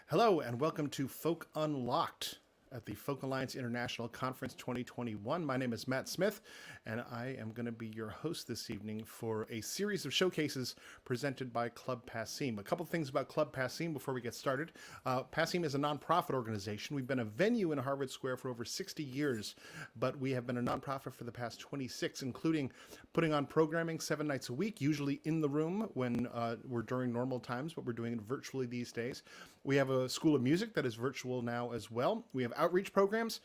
Hello and welcome to Folk Unlocked at the Folk Alliance International Conference 2021. My name is Matt Smith, and I am going to be your host this evening for a series of showcases presented by Club Passim. A couple things about Club Passim before we get started. Passim is a nonprofit organization. We've been a venue in Harvard Square for over 60 years, but we have been a nonprofit for the past 26, including putting on programming 7 nights a week, usually in the room when we're during normal times, but we're doing it virtually these days. We have a school of music that is virtual now as well. We have outreach programs.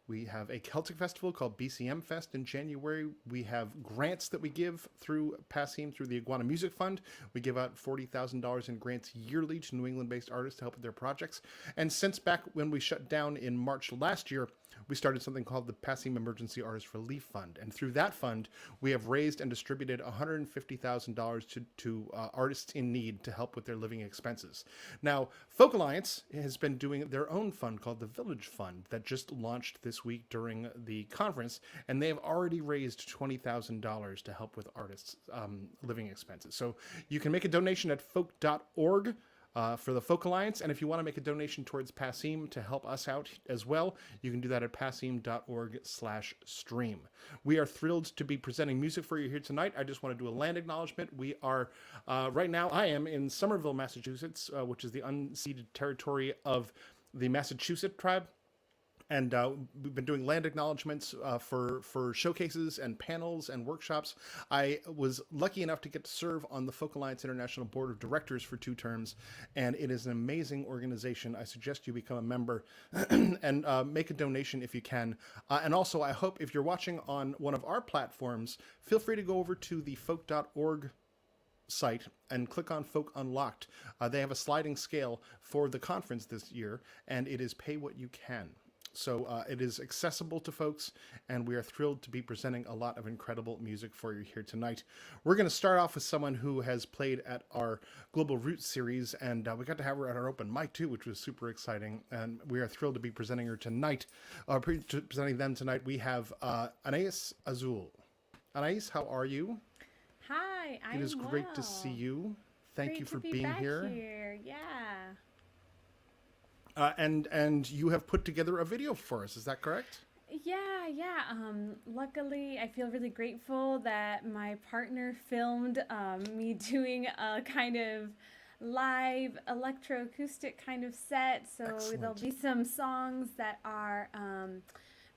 We have a Celtic festival called BCM Fest in January. We have grants that we give through Passim, through the Iguana Music Fund. We give out $40,000 in grants yearly to New England-based artists to help with their projects. And since back when we shut down in March last year, we started something called the Passim Emergency Artist Relief Fund. And through that fund, we have raised and distributed $150,000 to artists in need to help with their living expenses. Now, Folk Alliance has been doing their own fund called the Village Fund that just launched this week during the conference, and they have already raised $20,000 to help with artists' living expenses. So you can make a donation at folk.org. For the Folk Alliance, and if you want to make a donation towards Passim to help us out as well, you can do that at passim.org/stream. We are thrilled to be presenting music for you here tonight. I just want to do a land acknowledgement. We are, right now, I am in Somerville, Massachusetts, which is the unceded territory of the Massachusetts tribe. And we've been doing land acknowledgements for showcases and panels and workshops. I was lucky enough to get to serve on the Folk Alliance International Board of Directors for 2 terms, and it is an amazing organization. I suggest you become a member and make a donation if you can. And also, I hope if you're watching on one of our platforms, feel free to go over to the folk.org site and click on Folk Unlocked. They have a sliding scale for the conference this year, and it is pay what you can. So it is accessible to folks, and we are thrilled to be presenting a lot of incredible music for you here tonight. We're going to start off with someone who has played at our Global Roots series, and we got to have her at our open mic too, which was super exciting, and we are thrilled to be presenting her tonight. Presenting them tonight, we have Anais Azul. Anais, how are you? Hi, I'm It is great to see you. Thank you for being here. Yeah. And you have put together a video for us, is that correct? Yeah. Luckily, I feel really grateful that my partner filmed me doing a kind of live electroacoustic kind of set. So Excellent. There'll be some songs that are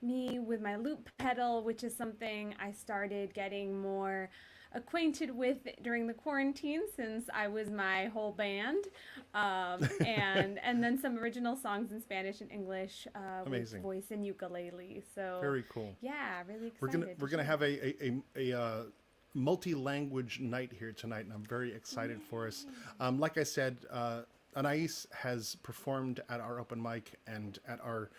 me with my loop pedal, which is something I started getting more acquainted with during the quarantine since I was my whole band, and then some original songs in Spanish and English with voice and ukulele. So very cool. Yeah, really excited. We're gonna have a multi-language night here tonight, and I'm very excited for us. Like I said, Anais has performed at our open mic and at our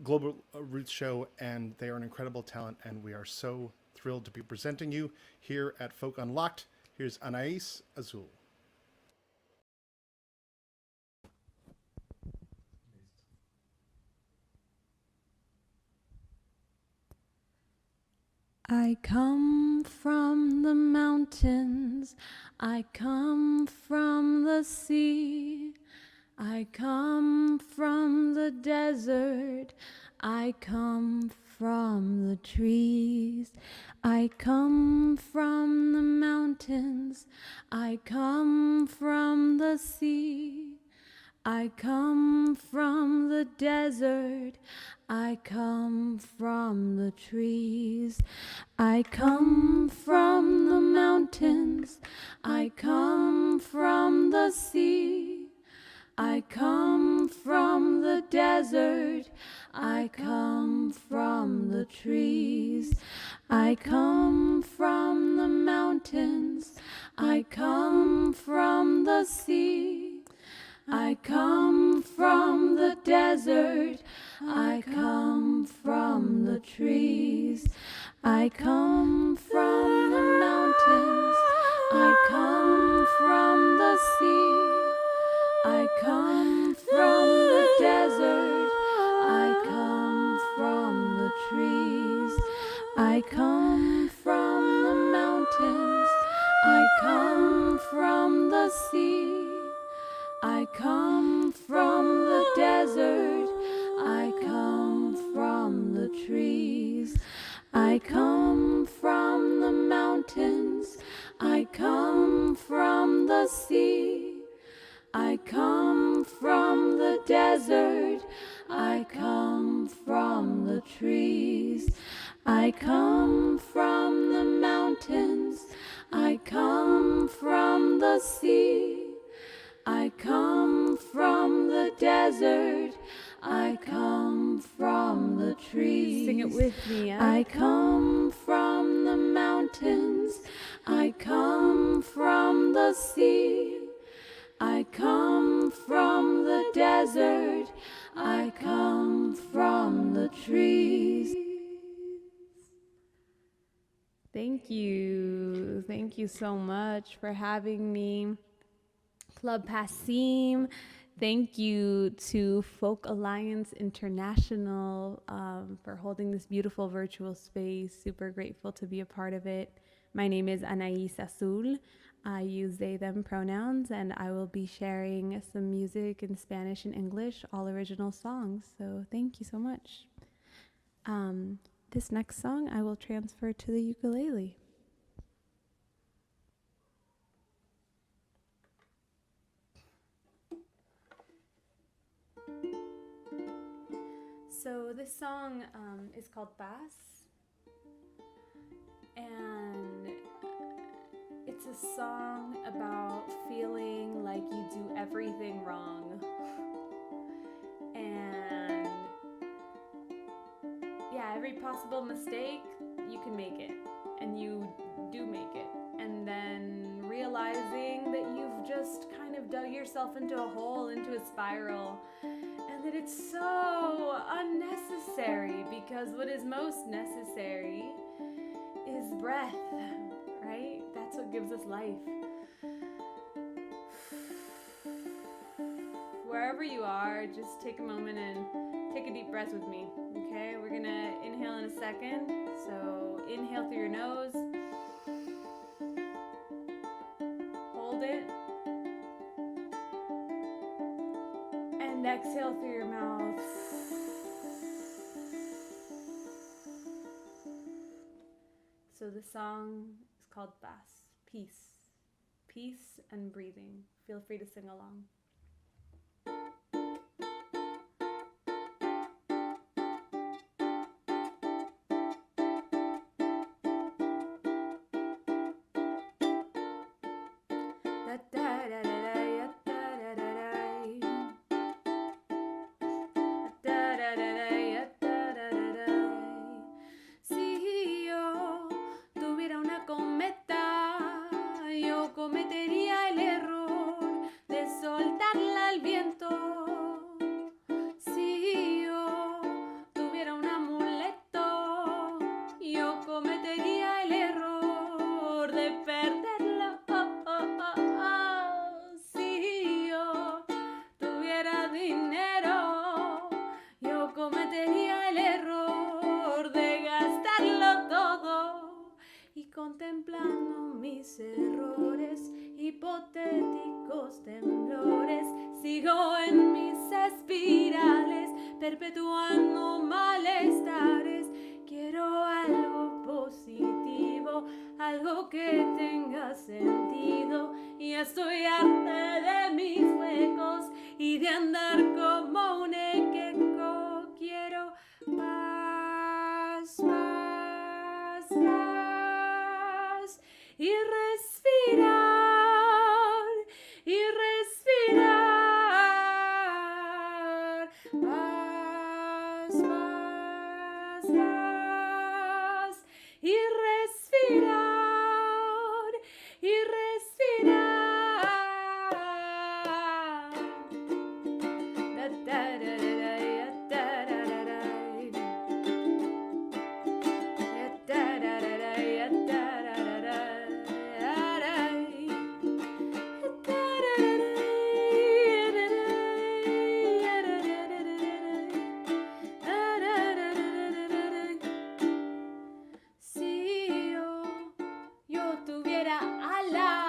Global Roots show, and they are an incredible talent, and we are so thrilled to be presenting you here at Folk Unlocked. Here's Anais Azul. I come from the mountains, I come from the sea, I come from the desert, I come from the trees, I come from the mountains, I come from the sea, I come from the desert, I come from the trees, I come from the mountains, I come from the sea, I come from the desert, I come from the trees, I come from the mountains, I come from the sea, I come from the desert, I come from the trees, I come from the mountains, I come from the sea, I come from the desert, I come from the trees, I come from the mountains, I come from the sea, I I come from the desert, I come from the trees, I come from the mountains, I come from the sea, I come from the desert, I come from the trees, I come from the mountains, I come from the sea, I come from the desert, I come from the trees. Sing it with me. I come from the mountains, I come from the sea, I come from the desert, I come from the trees. Thank you. Thank you so much for having me. Club Passim. Thank you to Folk Alliance International for holding this beautiful virtual space. Super grateful to be a part of it. My name is Anais Azul. I use they, them pronouns, and I will be sharing some music in Spanish and English, all original songs. So thank you so much. This next song I will transfer to the ukulele. So this song is called Paz, and it's a song about feeling like you do everything wrong. And yeah, every possible mistake, you can make it, and you do make it. And then realizing that you've just kind of dug yourself into a hole, into a spiral, and that it's so unnecessary, because what is most necessary is breath, right? That's what gives us life. Wherever you are, just take a moment and take a deep breath with me, okay? We're gonna inhale in a second. So inhale through your nose, hold it, and exhale through your mouth. So the song is called Paz, peace. Peace and breathing. Feel free to sing along. Si yo tuviera una cometa, yo cometería el error de soltarla al viento. Si yo tuviera un amuleto, yo cometería el error de perderlo. Si yo tuviera dinero, yo cometería el error de gastarlo todo. Y contemplando mis errores, hipotéticos temblores, sigo en mis espirales, perpetuando malestares. Quiero algo positivo, algo que tenga sentido. Y estoy harta de mis huecos y de andar como un equeco. Quiero paz, paz, paz. Y respirar, y respirar. Paz, paz, paz. Y respirar, y respirar. Da, da, da, da, da, da, da, da, da. Si yo tuviera alas,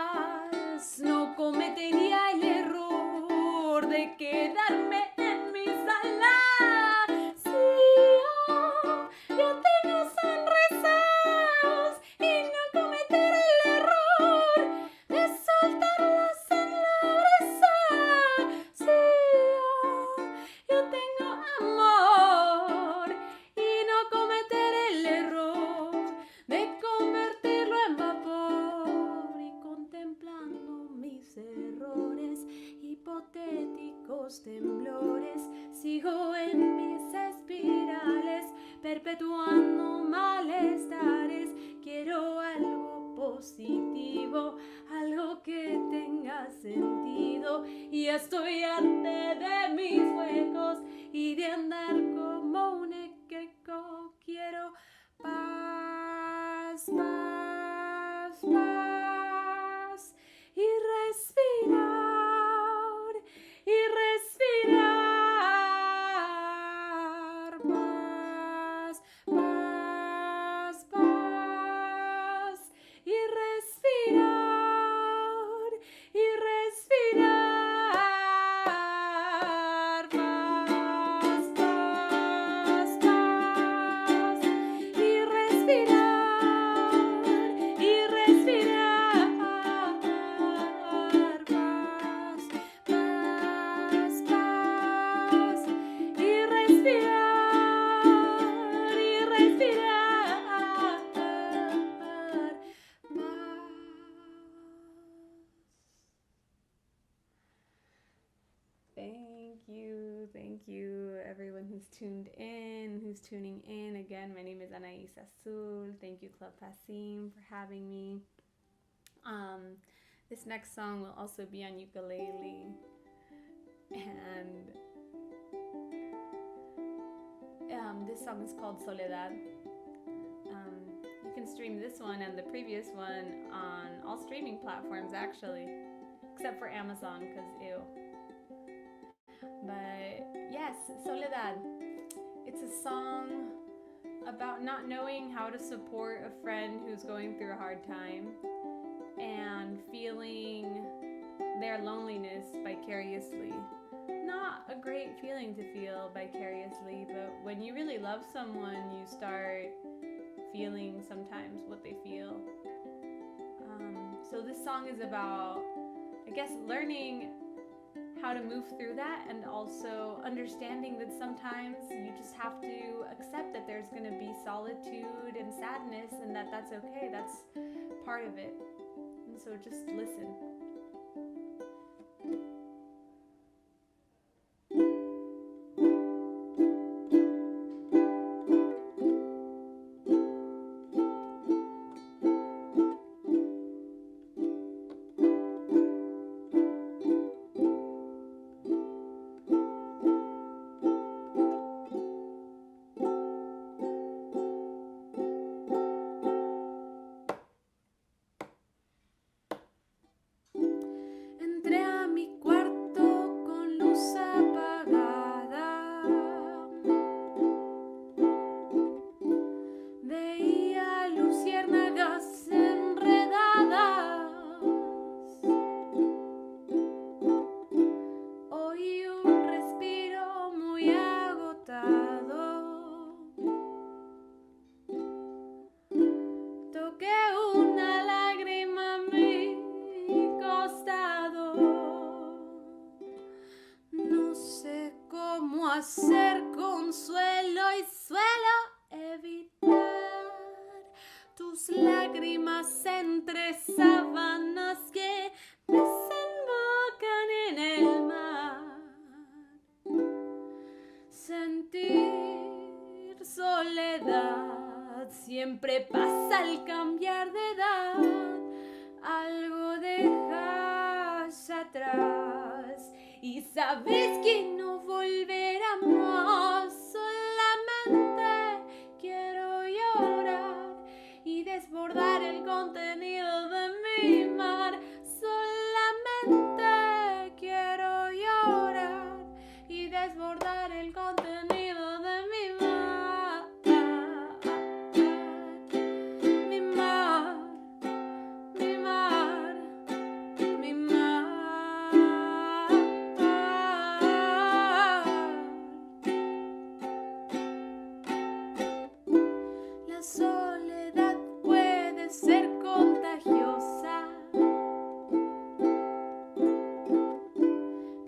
nuevos temblores. Sigo en mis espirales, perpetuando malestares. Quiero algo positivo, algo que tenga sentido. Y estoy harta de mis juegos y de andar como un equeco. Quiero paz, paz, paz. Y respirar, paz, paz, paz. Y respirar, paz, paz, paz. Y respirar, paz, paz, paz. Y respirar, paz. Thank you, everyone who's tuned in, who's tuning in. Again, my name is Anais Azul. Thank you, Club Passim, for having me. This next song will also be on ukulele, and this song is called Soledad. You can stream this one and the previous one on all streaming platforms, actually, except for Amazon, because ew. But yes, Soledad. It's a song about not knowing how to support a friend who's going through a hard time and feeling their loneliness vicariously. Not a great feeling to feel vicariously, but when you really love someone, you start feeling sometimes what they feel. So this song is about, I guess, learning how to move through that, and also understanding that sometimes you just have to accept that there's going to be solitude and sadness, and that's okay. That's part of it. And so just listen. Hacer consuelo y suelo evitar tus lágrimas entre sábanas que desembocan en el mar. Sentir soledad siempre pasa al cambiar de edad. Algo dejas atrás y sabes que no volveremos. Solamente quiero llorar y desbordar el contenido de mi mar. Solamente quiero llorar y desbordar el contenido de mi mar. Mi mar, mi mar, mi mar. La soledad puede ser contagiosa,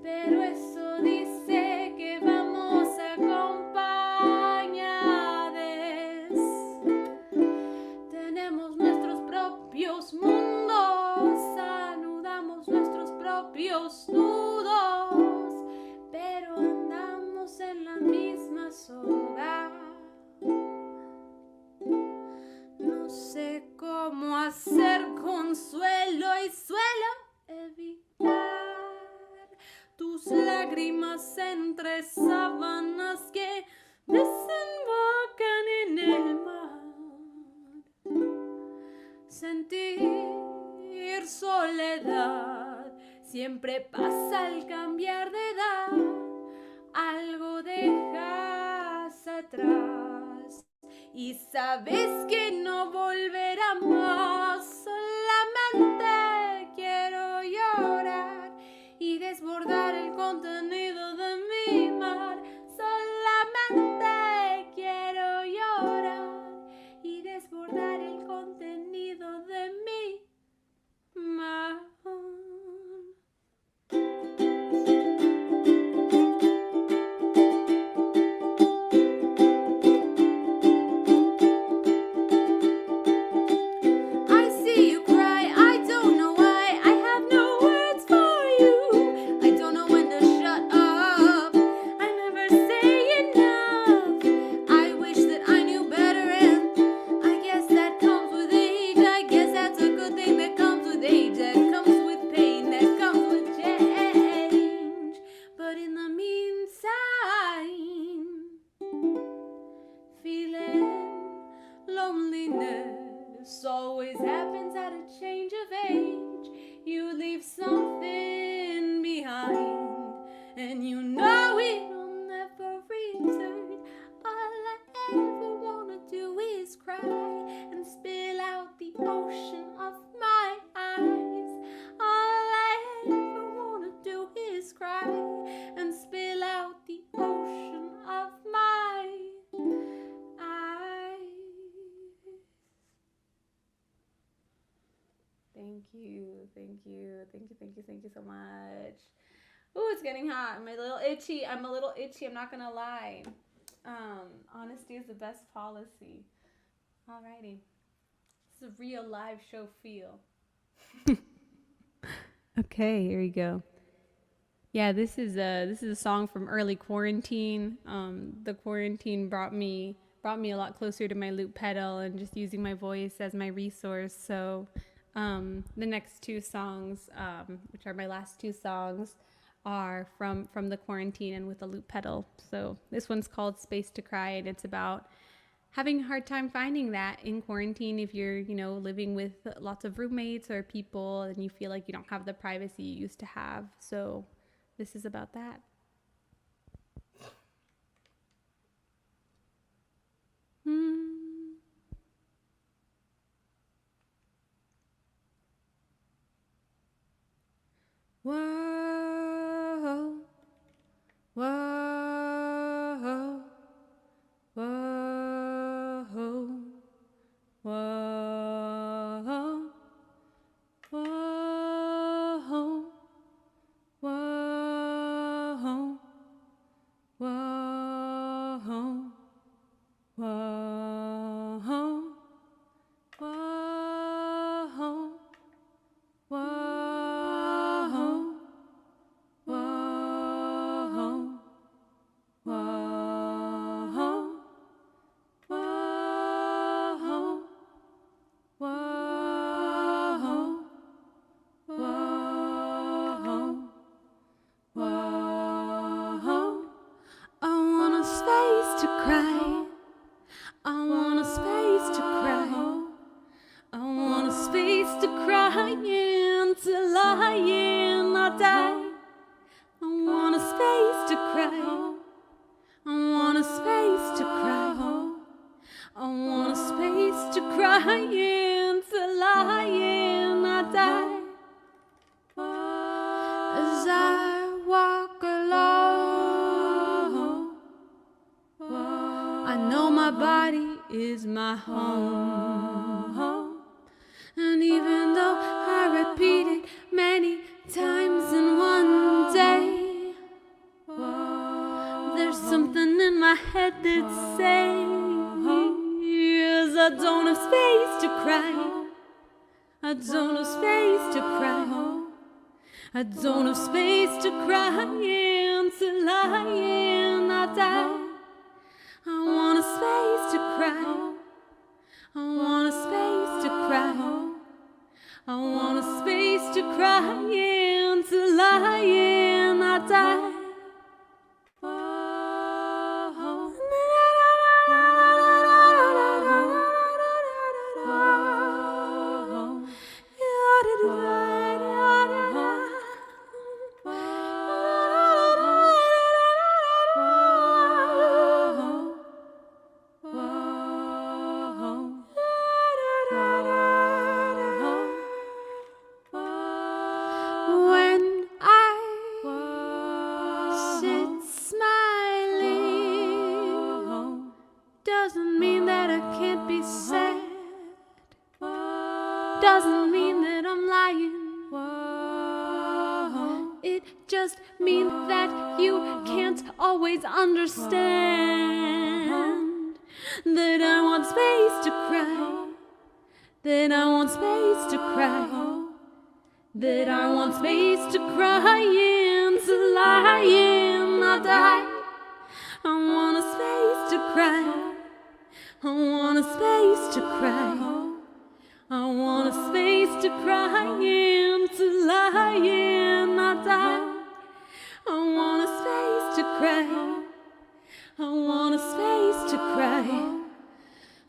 pero eso dice que vamos acompañados. Tenemos nuestros propios mundos, anudamos nuestros propios nudos, lágrimas entre sábanas que desembocan en el mar. Sentir soledad siempre pasa al cambiar de edad. Algo dejas atrás y sabes que no volverá más. Solamente quiero llorar y desbordar el contenido de mi mar. Solamente quiero llorar y desbordar el contenido de mi mar. Always happens at a change of age. You leave something behind, and you know it'll never return. All I ever wanna do is cry and spill out the ocean of my eyes. All I ever wanna do is cry and spill out the ocean of my eyes. Thank you so much. Ooh, it's getting hot. I'm a little itchy. I'm not gonna lie. Honesty is the best policy. Alrighty. This is a real live show feel. Okay, here we go. Yeah, this is a song from early quarantine. The quarantine brought me a lot closer to my loop pedal and just using my voice as my resource. So the next two songs, which are my last two songs, are from the quarantine and with a loop pedal. So this one's called Space to Cry, and it's about having a hard time finding that in quarantine if you're, living with lots of roommates or people and you feel like you don't have the privacy you used to have. So this is about that. Whoa, whoa, whoa, whoa, whoa, whoa, whoa, whoa, I don't have space to cry until I die. I want a space to cry. I want a space to cry. I want a space to cry until I die. just mean that you can't always understand that I want space to cry, that I want space to cry, that I want space to cry in, to lie in, I die. I want a space to cry, I want a space to cry, I want a space to cry in, to lie in, I die. I want a space to cry, I want a space to cry,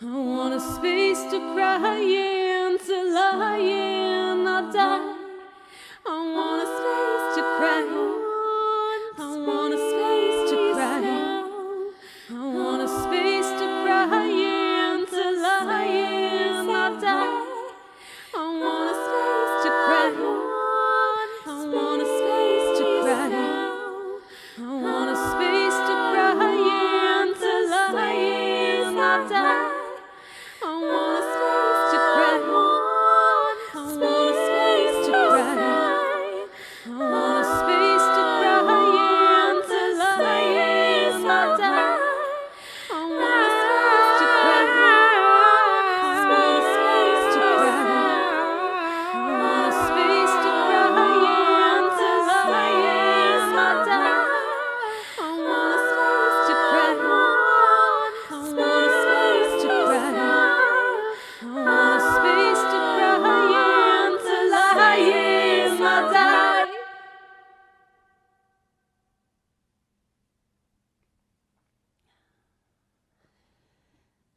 I want a space to cry in, to lie in, I die. I want a space to cry, I want a space to cry, I want a space to cry in, to lie in, I die. I want a space to cry, I want a space to cry, I want a space to cry in, to lie in, I die. I want a space to cry, I want a space to cry, I want a space to cry in, to lie in, I die. I want a space to cry, I want a space to cry, I want a space to cry in, to lie in, I die. I want a space to cry, I want a space to cry, I want a space to cry in, to lie in, I die.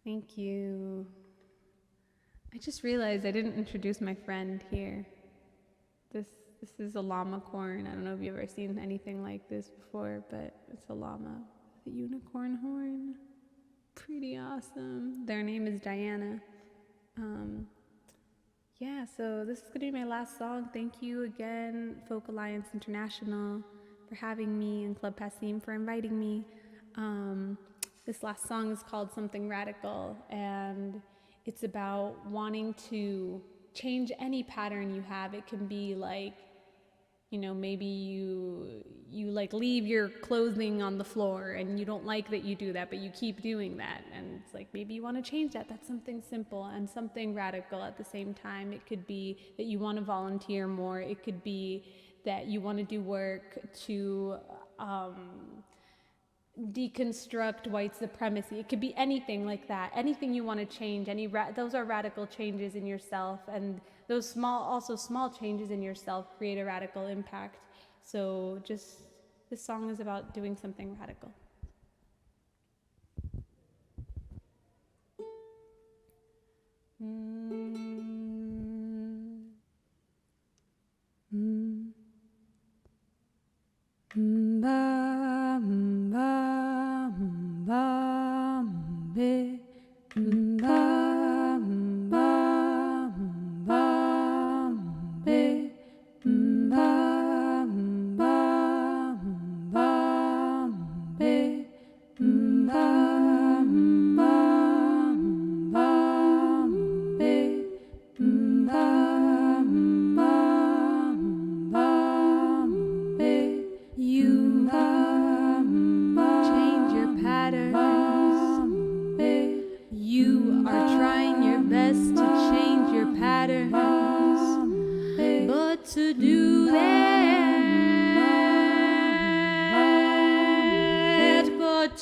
Thank you. I just realized I didn't introduce my friend here. This is a llama corn. I don't know if you've ever seen anything like this before, but it's a llama with a unicorn horn. Pretty awesome. Their name is Diana. Yeah, so this is going to be my last song. Thank you again, Folk Alliance International, for having me, and Club Passim for inviting me. This last song is called Something Radical, and it's about wanting to change any pattern you have. It can be like, you know, maybe you like leave your clothing on the floor and you don't like that you do that, but you keep doing that. And it's like, maybe you want to change that. That's something simple and something radical at the same time. It could be that you want to volunteer more. It could be that you want to do work to deconstruct white supremacy. It could be anything like that. Anything you want to change. Those are radical changes in yourself, and those small changes in yourself create a radical impact. So just this song is about doing something radical.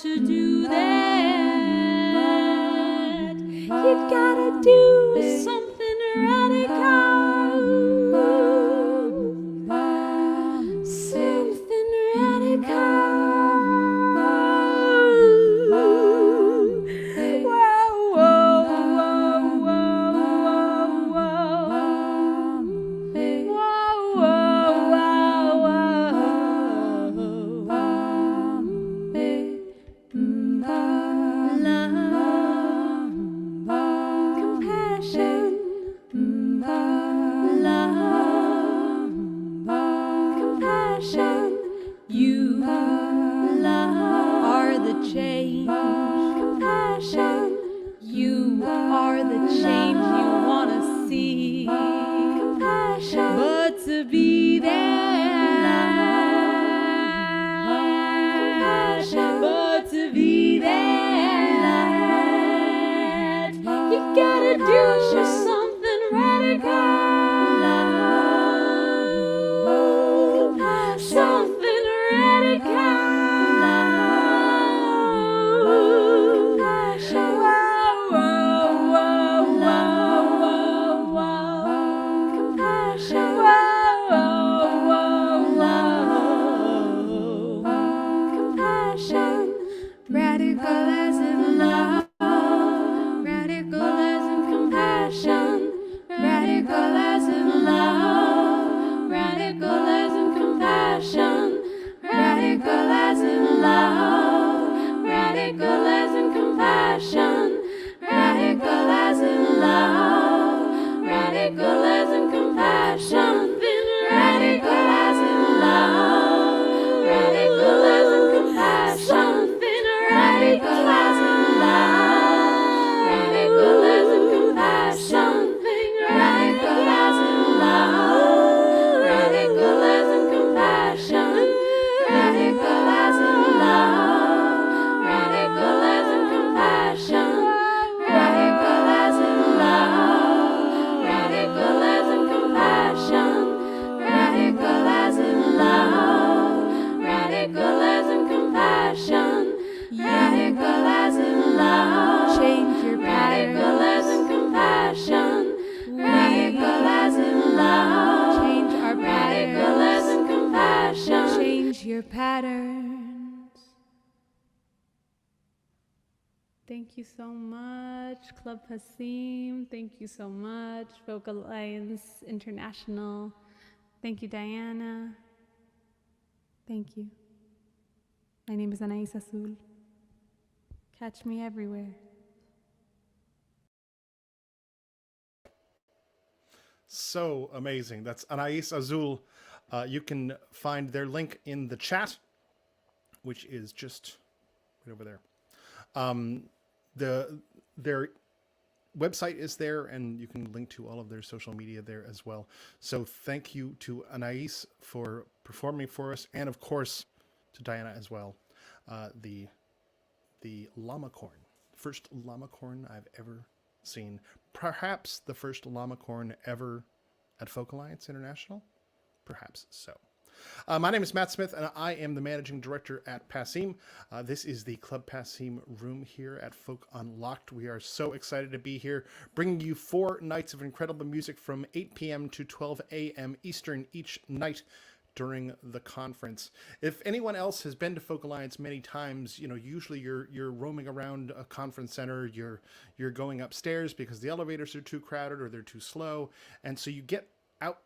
To do that, you gotta do something radical. Something radical. Whoa, whoa, whoa, whoa, whoa, You are the change. Compassion. You are the change you want to see. Compassion. But to be there, something radical. Something radical. Radical as in love, radical as in compassion, radical as in love, radical as in compassion, radical as in love, radical as in compassion, radical as in love, radical as in compassion, radical as in love, radical as in compassion. Radical as in love, radical as in compassion, radical as in love, radical as in compassion, radical as in love, radical as in compassion, radical as in love, radical as in compassion, radical as in love, radical as in compassion. Radical as in love, change your pattern. Radical as in compassion, radical as in love, change our patterns. Radical as in compassion, change your patterns. Thank you so much, Club Passim. Thank you so much, Folk Alliance International. Thank you, Diana. Thank you. My name is Anais Azul. Catch me everywhere. So amazing. That's Anais Azul. You can find their link in the chat, which is just right over there. Their website is there, and you can link to all of their social media there as well. So thank you to Anais for performing for us, and of course to Diana as well. The llamacorn, first llamacorn I've ever seen. Perhaps the first llamacorn ever at Folk Alliance International. Perhaps so. My name is Matt Smith, and I am the managing director at Passim. This is the Club Passim room here at Folk Unlocked. We are so excited to be here, bringing you 4 nights of incredible music from 8 p.m. to 12 a.m. Eastern each night during the conference. If anyone else has been to Folk Alliance many times, you know, usually you're roaming around a conference center, you're going upstairs because the elevators are too crowded or they're too slow, and so you get out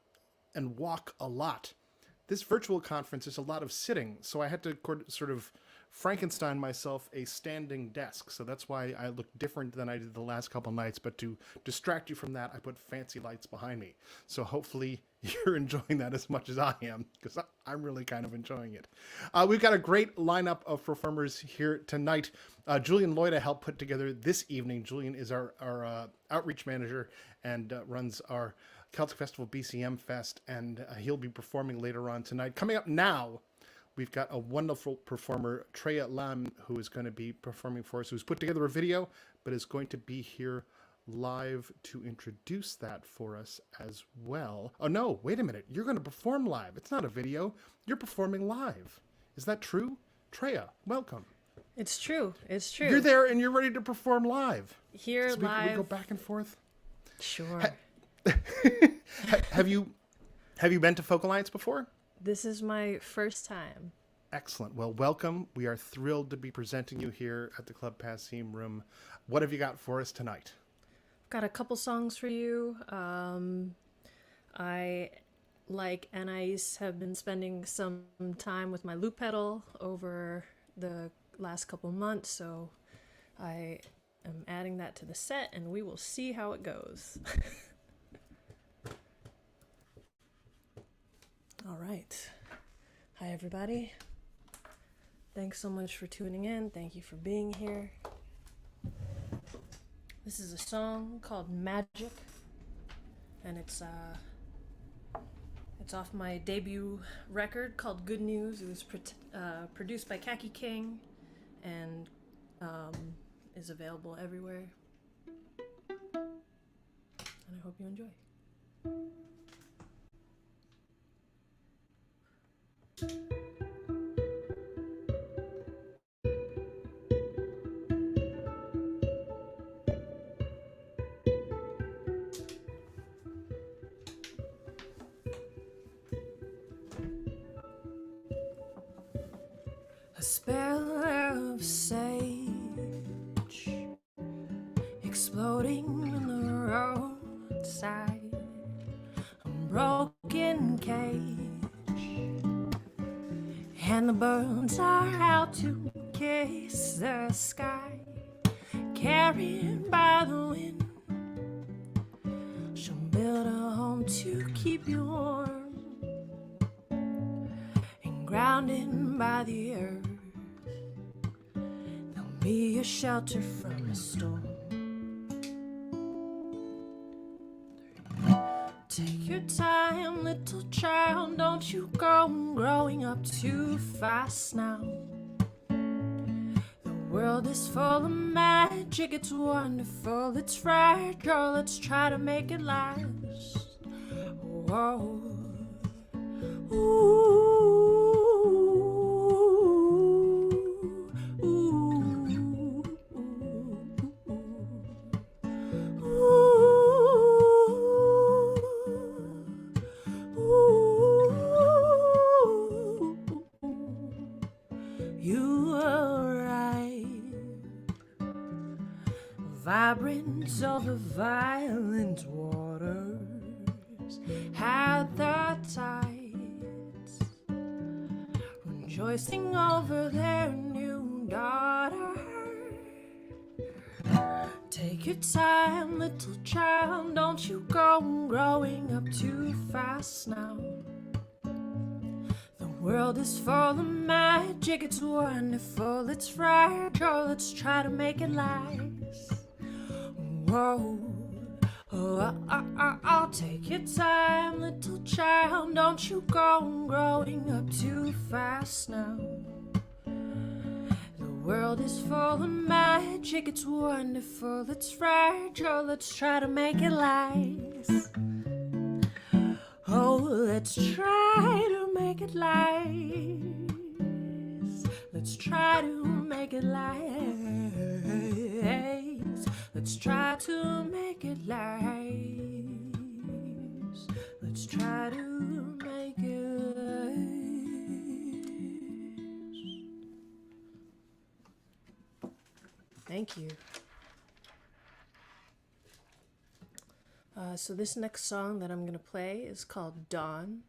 and walk a lot. This virtual conference is a lot of sitting, so I had to sort of Frankenstein myself a standing desk. So that's why I look different than I did the last couple nights. But to distract you from that, I put fancy lights behind me. So hopefully you're enjoying that as much as I am, because I'm really kind of enjoying it. We've got a great lineup of performers here tonight. Julian Loida helped put together this evening. Julian is our outreach manager and runs our Celtic Festival BCM Fest, and he'll be performing later on tonight. Coming up now, we've got a wonderful performer, Treya Lam, who is going to be performing for us, who's put together a video, but is going to be here live to introduce that for us as well. Oh no, wait a minute. You're going to perform live. It's not a video. You're performing live. Is that true? Treya, welcome. It's true. It's true. You're there and you're ready to perform live. Here so live. We go back and forth? Sure. Have you been to Folk Alliance before? This is my first time. Excellent. Well, welcome. We are thrilled to be presenting you here at the Club Passim room. What have you got for us tonight? I've got a couple songs for you. I, like Anais, have been spending some time with my loop pedal over the last couple months, so I am adding that to the set, and we will see how it goes. All right. Hi, everybody. Thanks so much for tuning in. Thank you for being here. This is a song called Magic, and it's off my debut record called Good News. It was produced by Khaki King and is available everywhere. and I hope you enjoy. A spell of sage exploding in the roadside, a broken cage, and the birds are out to kiss the sky, carried by the wind. She'll build a home to keep you warm and grounded by the earth. There'll be a shelter from the storm. Take your time, little child, don't you go growing up too fast now. The world is full of magic, it's wonderful, it's fragile, let's try to make it last. Whoa. Ooh. You arrive, vibrant over violent waters, at the tides, rejoicing over their new daughter. Take your time, little child, don't you go growing up too fast now. The world is full of magic, it's wonderful, it's fragile, let's try to make it last. Whoa, oh, take your time, little child, don't you go growing up too fast now. The world is full of magic, it's wonderful, it's fragile, let's try to make it last. Oh, let's try to make it last. Let's try to make it last. Let's try to make it last. Let's try to make it last. Thank you. So this next song that I'm going to play is called Dawn,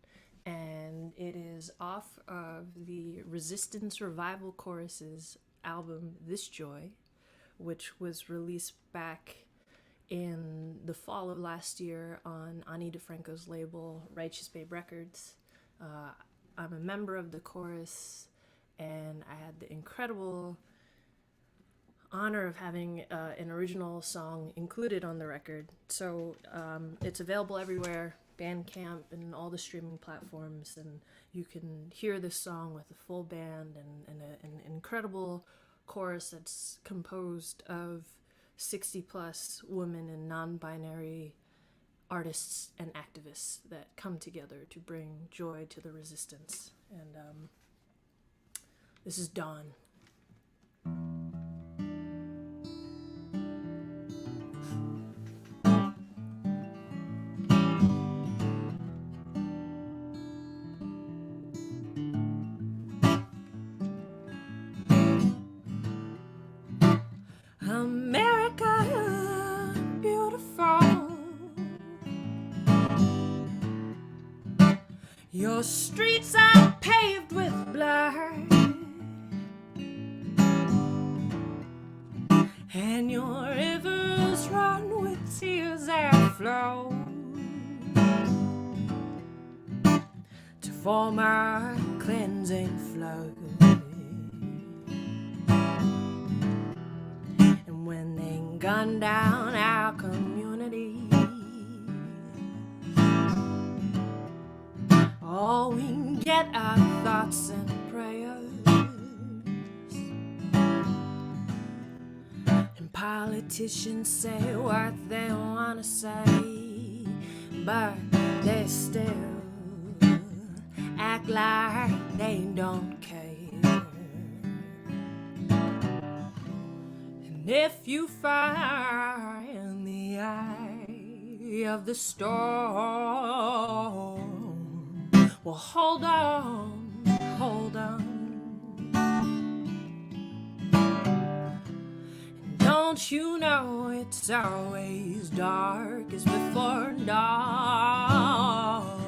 and it is off of the Resistance Revival Choruses album This Joy, which was released back in the fall of last year on Ani DeFranco's label Righteous Babe Records. I'm a member of the chorus, and I had the incredible honor of having an original song included on the record. So it's available everywhere, Bandcamp and all the streaming platforms, and you can hear this song with a full band and an incredible chorus that's composed of 60 plus women and non-binary artists and activists that come together to bring joy to the resistance. And this is Dawn. America, beautiful. Your streets are paved with blood, and your rivers run with tears that flow to form a cleansing flood. And when they gun down our community, all we can get are thoughts and prayers. And politicians say what they want to say, but they still act like they don't care. And if you find the eye of the storm, well, hold on, hold on. Don't you know it's always darkest before dawn?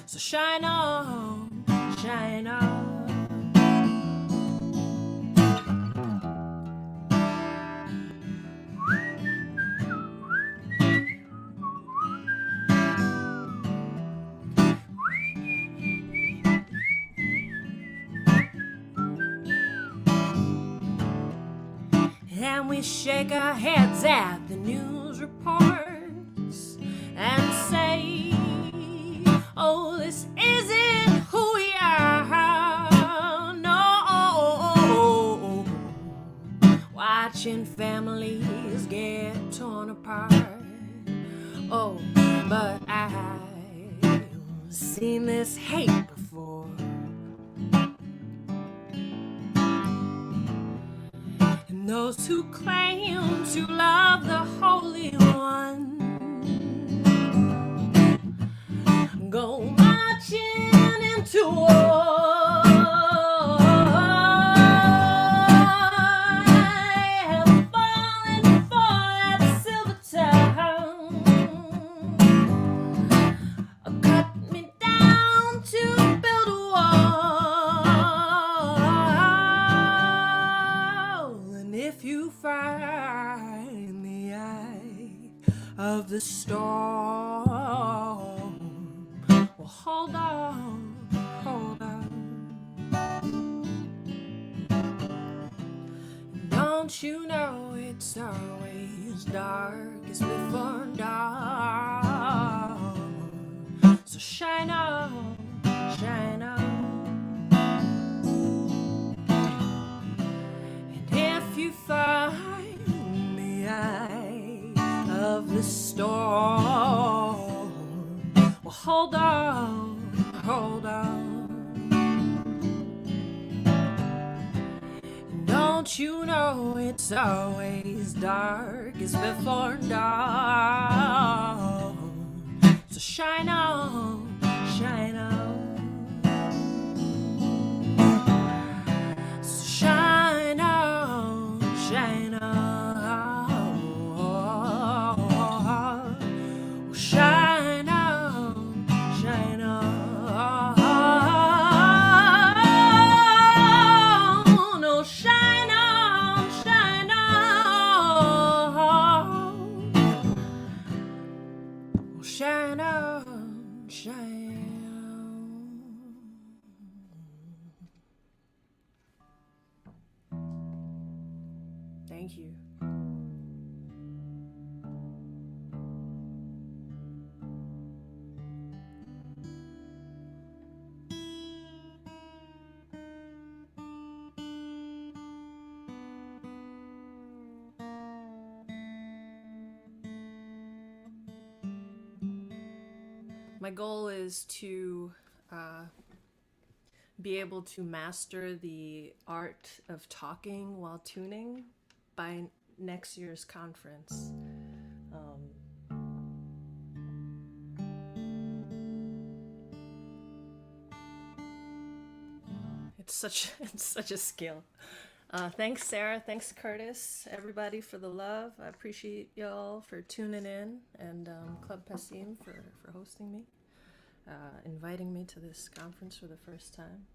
So shine on, shine on. And we shake our heads at the news reports and say, oh, this isn't who we are. No, watching families get torn apart. Oh, but I've seen this hate before. And those who claim to love the Holy One go marching into war. I have fallen for that silver tongue, cut me down to build a wall. And if you find the eye of the storm, well, hold on, hold on. Don't you know it's always darkest before dawn? So shine on, shine on. And if you find the eye of the storm, well, hold on, hold on. Don't you know it's always darkest before dawn? So shine on, shine on. So shine on, shine on. Shine on, shine on. Oh, shine on, shine on. Shine on, shine on. Thank you. My goal is to be able to master the art of talking while tuning by next year's conference. It's such a skill. Thanks, Sarah. Thanks, Curtis. Everybody for the love. I appreciate y'all for tuning in, and Club Passim for hosting me, inviting me to this conference for the first time.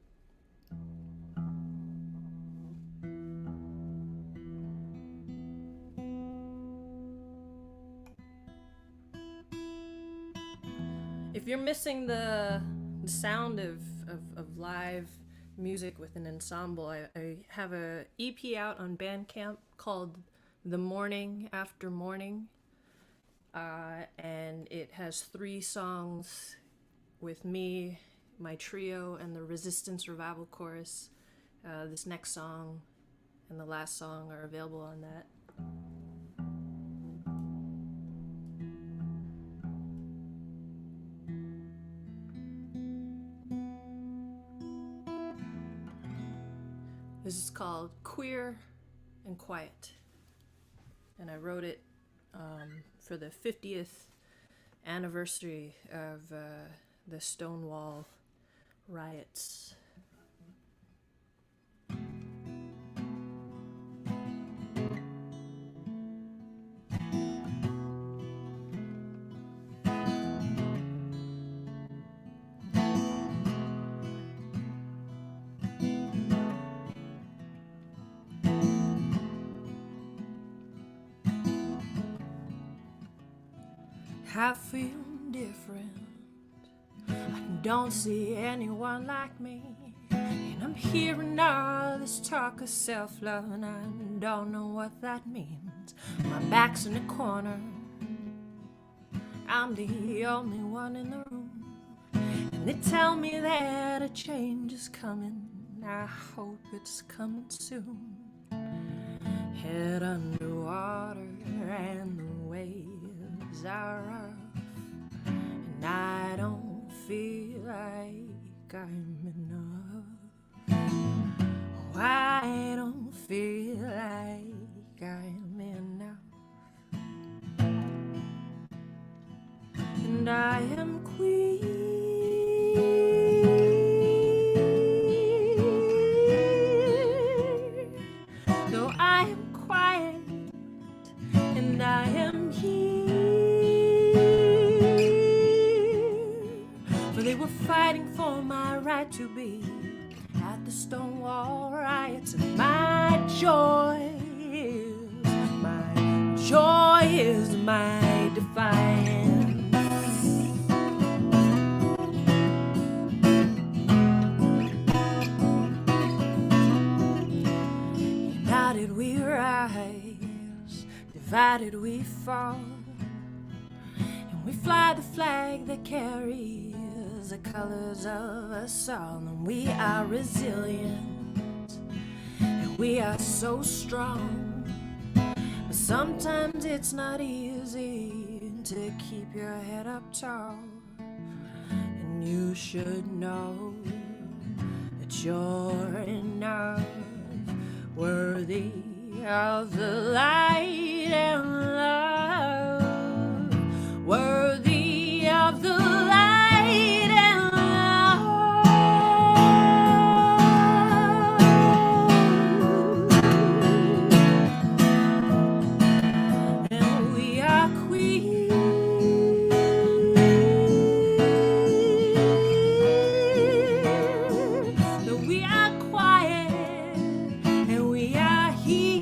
If you're missing the sound of live music with an ensemble, I have a EP out on Bandcamp called The Morning After Morning, and it has 3 songs with me, my trio, and the Resistance Revival Chorus. This next song and the last song are available on that. This is called Queer and Quiet. And I wrote it for the 50th anniversary of the Stonewall riots. I feel different. I don't see anyone like me. And I'm hearing all this talk of self-love, and I don't know what that means. My back's in the corner. I'm the only one in the room. And they tell me that a change is coming. I hope it's coming soon. Head underwater and the waves are rough, and I don't feel like I'm enough. Oh, I don't feel like I'm enough. And I am queer, though I am quiet, and I am here, for they were fighting for my right to be at the Stonewall riots, and my joy is my defiance. United we rise, divided we fall, and we fly the flag that carries the colors of us all. And we are resilient, and we are so strong, but sometimes it's not easy to keep your head up tall. And you should know that you're enough, worthy of the light and love, worthy of the light and love. And we are queer, though we are quiet, and we are here,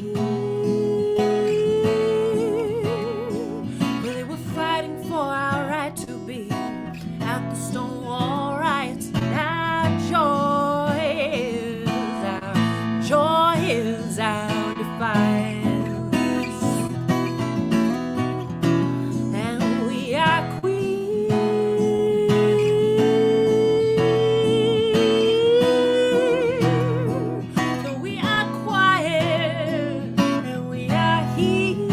where they were fighting for our right to be at the Stonewall riots. And our joy is our defiance. And we are queer, though we are quiet, and we are here,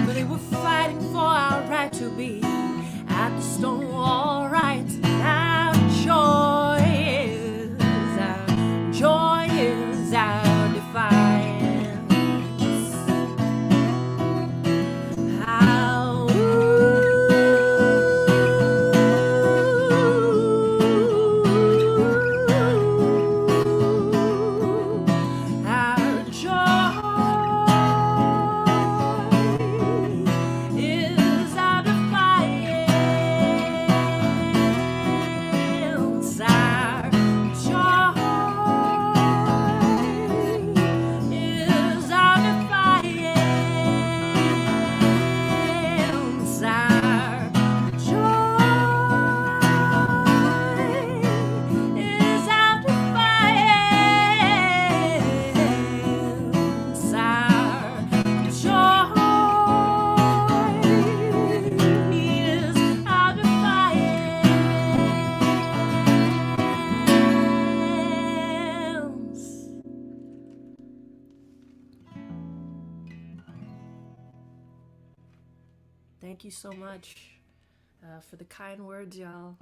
but they were fighting for our right to be at the Stonewall riots. And our joy is our defiance. Our joy is our defiance. Our joy is our defiance. Our joy is our defiance. Our joy is our defiance. Thank you so much for the kind words, y'all.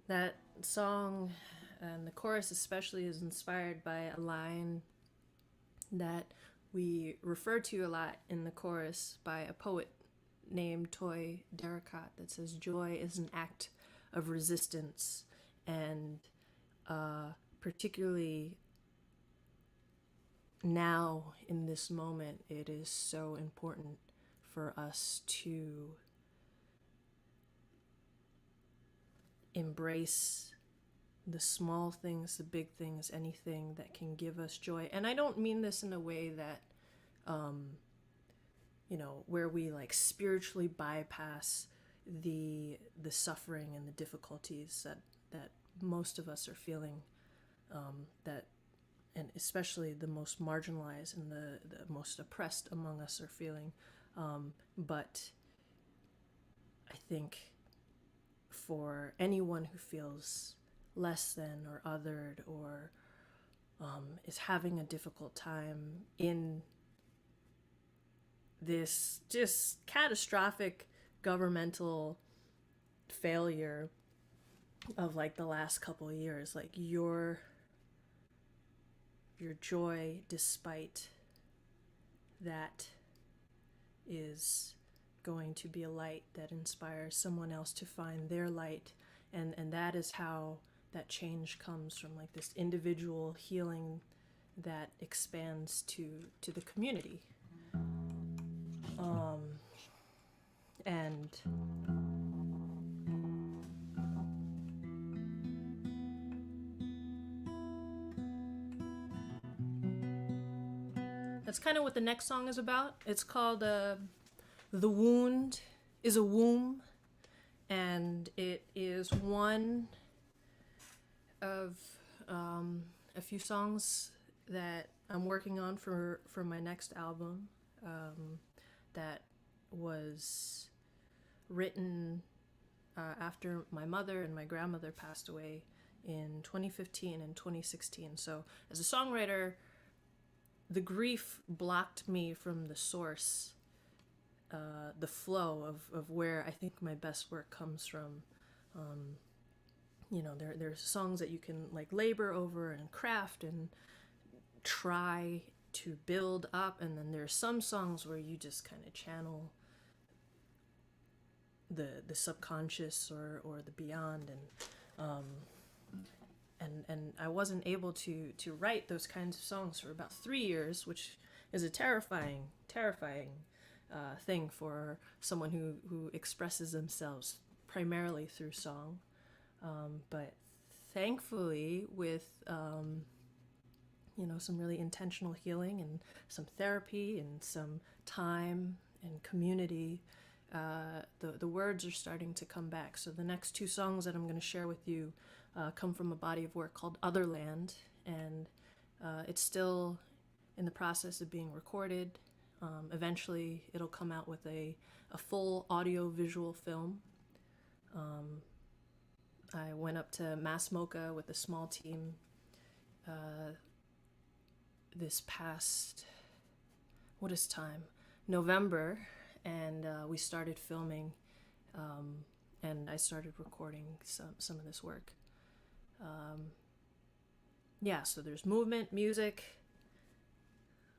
That song, and the chorus especially, is inspired by a line that we refer to a lot in the chorus by a poet named Toy Derricotte that says, "Joy is an act of resistance." And particularly now in this moment, it is so important for us to embrace the small things, the big things, anything that can give us joy. And I don't mean this in a way that, where we like spiritually bypass the suffering and the difficulties that most of us are feeling, that, and especially the most marginalized and the most oppressed among us are feeling. But I think for anyone who feels less than or othered or is having a difficult time in this just catastrophic governmental failure of like the last couple of years, like your joy despite that is going to be a light that inspires someone else to find their light, and that is how that change comes, from like this individual healing that expands to the community. And that's kind of what the next song is about. It's called "The Wound is a Womb," and it is one of a few songs that I'm working on for my next album, that was written after my mother and my grandmother passed away in 2015 and 2016. So as a songwriter, the grief blocked me from the source, the flow of where I think my best work comes from. There's songs that you can like labor over and craft and try to build up, and then there's some songs where you just kind of channel the subconscious or the beyond, and I wasn't able to write those kinds of songs for about 3 years, which is a terrifying thing for someone who expresses themselves primarily through song. But thankfully, with some really intentional healing and some therapy and some time and community, the words are starting to come back. So the next 2 songs that I'm going to share with you come from a body of work called Otherland, and it's still in the process of being recorded. Eventually it'll come out with a full audio visual film. I went up to Mass Mocha with a small team this past, what is time? November, and we started filming, and I started recording some of this work. So there's movement, music.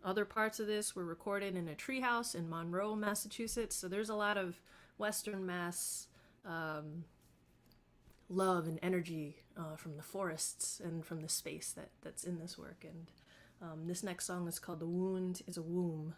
Other parts of this were recorded in a treehouse in Monroe, Massachusetts. So there's a lot of Western Mass love and energy from the forests and from the space that's in this work. And this next song is called "The Wound is a Womb."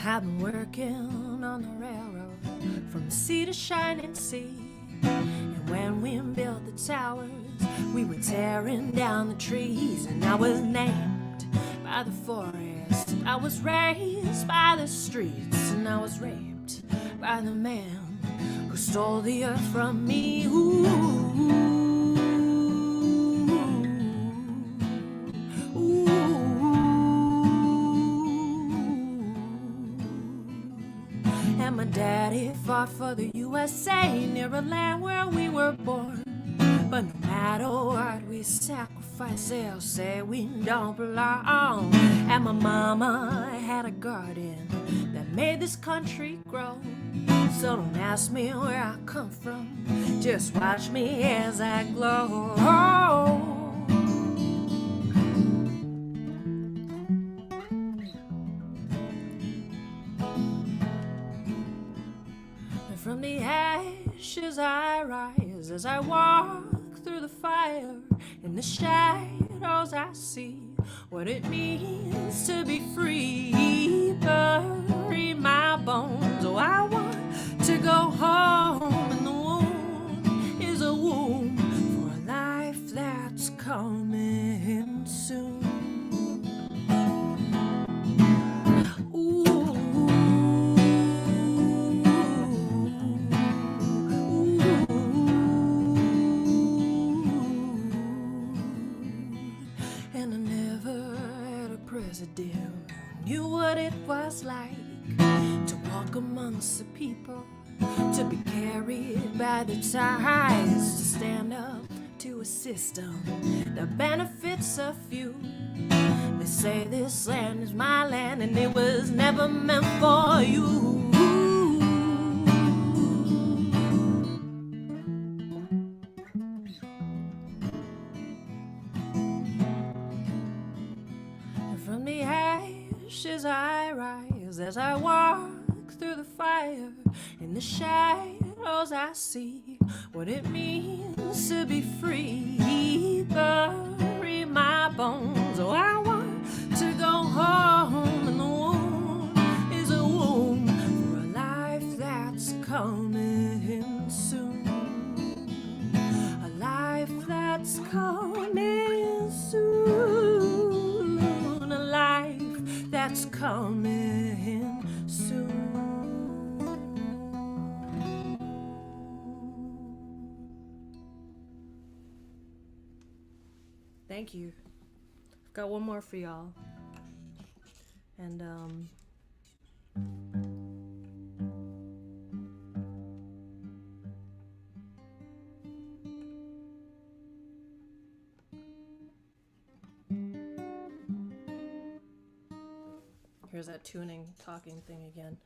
I've been working on the railroad from the sea to shining sea. And when we built the towers, we were tearing down the trees. And I was named by the forest, I was raised by the streets, and I was raped by the man who stole the earth from me. Ooh, ooh, USA, near a land where we were born. But no matter what we sacrifice, they'll say we don't belong. And my mama had a garden that made this country grow. So don't ask me where I come from, just watch me as I glow. And from the ashes I rise as I walk through the fire. In the shadows I see what it means to be free. Bury my bones, oh I want to go home. And the womb is a womb for a life that's coming soon. And I never had a president who knew what it was like to walk amongst the people, to be carried by the tides, to stand up to a system that benefits a few. They say this land is my land and it was never meant for you. And from the ashes I rise as I walk through the fire. In the shadows I see what it means to be free. Bury my bones, oh I want to go home. And the womb is a womb for a life that's coming soon. A life that's coming soon. A life that's coming soon. Thank you. I've got one more for y'all. And here's that tuning, talking thing again.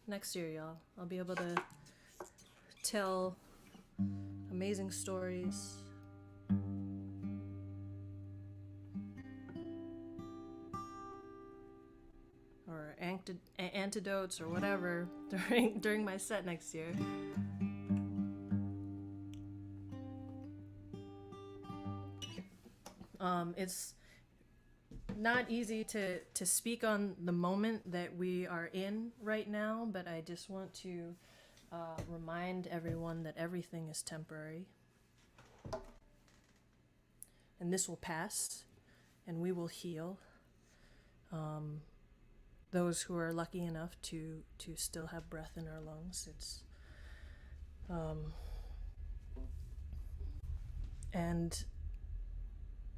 Next year, y'all, I'll be able to tell amazing stories. Or antidotes or whatever during my set next year. It's not easy to speak on the moment that we are in right now, but I just want to remind everyone that everything is temporary. And this will pass, and we will heal. Those who are lucky enough to still have breath in our lungs, it's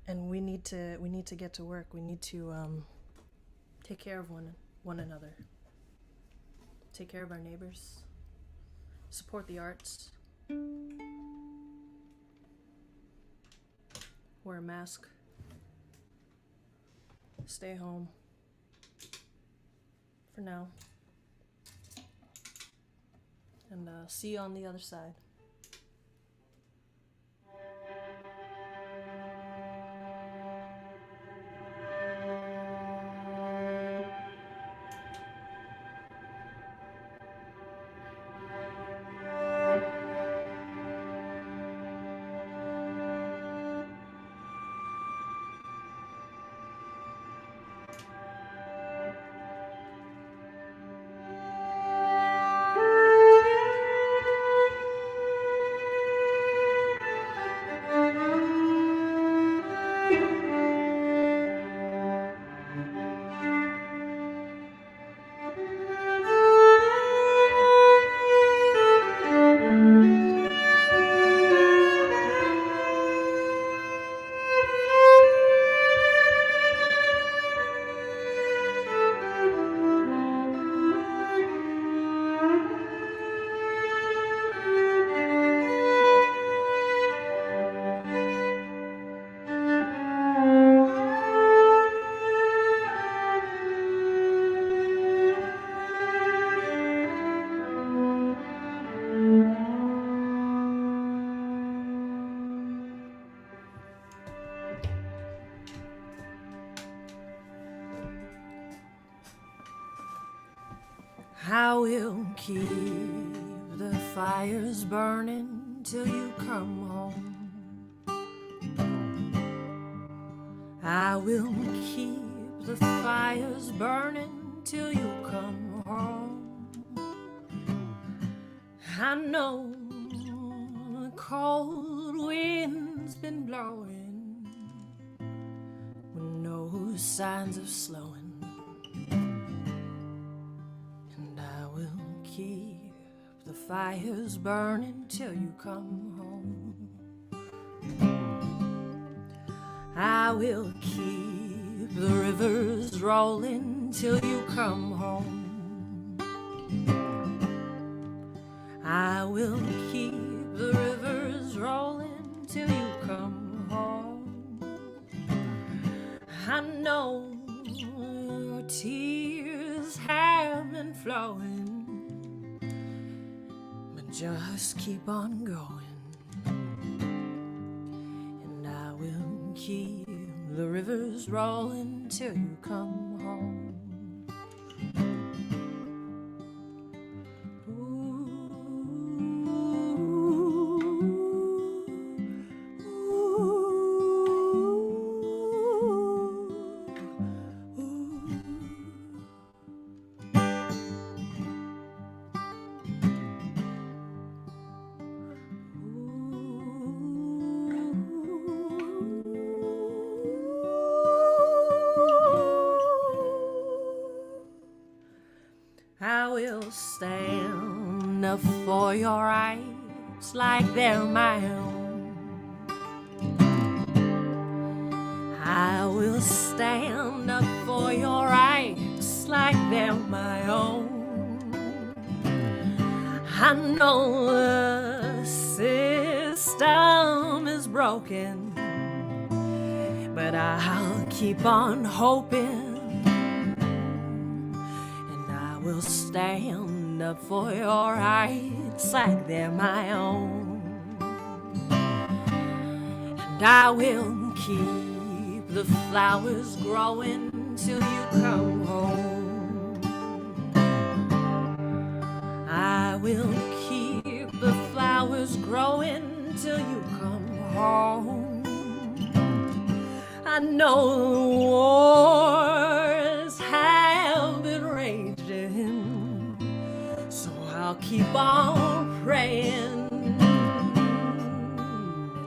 and we need to get to work. We need to take care of one another. Take care of our neighbors. Support the arts. Wear a mask. Stay home. For now. And see you on the other side. I will keep the fires burning till you come home. I will keep the fires burning till you come home. I know the cold wind's been blowing with no signs of slowing. And I will keep the fires burning till you come home. I will keep the rivers rolling till you come home. I will keep the rivers rolling till you come home. I know your tears have been flowing, but just keep on going. And I will keep the rivers rolling till you come home. I will stand up for your rights like they're my own. I will stand up for your rights like they're my own. I know the system is broken, but I'll keep on hoping. Will stand up for your rights like they're my own. And I will keep the flowers growing till you come home. I will keep the flowers growing till you come home. I know the wars have been raging, so I'll keep on praying.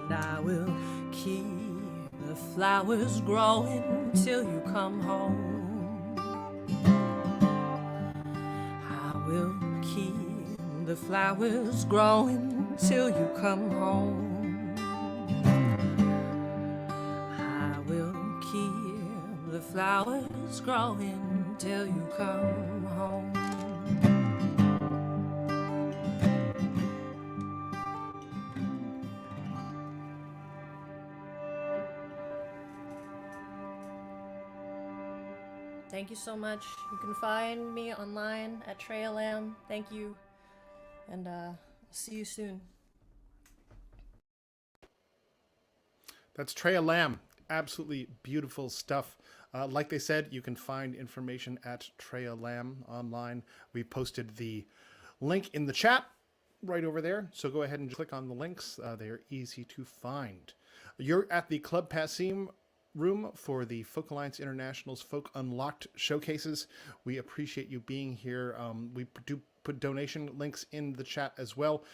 And I will keep the flowers growing till you come home. I will keep the flowers growing till you come home. The flowers growing till you come home. Thank you so much. You can find me online at Treya Lamb. Thank you, and I'll see you soon. That's Treya Lamb. Absolutely beautiful stuff. Like they said, you can find information at Treya Lamb online. We posted the link in the chat right over there. So go ahead and click on the links. They are easy to find. You're at the Club Passim room for the Folk Alliance International's Folk Unlocked showcases. We appreciate you being here. We do put donation links in the chat as well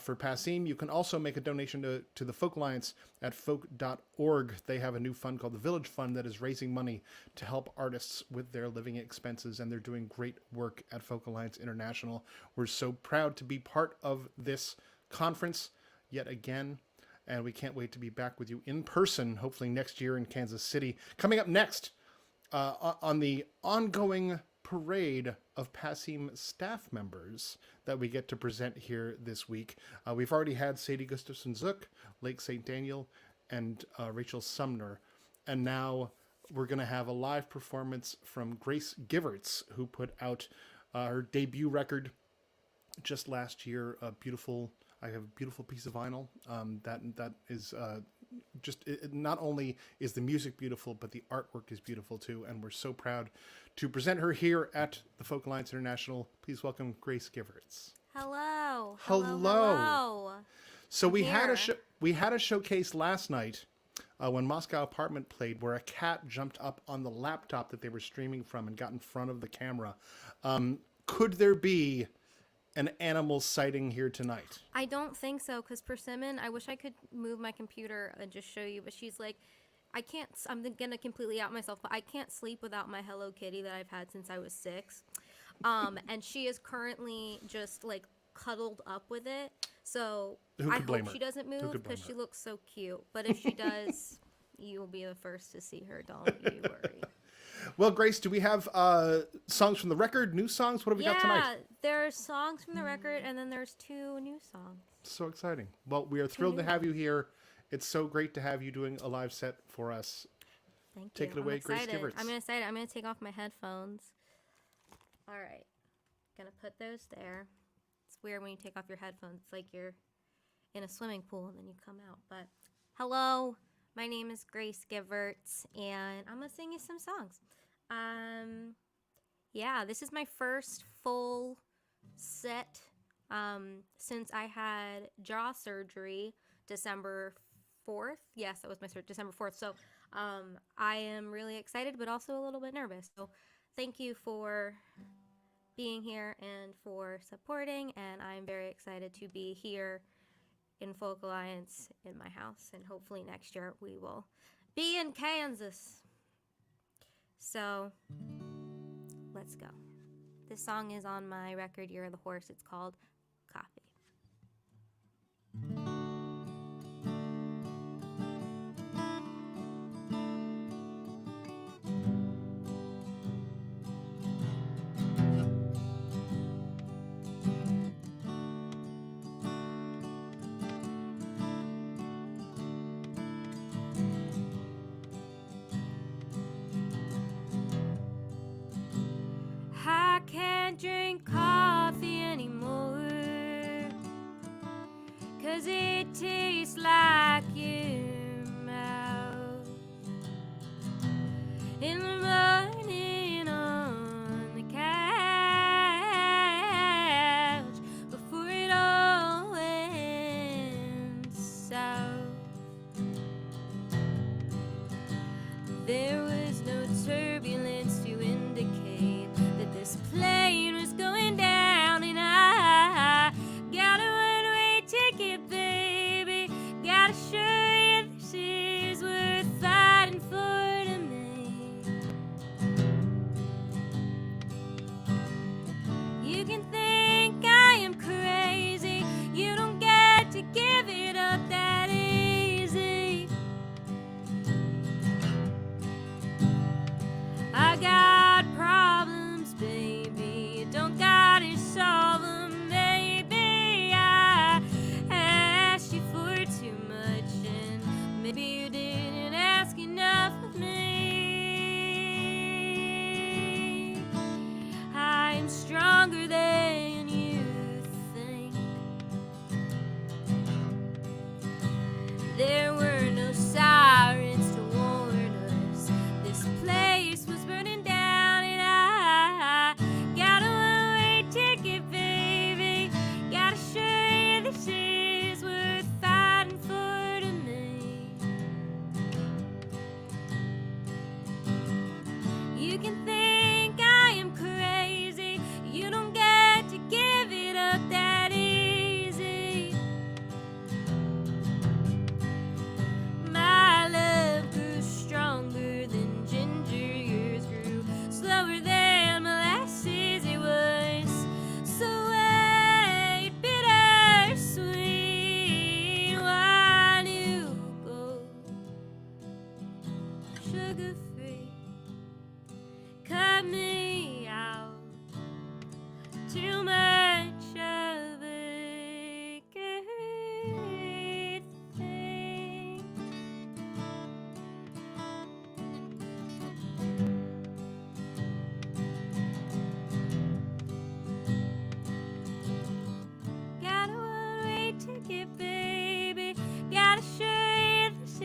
for Passim. You can also make a donation to the Folk Alliance at folk.org. They have a new fund called the Village Fund that is raising money to help artists with their living expenses, and they're doing great work at Folk Alliance International. We're so proud to be part of this conference yet again, and we can't wait to be back with you in person, hopefully next year in Kansas City. Coming up next on the ongoing parade of Passim staff members that we get to present here this week. We've already had Sadie Gustafson-Zook, Lake St. Daniel, and Rachel Sumner. And now we're going to have a live performance from Grace Giverts, who put out her debut record just last year. I have a beautiful piece of vinyl that is not only is the music beautiful, but the artwork is beautiful too. And we're so proud to present her here at the Folk Alliance International. Please welcome Grace Giverts. Hello. Hello. So we had here. we had a showcase last night when Moscow Apartment played, where a cat jumped up on the laptop that they were streaming from and got in front of the camera. Could there be an animal sighting here tonight? I don't think so, because Persimmon, I wish I could move my computer and just show you, but she's like, I'm gonna completely out myself, but I can't sleep without my Hello Kitty that I've had since I was 6. And she is currently just like cuddled up with it. So I hope she doesn't move because she looks so cute. But if she does, you will be the first to see her. Don't you worry. Well, Grace, do we have songs from the record, new songs? What have we got tonight? Yeah, there's songs from the record, and then there's 2 new songs. So exciting. Well, we are thrilled to have you here. It's so great to have you doing a live set for us. Thank you. Take it away, Grace Giverts. I'm excited. I'm going to take off my headphones. All right. Going to put those there. It's weird when you take off your headphones. It's like you're in a swimming pool and then you come out. But hello, my name is Grace Giverts, and I'm going to sing you some songs. Yeah, this is my first full set since I had jaw surgery December 4th. Yes, that was my December 4th. So I am really excited, but also a little bit nervous. So thank you for being here and for supporting, and I'm very excited to be here in Folk Alliance in my house, and hopefully next year we will be in Kansas. So let's go. This song is on my record Year of the Horse. It's called Coffee. I can't drink coffee anymore, 'cause it tastes like your mouth. In the morning on the couch, before it all went south. There was no turbulence to indicate that this plane was going down, and I got a one-way ticket, baby. Gotta show you this is worth fighting for to me. You can think I am crazy, you don't get to give it up that easy. I got problems, baby, you don't gotta solve them, baby. I asked you for too much, and maybe you didn't ask enough of me. I'm stronger than you think. There were no sirens to warn us. This place was burning down, and I got a one-way ticket, baby. Gotta show you this is worth fighting for to me. You can think I am crazy, you don't get to give it up that easy. My love grew stronger than ginger, yours grew slower than molasses. It was so white, bittersweet, wine you go, sugar-free. Cut me out, too much of a good thing. Got a one-way ticket, baby. Gotta show you this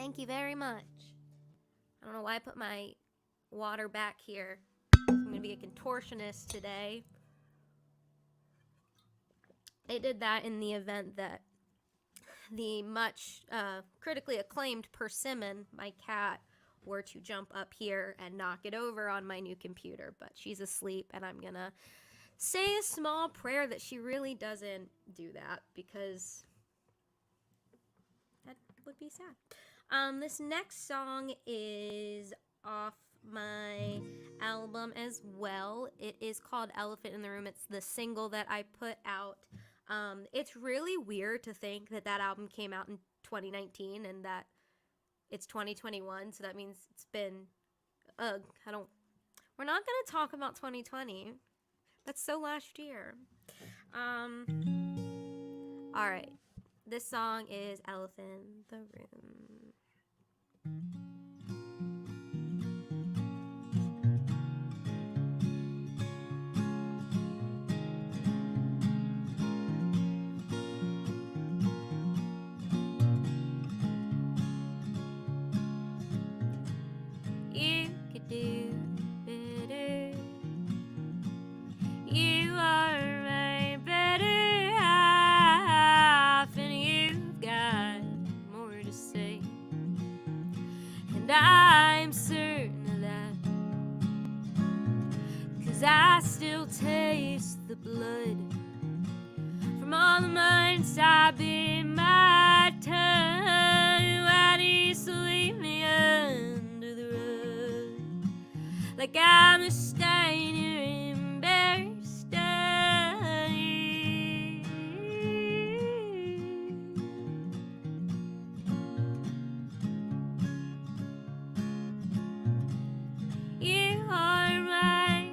Thank you very much. I don't know why I put my water back here. I'm going to be a contortionist today. They did that in the event that the much critically acclaimed Persimmon, my cat, were to jump up here and knock it over on my new computer. But she's asleep, and I'm going to say a small prayer that she really doesn't do that, because that would be sad. This next song is off my album as well. It is called Elephant in the Room. It's the single that I put out. It's really weird to think that that album came out in 2019 and that it's 2021, so that means it's been, we're not gonna talk about 2020. That's so last year. Alright. This song is Elephant in the Room. You could do better. You are my better half, and you've got more to say. And I'm certain of that, 'cause I still taste the blood from all the months I've been my tongue. Why do you sweep me under the rug like I'm a stain you're embarrassed of? You are my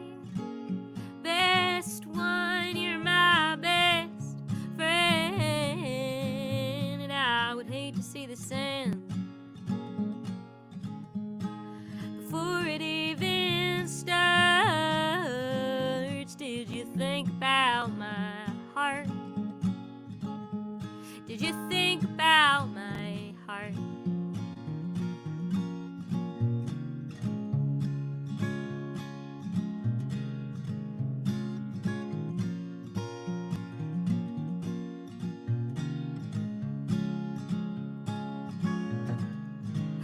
best one, you're my best friend, and I would hate to see this end before it even starts. Did you think about my heart? Did you think about my heart?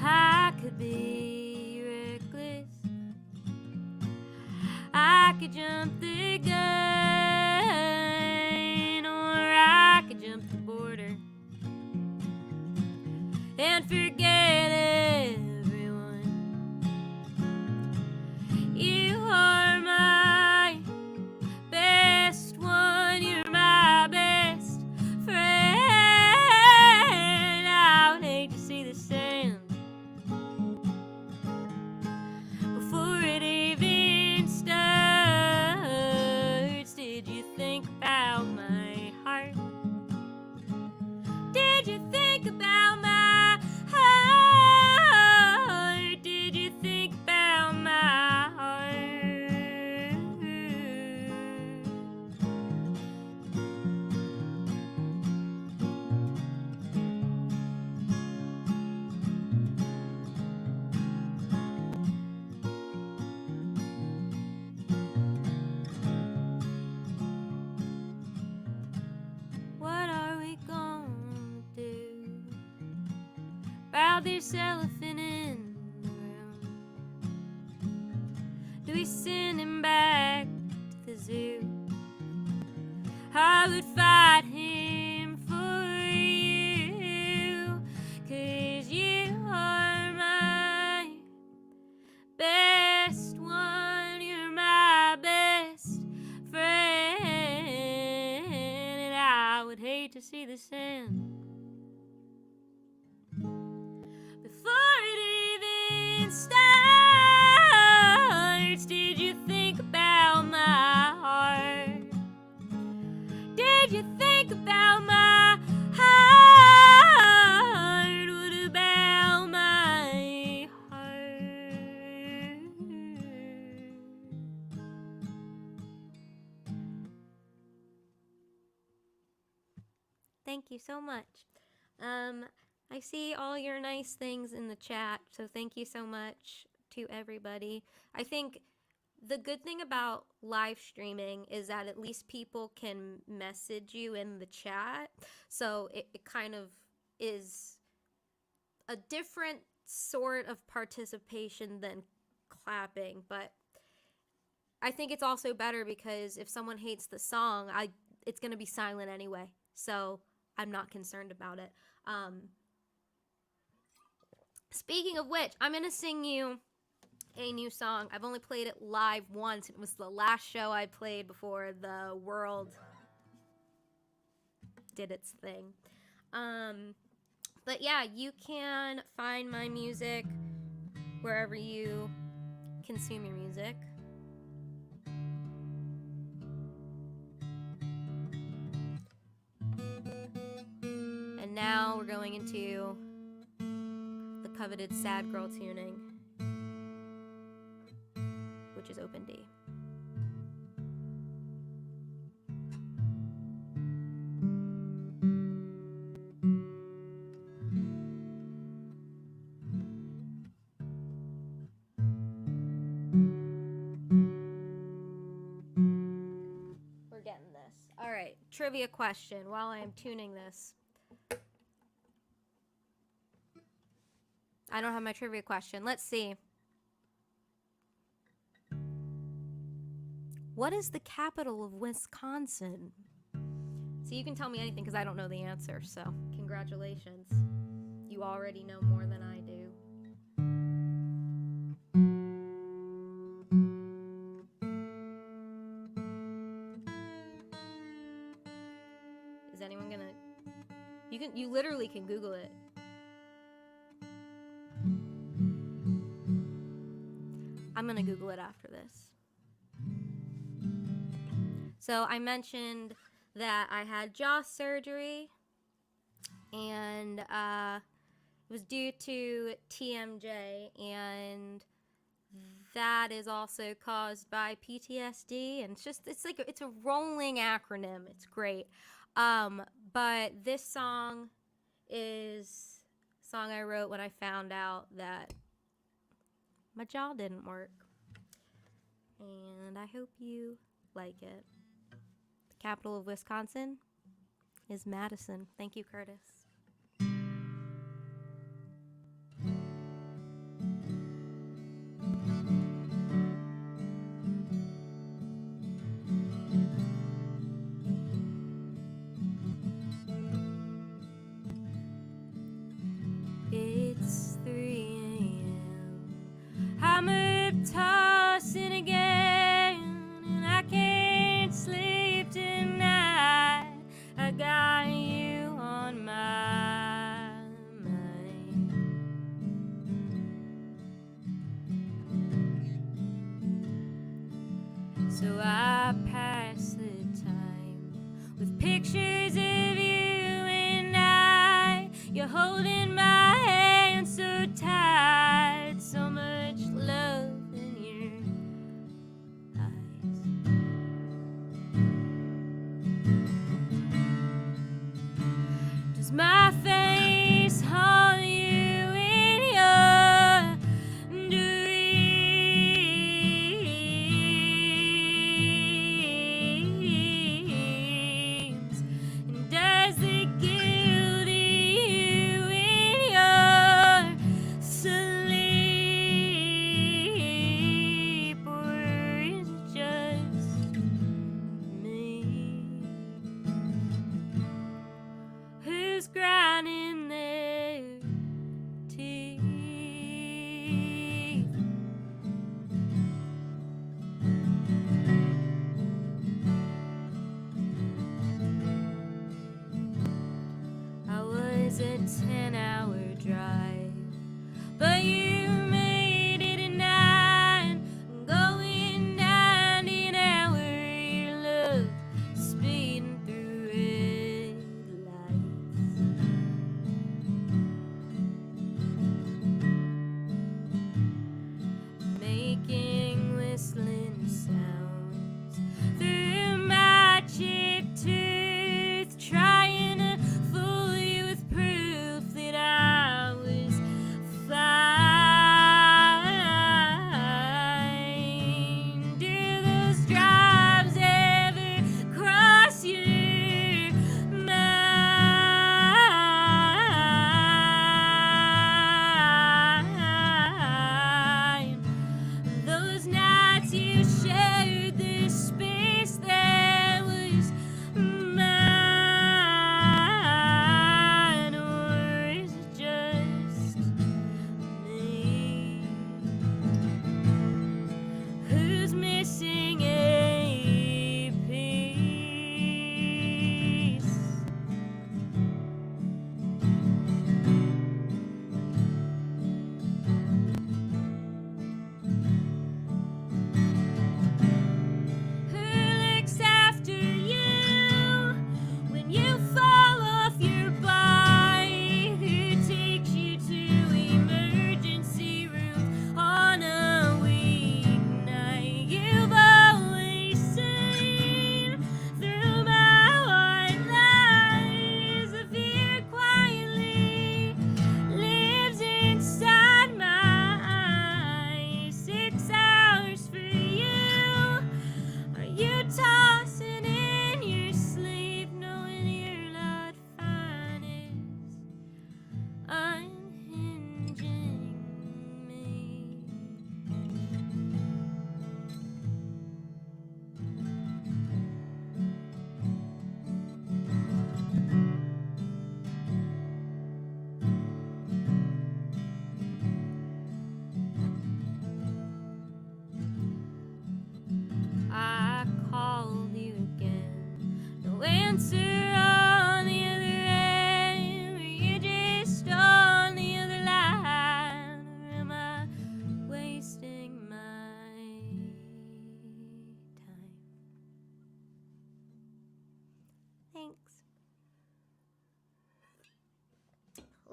I could be reckless, I could jump the gun, or I could jump the border and forget everyone. You are my best one, you're my best friend. I would hate to see this end before it even starts. Did you think about my heart? Did you think about my heart? Did you think about my heart? What are we gonna do about this elephant in the room? Do we send him back to the zoo? I would fight him for you, 'cause you are my best one, you're my best friend, and I would hate to see this end before it even starts. Did you think about my heart? Did you think about my heart? What about my heart? Thank you so much. I see all your nice things in the chat, so thank you so much to everybody. I think the good thing about live streaming is that at least people can message you in the chat, so it kind of is a different sort of participation than clapping, but I think it's also better because if someone hates the song, it's going to be silent anyway, so I'm not concerned about it. Speaking of which, I'm going to sing you a new song. I've only played it live once. It was the last show I played before the world did its thing. But yeah, you can find my music wherever you consume your music. And now we're going into the coveted sad girl tuning, which is open D. We're getting this. All right, trivia question while I am tuning this. I don't have my trivia question. Let's see. What is the capital of Wisconsin? So you can tell me anything because I don't know the answer. So congratulations. You already know more than I do. Is anyone gonna... You literally can Google it. I'm gonna Google it after this. So I mentioned that I had jaw surgery, and it was due to TMJ, and that is also caused by PTSD, and it's a rolling acronym. It's great. But this song is a song I wrote when I found out that my jaw didn't work, and I hope you like it. The capital of Wisconsin is Madison. Thank you, Curtis. It's 3 a.m. I'm up tossing again, and I can't sleep tonight. I got you on my mind. So I pass the time with pictures of you and I. You're holding my hand so tight, so much love in your eyes. Does my face haunt you in your dreams? And does the guilt of you in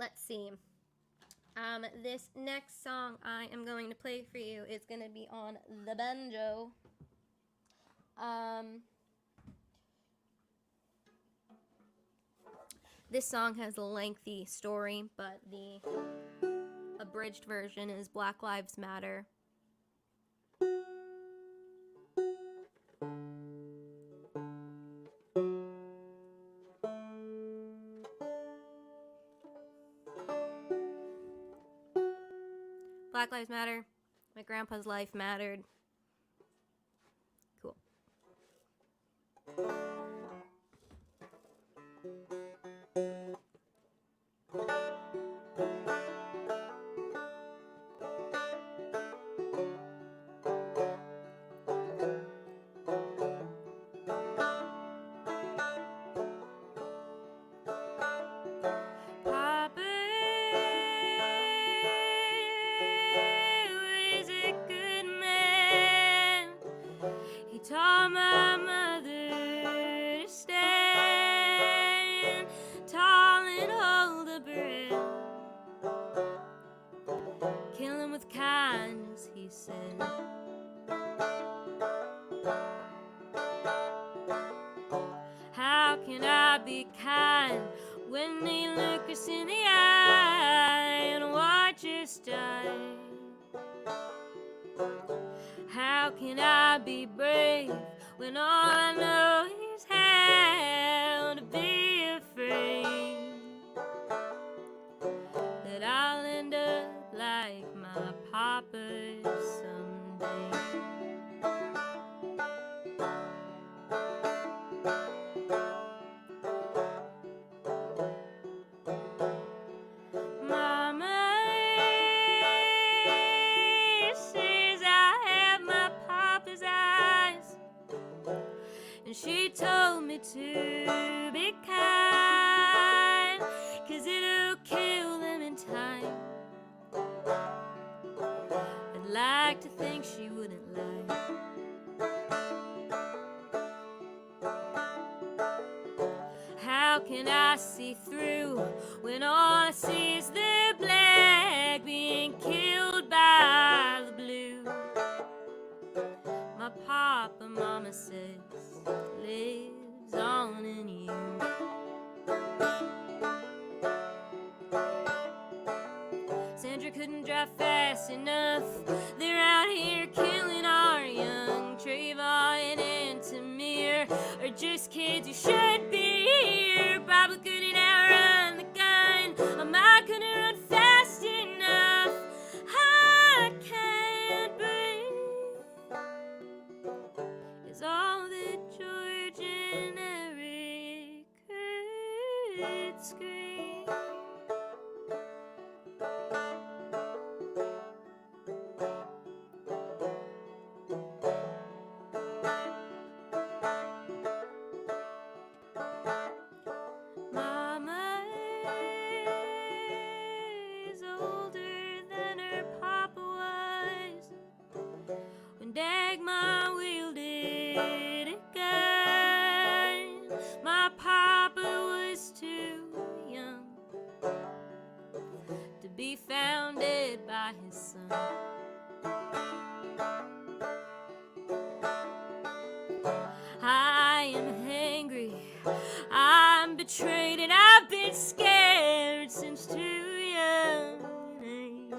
let's see. This next song I am going to play for you is going to be on the banjo. This song has a lengthy story, but the abridged version is Black Lives Matter. Black Lives Matter. My grandpa's life mattered. Cool. Taught my mother to stand tall and hold the breath. Kill him with kindness, he said. How can I be kind when they look us in the eye and watch us die? How can I be brave when all I know is how to be afraid that I'll end up like my papa someday? Mama says I have my papa's eyes, and she told me to be kind, 'cause it'll kill them in time. I'd like to think she wouldn't lie. How can I see through when all I see is the black being killed by the blue? My papa, mama says, lives on in you. Sandra couldn't drive fast enough. They're out here killing our young. Trayvon and Tamir are just kids who should be here. Papa couldn't outrun the gun. Mama couldn't run fast enough. I can't breathe. Is all that George and Eric could scream. Mama is older than her papa was when Dagmar wielded a gun. My papa was too young to be founded by his son. I am angry, I'm betrayed, and I've been scared since too young an age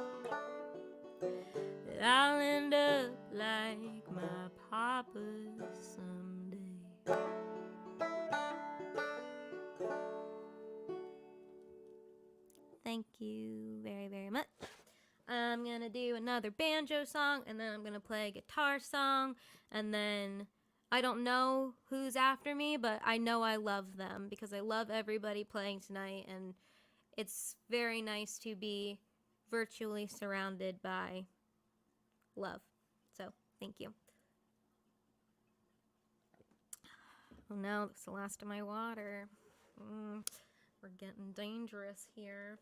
that I'll end up like my papa someday. Thank you very, very much. I'm gonna do another banjo song, and then I'm gonna play a guitar song, and then I don't know who's after me, but I know I love them because I love everybody playing tonight, and it's very nice to be virtually surrounded by love. So, thank you. Oh no, that's the last of my water. We're getting dangerous here.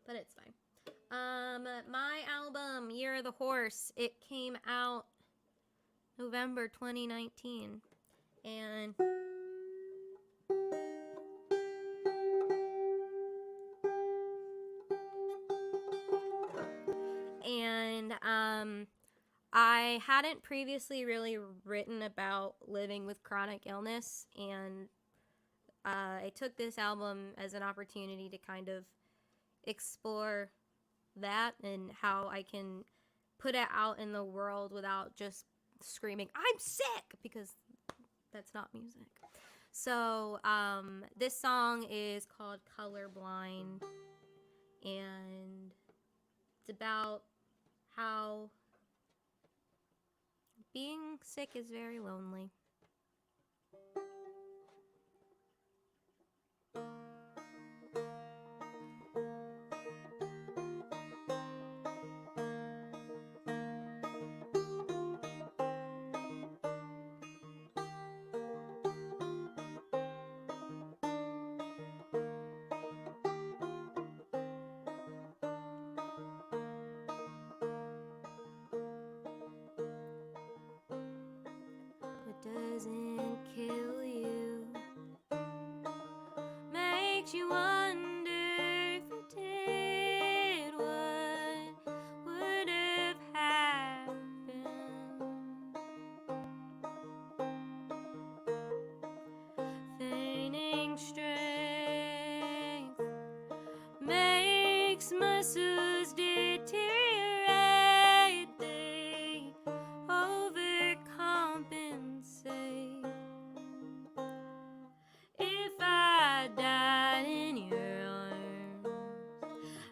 But it's fine. My album, Year of the Horse, it came out November 2019. And I hadn't previously really written about living with chronic illness, and I took this album as an opportunity to kind of explore that and how I can put it out in the world without just screaming, I'm sick, because that's not music. So this song is called Colorblind, and it's about how being sick is very lonely. What doesn't kill you makes you wonder if it did, what would have happened. Feigning strength makes muscles deteriorate. They overcompensate. If I died in your arms,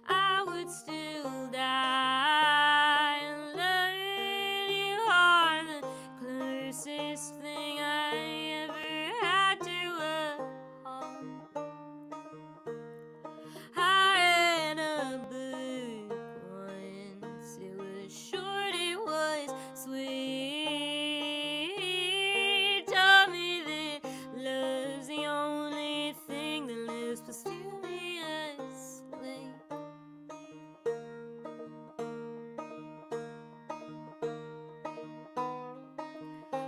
I would still die and learn you are the closest thing I ever had to a home. I read a book once, it was short, it was sweet. Told me that love's the only thing that lives, but still me asleep.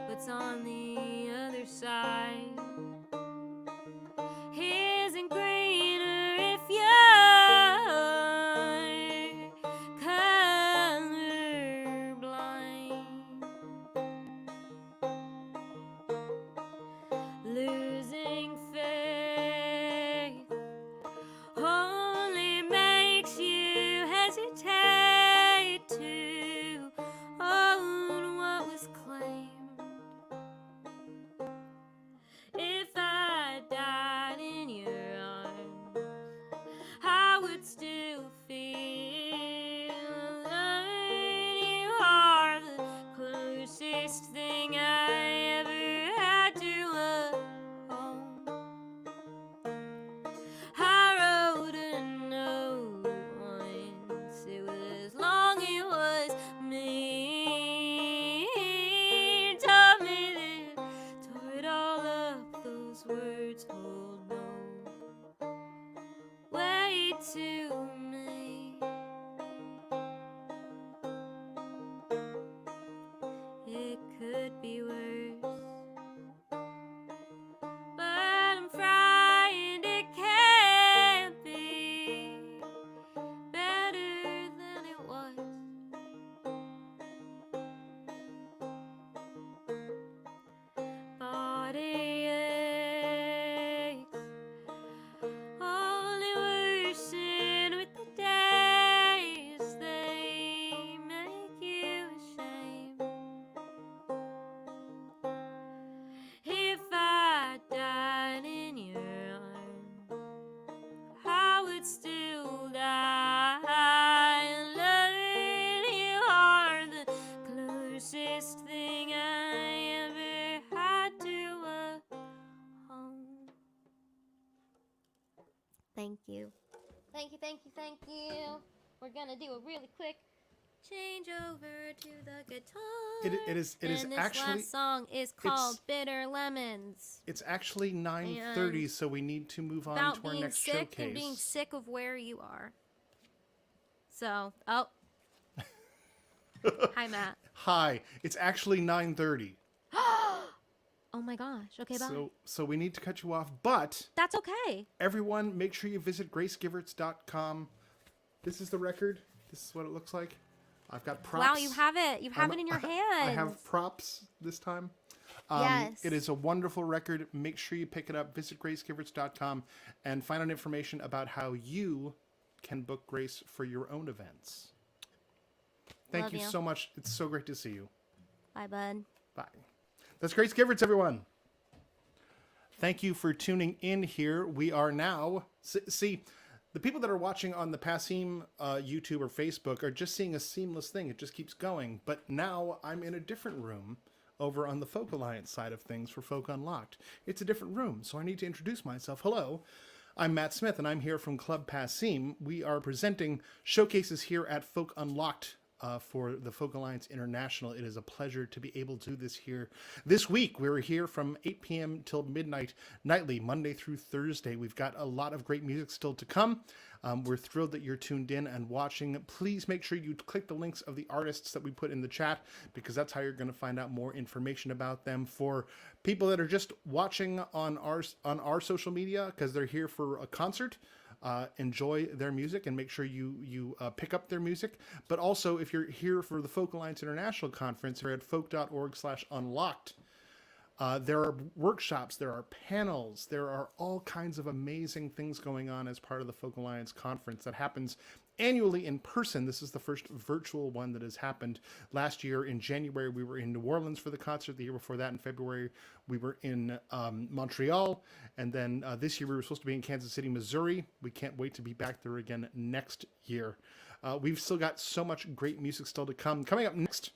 What's on the other side isn't greener if you're colorblind. Losing faith only makes you hesitate to own what was claimed. If I died in your arms, I would still feel alone. You are the closest thing I ever had to a home. I wrote a note once, it was long, it was mean. Told me that, tore it all up, those words hold no weight to me. It could be worse, but I'm frightened it can't be better than it was. Body aches only worsen with the days, they make you ashamed. If I died in your arms, I would still die and learn you are the closest thing I ever had to a home. Thank you. Thank you, thank you, thank you. We're gonna do a really quick change over to the guitar. It is and this actually last song is called Bitter Lemons. it's actually 9:30, so we need to move on About to our being next sick showcase. and being sick of where you are. So, oh. Hi, Matt. Hi, it's actually 9:30. Oh my gosh. Okay, bye. So we need to cut you off, but That's okay. everyone, make sure you visit gracegiverts.com. This is the record. This is what it looks like. I've got props. Wow, you have it. You have it in your hands. I have props this time. Yes. It is a wonderful record. Make sure you pick it up. Visit gracegiffords.com and find out information about how you can book Grace for your own events. Thank Love you you. so much. It's so great to see you. Bye, bud. Bye. That's Grace Giffords, everyone. Thank you for tuning in here. We are now... See, the people that are watching on the Passim YouTube or Facebook are just seeing a seamless thing. It just keeps going. But now I'm in a different room over on the Folk Alliance side of things for Folk Unlocked. It's a different room, so I need to introduce myself. Hello, I'm Matt Smith, and I'm here from Club Passim. We are presenting showcases here at Folk Unlocked for the Folk Alliance International. It is a pleasure to be able to do this here. This week, we're here from 8 p.m. till midnight, nightly, Monday through Thursday. We've got a lot of great music still to come. We're thrilled that you're tuned in and watching. Please make sure you click the links of the artists that we put in the chat, because that's how you're going to find out more information about them. For people that are just watching on our social media because they're here for a concert, enjoy their music and make sure you pick up their music. But also, if you're here for the Folk Alliance International Conference, here at folk.org/unlocked, there are workshops, there are panels, there are all kinds of amazing things going on as part of the Folk Alliance Conference that happens annually in person. This is the first virtual one that has happened. Last year in January, we were in New Orleans for the concert. The year before that, in February, we were in Montreal. And then this year, we were supposed to be in Kansas City, Missouri. We can't wait to be back there again next year. We've still got so much great music still to come. Coming up next,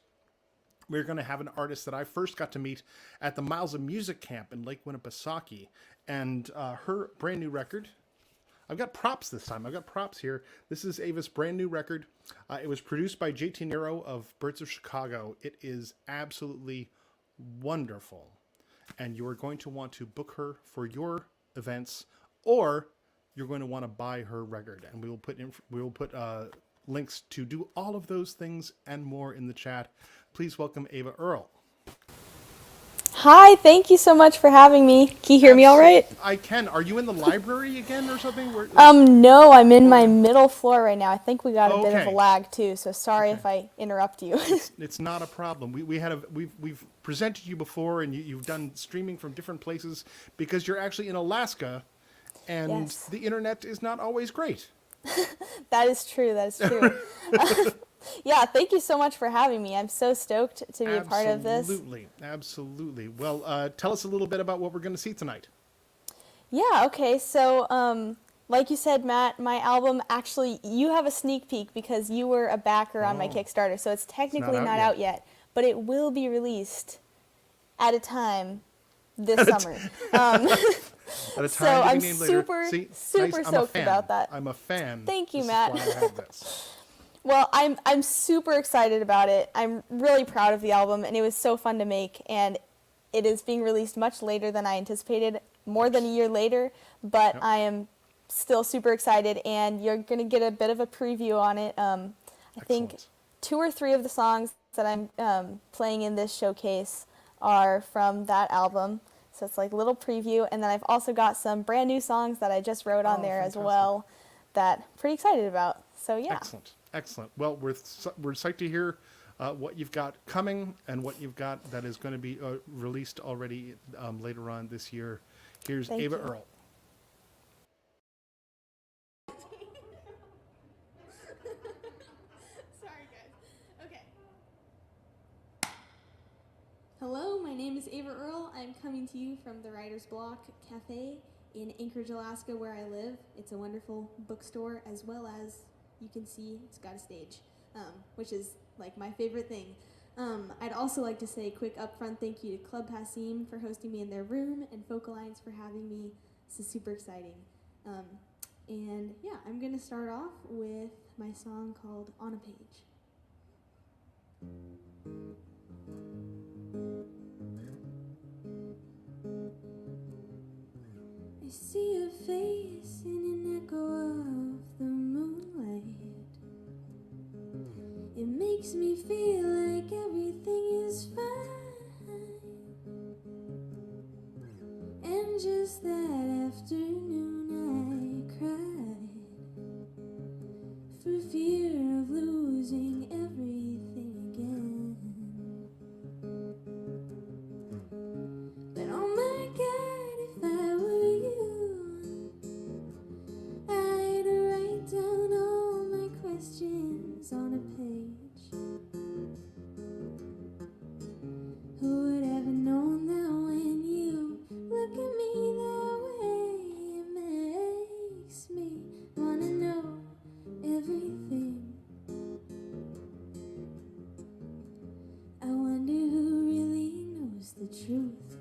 we're going to have an artist that I first got to meet at the Miles of Music Camp in Lake Winnipesaukee. And her brand new record... I've got props this time. I've got props here. This is Ava's brand new record. It was produced by JT Nero of Birds of Chicago. It is absolutely wonderful. And you are going to want to book her for your events, or you're going to want to buy her record. And we will put links to do all of those things and more in the chat. Please welcome Ava Earl. Hi, thank you so much for having me. Can you hear me all right? I can. Are you in the library again or something? No, I'm in my middle floor right now. I think we got a bit of a Okay. lag too, so sorry if I interrupt you. It's not a problem. We've presented you before, and you've done streaming from different places because you're actually in Alaska, and Yes. the internet is not always great. That is true. That is true. Yeah, thank you so much for having me. I'm so stoked to be a part of this. Absolutely. Well, tell us a little bit about what we're going to see tonight. Yeah, okay. So, like you said, Matt, my album, actually, you have a sneak peek because you were a backer on my Kickstarter, so it's technically not out yet, but it will be released at a time this summer. At a time So to be I'm named later. super, See? super Nice. I'm a stoked fan. about that. I'm a fan. Thank you, This is Matt. why I have this. Well, I'm super excited about it. I'm really proud of the album, and it was so fun to make, and it is being released much later than I anticipated, more than a year later, but Yep. I am still super excited, and you're going to get a bit of a preview on it. I think Excellent. 2 or 3 of the songs that I'm playing in this showcase are from that album, so it's like a little preview, and then I've also got some brand new songs that I just wrote on there as fantastic. well that I'm pretty excited about, so yeah. Excellent. Well, we're psyched to hear what you've got coming and what you've got that is going to be released already later on this year. Here's Thank Ava you. Earl. Sorry, guys. Okay. Hello, my name is Ava Earl. I'm coming to you from the Writer's Block Cafe in Anchorage, Alaska, where I live. It's a wonderful bookstore, as well as you can see it's got a stage, which is like my favorite thing. I'd also like to say a quick upfront thank you to Club Passim for hosting me in their room and Folk Alliance for having me. This is super exciting. And yeah, I'm going to start off with my song called On a Page. I see a face in an echo of the moonlight. It makes me feel like everything is fine. And just that afternoon I cried for fear of losing everything. on a page. Who would ever known that when you look at me that way, it makes me wanna know everything. I wonder who really knows the truth.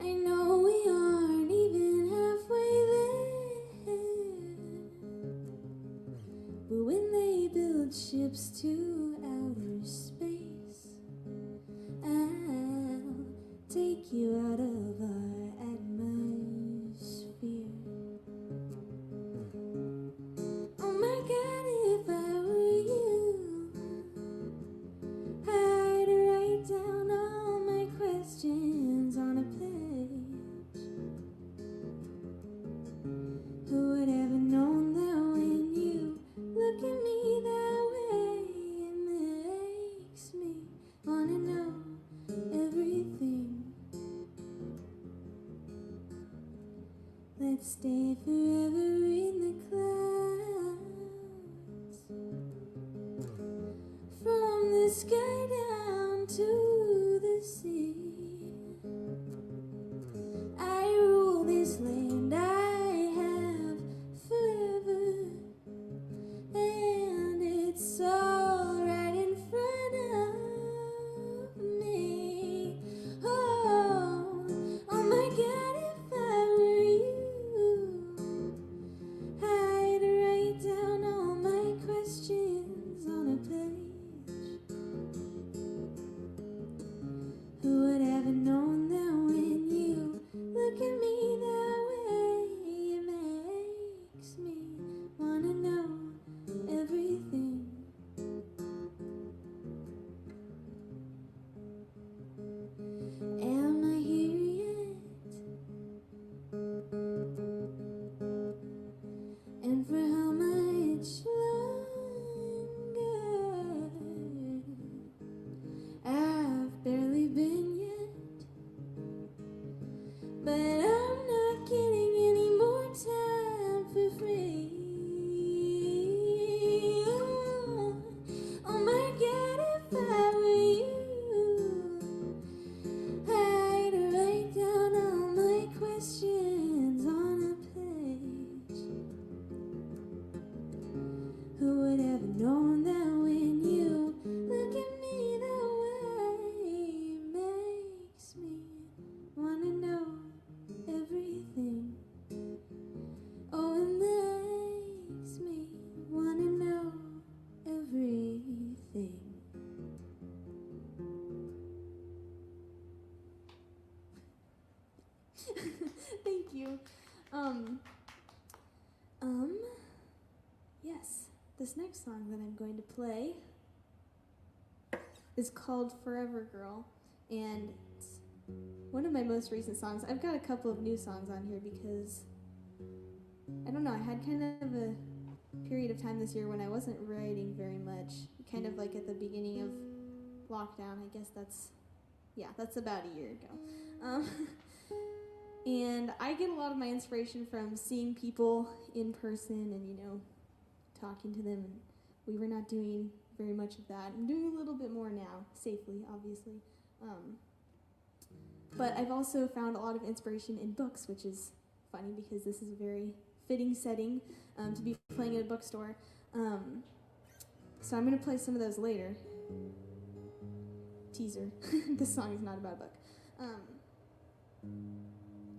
I know we aren't even halfway there, but when they build ships to outer space, I'll take you out of our atmosphere. Oh my God, if I were you, I'd write down all my questions on a page. Who would ever known that when you look at me that way, it makes me wanna know everything. Let's stay forever in the clouds, from the sky down to the sea. I rule this land I have forever, and it's all right in front of me. Oh my God, if I were you, I'd write down all my questions on a page. Who would ever known that when you look at me that way, it makes me wanna know everything. Am I here yet? And for how much longer? I've barely been yet, but I'm not getting any more time for free. Oh my God, if I were you, I'd write down all my questions on a page. Who would ever known that when you look at me that way, it makes me wanna know everything. Oh, it makes me wanna know everything. Thank you. Yes, this next song that I'm going to play is called Forever Girl, and it's one of my most recent songs. I've got a couple of new songs on here because, I don't know, I had kind of a period of time this year when I wasn't writing very much, kind of like at the beginning of lockdown. I guess that's about a year ago. And I get a lot of my inspiration from seeing people in person and, talking to them. And we were not doing very much of that. I'm doing a little bit more now, safely, obviously. But I've also found a lot of inspiration in books, which is funny because this is a very fitting setting to be playing at a bookstore. So I'm going to play some of those later. Teaser. This song is not about a book.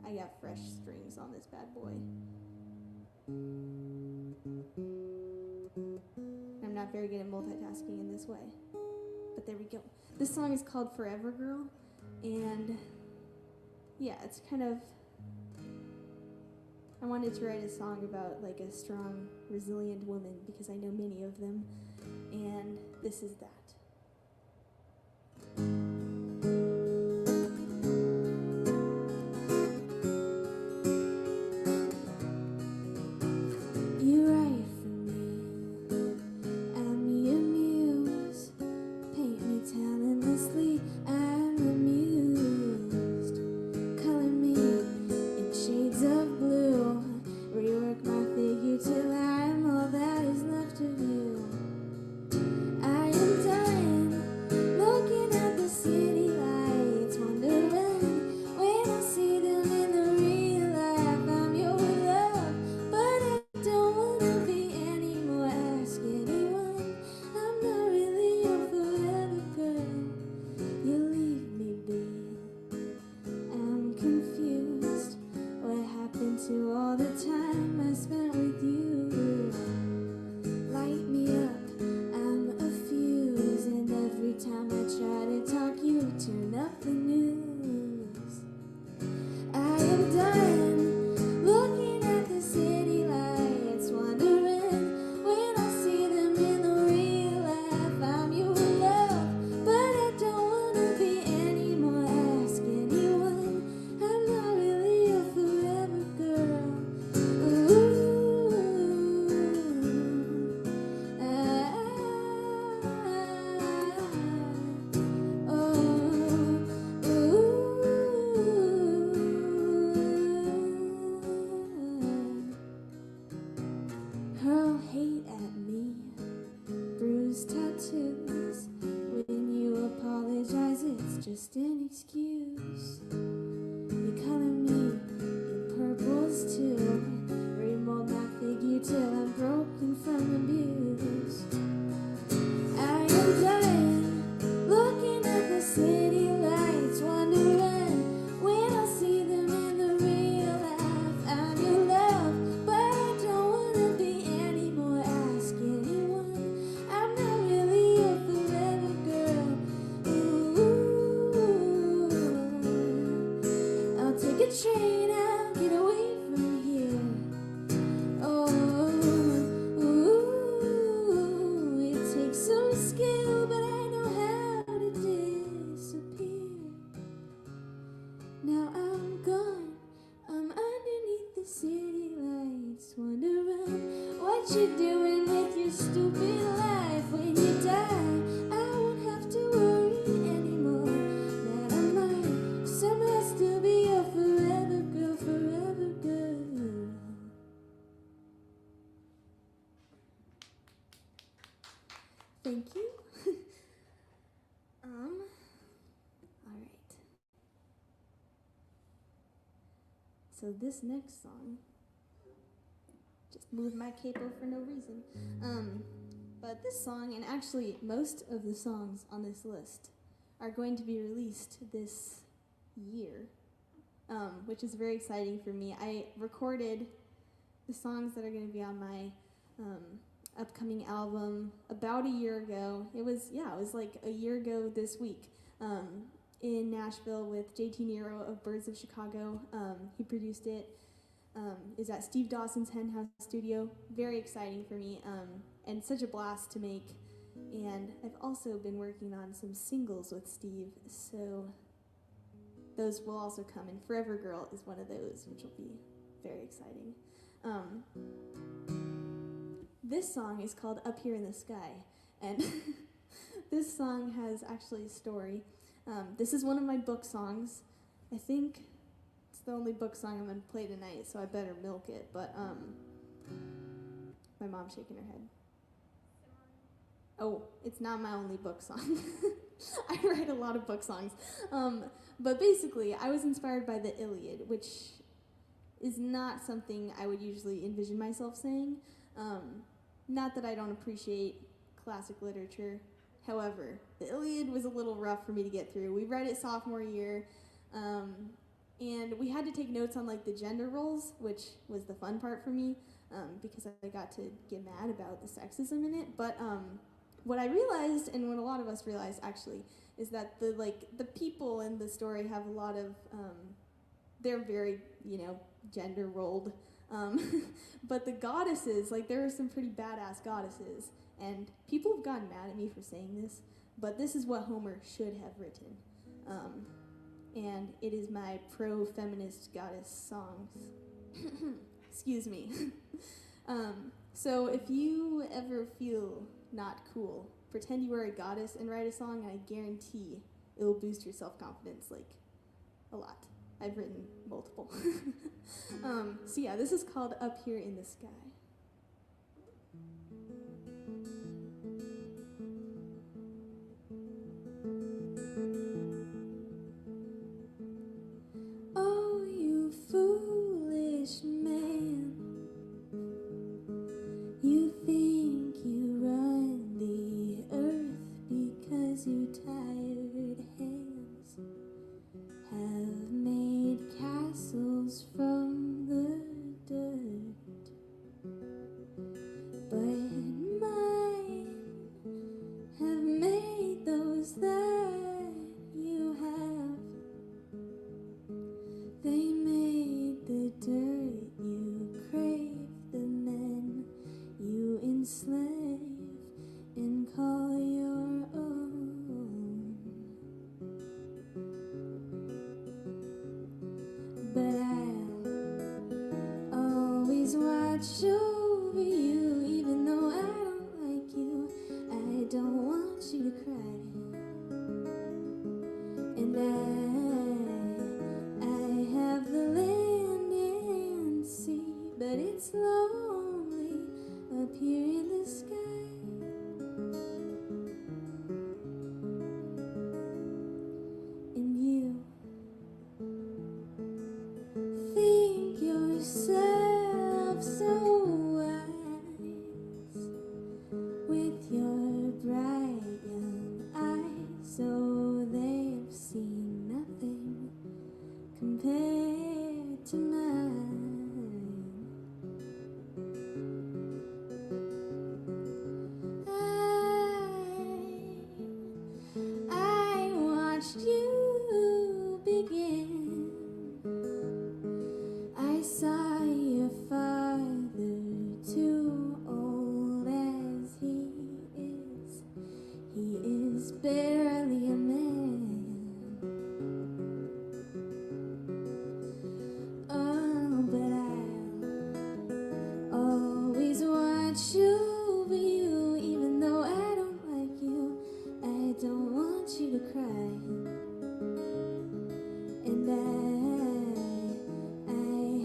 I got fresh strings on this bad boy. I'm not very good at multitasking in this way, but there we go. This song is called Forever Girl, and yeah, it's kind of, I wanted to write a song about like a strong, resilient woman because I know many of them, and this is that. You write for me, I'm your muse, paint me talentlessly, I'm amused, color me in shades of blue, rework my figure till I'm straight at me. Bruised tattoos. When you apologize, it's just an excuse. You color me in purples too. Remold my figure till I'm broken from abuse. I am dying, looking at the city lights, wondering when I'll see them in the real life. I'm your love, but I don't wanna be anymore. Ask anyone, I'm not really your forever girl. Ooh, I'll take a train, I'll get away from here. Oh, ooh, it takes some skill, but I know how to disappear. Now I'm gone, I'm underneath the city lights, wondering what you're doing with your stupid life. When you die, I won't have to worry anymore. That I might somehow still be your forever girl, forever girl. Thank you. All right. So this next song, just moved my capo for no reason. But this song, and actually most of the songs on this list, are going to be released this year, which is very exciting for me. I recorded the songs that are going to be on my upcoming album about a year ago. It was like a year ago this week, in Nashville with JT Nero of Birds of Chicago. He produced it. Is at Steve Dawson's Hen House Studio. Very exciting for me, and such a blast to make. And I've also been working on some singles with Steve, so those will also come. And Forever Girl is one of those, which will be very exciting. This song is called Up Here in the Sky, and this song has actually a story. This is one of my book songs. I think it's the only book song I'm going to play tonight, so I better milk it, but my mom's shaking her head. Oh, it's not my only book song. I write a lot of book songs. But basically, I was inspired by the Iliad, which is not something I would usually envision myself saying. Not that I don't appreciate classic literature. However, the Iliad was a little rough for me to get through. We read it sophomore year, and we had to take notes on like the gender roles, which was the fun part for me, because I got to get mad about the sexism in it. But what I realized, and what a lot of us realized actually, is that the people in the story have a lot of they're very gender rolled. But the goddesses, there are some pretty badass goddesses, and people have gotten mad at me for saying this, but this is what Homer should have written. And it is my pro-feminist goddess songs. Excuse me. So if you ever feel not cool, pretend you are a goddess and write a song, and I guarantee it will boost your self-confidence, a lot. I've written multiple. So yeah, this is called Up Here in the Sky. Oh, you foolish man, you think you run the earth because your tired hands have made castles from the dirt, but mine have made those that you have. They made the dirt you crave, the men you enslave and call your own. But I'll always watch over you, even though I don't like you. I don't want you to cry. And I have the land and sea, but it's lonely up here in in the sky. And you think yourself so wise with your bright young eyes, so they've seen nothing compared to mine. I watched you begin. I saw your father, too old as he is. He is barely a man. Oh, but I'll always watch over you, even though I don't like you. I don't want you to cry. And I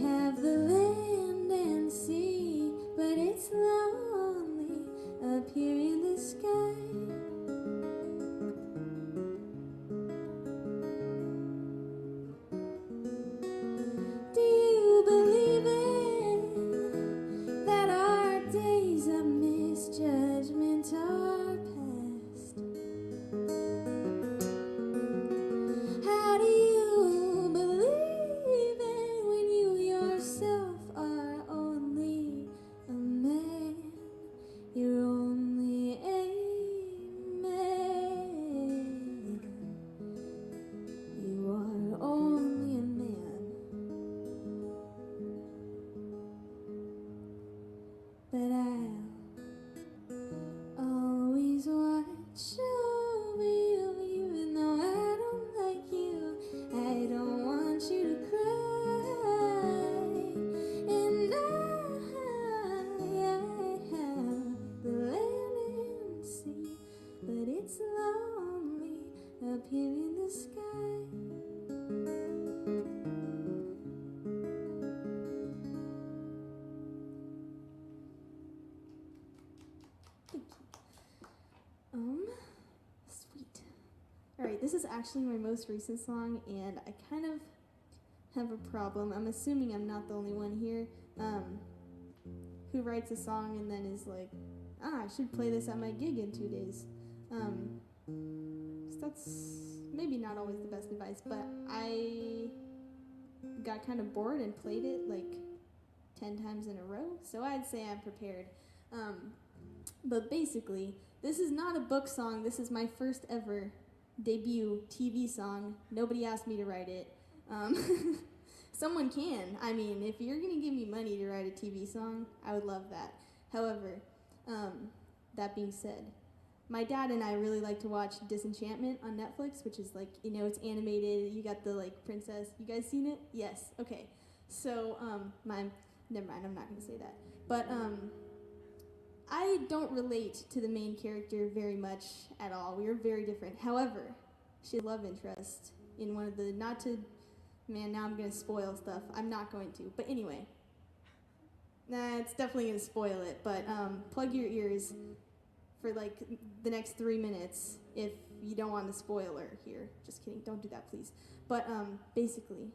have the land and sea, but it's lonely up here in the sky. Do you believe it, that our days of misjudgment are past? How do you believe it when you yourself are only a man? You're only a man. You are only a man. But I'll always watch over you, even though I don't like you. I don't want you to cry. And I have the land and sea, but it's lonely up here in the sky. Thank you. Sweet. Alright, this is actually my most recent song, and I kind of have a problem. I'm assuming I'm not the only one here who writes a song and then is like, I should play this at my gig in 2 days. So that's maybe not always the best advice, but I got kind of bored and played it like 10 times in a row, so I'd say I'm prepared. But basically, this is not a book song. This is my first ever debut TV song. Nobody asked me to write it. Someone can. I mean, if you're going to give me money to write a TV song, I would love that. However, that being said, my dad and I really like to watch Disenchantment on Netflix, which is like, you know, it's animated. You got the like princess. You guys seen it? Yes. Okay. So, never mind. I'm not going to say that. But, I don't relate to the main character very much at all. We are very different. However, she had love interest in one of the, now I'm going to spoil stuff. I'm not going to. But anyway, it's definitely going to spoil it. But plug your ears for like the next 3 minutes if you don't want a spoiler here. Just kidding. Don't do that, please. But basically,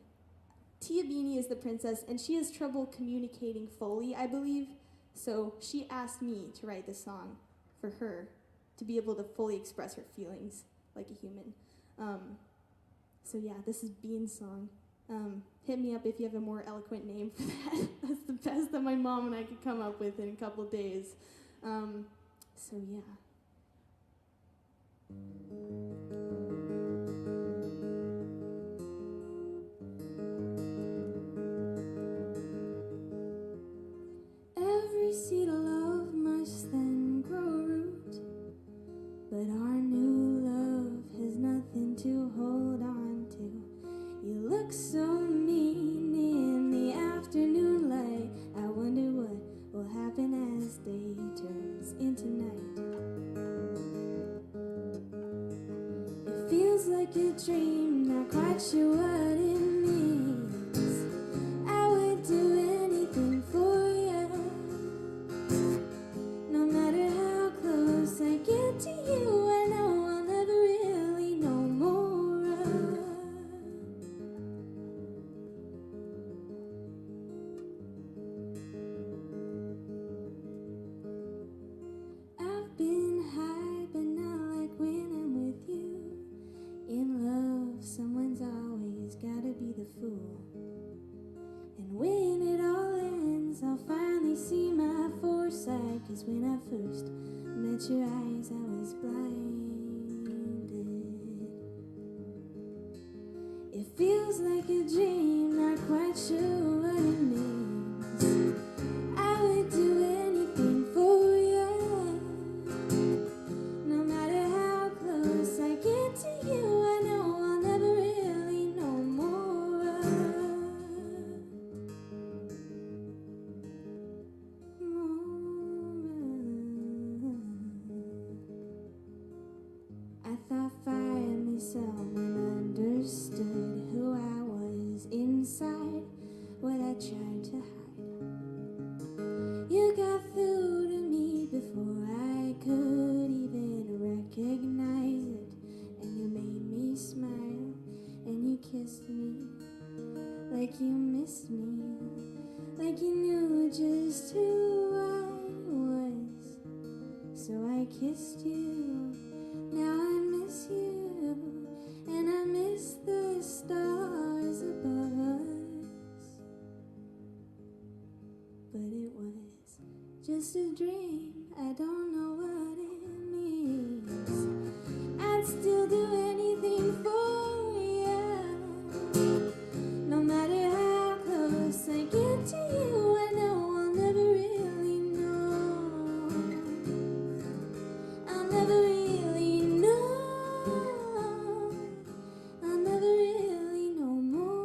Tia Beanie is the princess, and she has trouble communicating fully, I believe. So she asked me to write this song for her to be able to fully express her feelings like a human. So yeah, this is Bean's song. Hit me up if you have a more eloquent name for that. That's the best that my mom and I could come up with in a couple days. So yeah. Every seed of love must then grow root, but our new love has nothing to hold on to. You look so mean in the afternoon light. I wonder what will happen as day turns into night. It feels like a dream, not quite sure what it means. I would do anything for you, no matter when I first met your eyes, I was blinded. It feels like a dream, not quite sure what it means. I would do anything for you, no matter how close I get to you. I know I'll never really know more. I thought finally someone understood who I was inside, what I tried to hide. You got through to me before I could even recognize it, and you made me smile, and you kissed me like you missed me, like you knew just who I was. So I kissed you, now I miss you, and I miss the stars above us. But it was just a dream, I don't know what it means. I'd still do anything for you, no matter how close I get to you. I know I'll never really know. I'll never really know. I'll never really know more.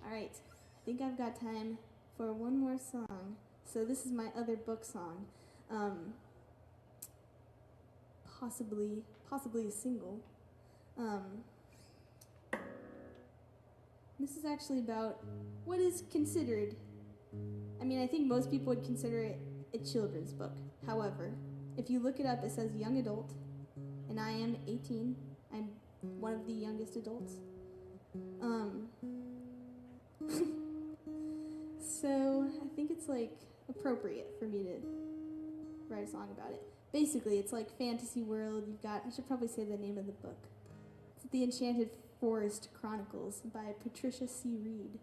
All right, I think I've got time for one more song. So this is my other book song, possibly a single. This is actually about what is considered, I mean, I think most people would consider it a children's book. However, if you look it up, it says young adult, and I am 18. I'm one of the youngest adults. So I think it's like appropriate for me to write a song about it. Basically, it's like fantasy world. You've got, I should probably say the name of the book. It's The Enchanted Forest Chronicles by Patricia C. Reed.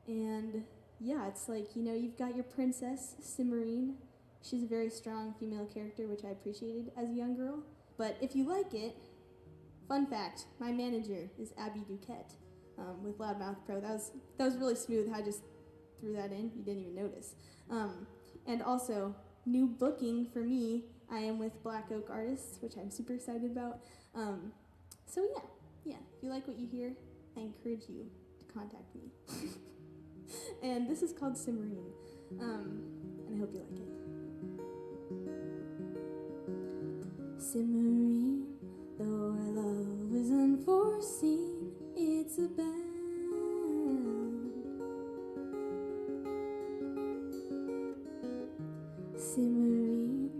And yeah, it's like, you know, you've got your princess, Cimarine. She's a very strong female character, which I appreciated as a young girl. But if you like it, fun fact, my manager is Abby Duquette with Loudmouth Pro. That was really smooth how I just threw that in. You didn't even notice. And also, new booking for me, I am with Black Oak Artists, which I'm super excited about. So yeah, if you like what you hear, I encourage you to contact me. And this is called Cimarine, and I hope you like it. Cimarine, though our love was unforeseen, it's abound. Cimarine,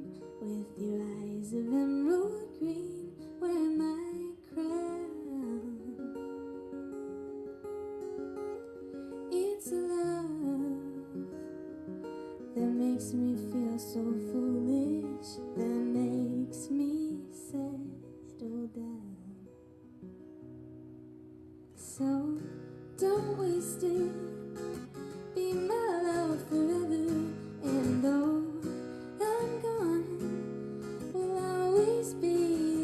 with your eyes of emerald green, wear my crown. It's a love that makes me feel so foolish, that makes me settle down. So don't waste it, be my love forever, and though I'm gone, we'll always be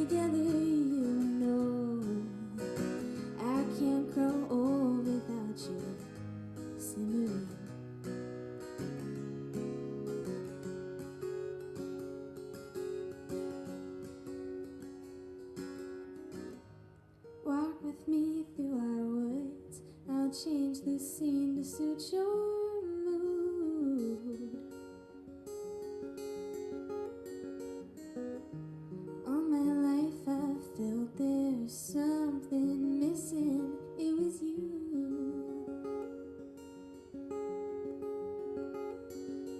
together. You know I can't grow old without you, Cimarine. Walk with me through our woods, I'll change the scene to suit your mood. All my life I've felt there's something missing, it was you.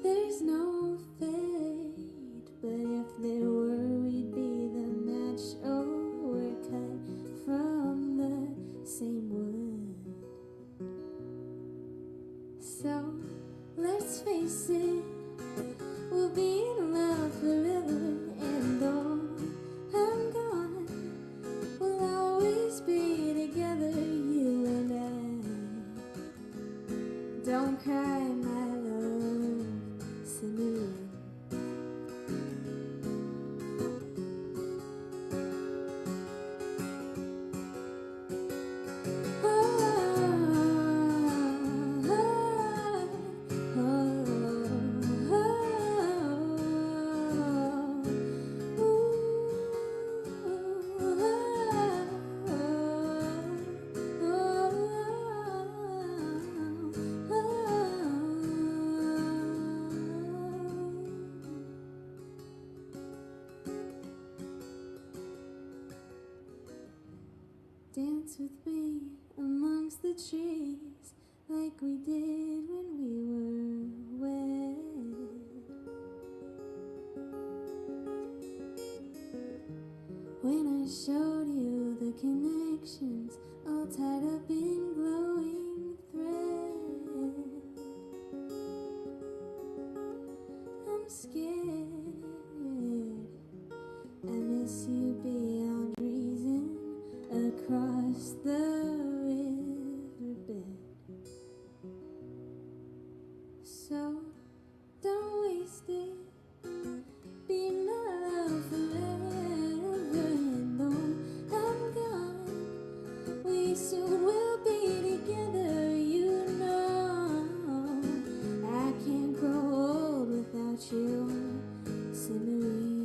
There's no fate, but if there were, we'd be the match. Oh, we're cut from the same wood. So dance with me amongst the trees like we did when we were wed. When I showed you the connections all tied up in glowing thread, I'm scared. I miss you beyond reason across the riverbed. So don't waste it. Be my love forever, and though I'm gone, we soon will be together. You know, I can't grow old without you simmering.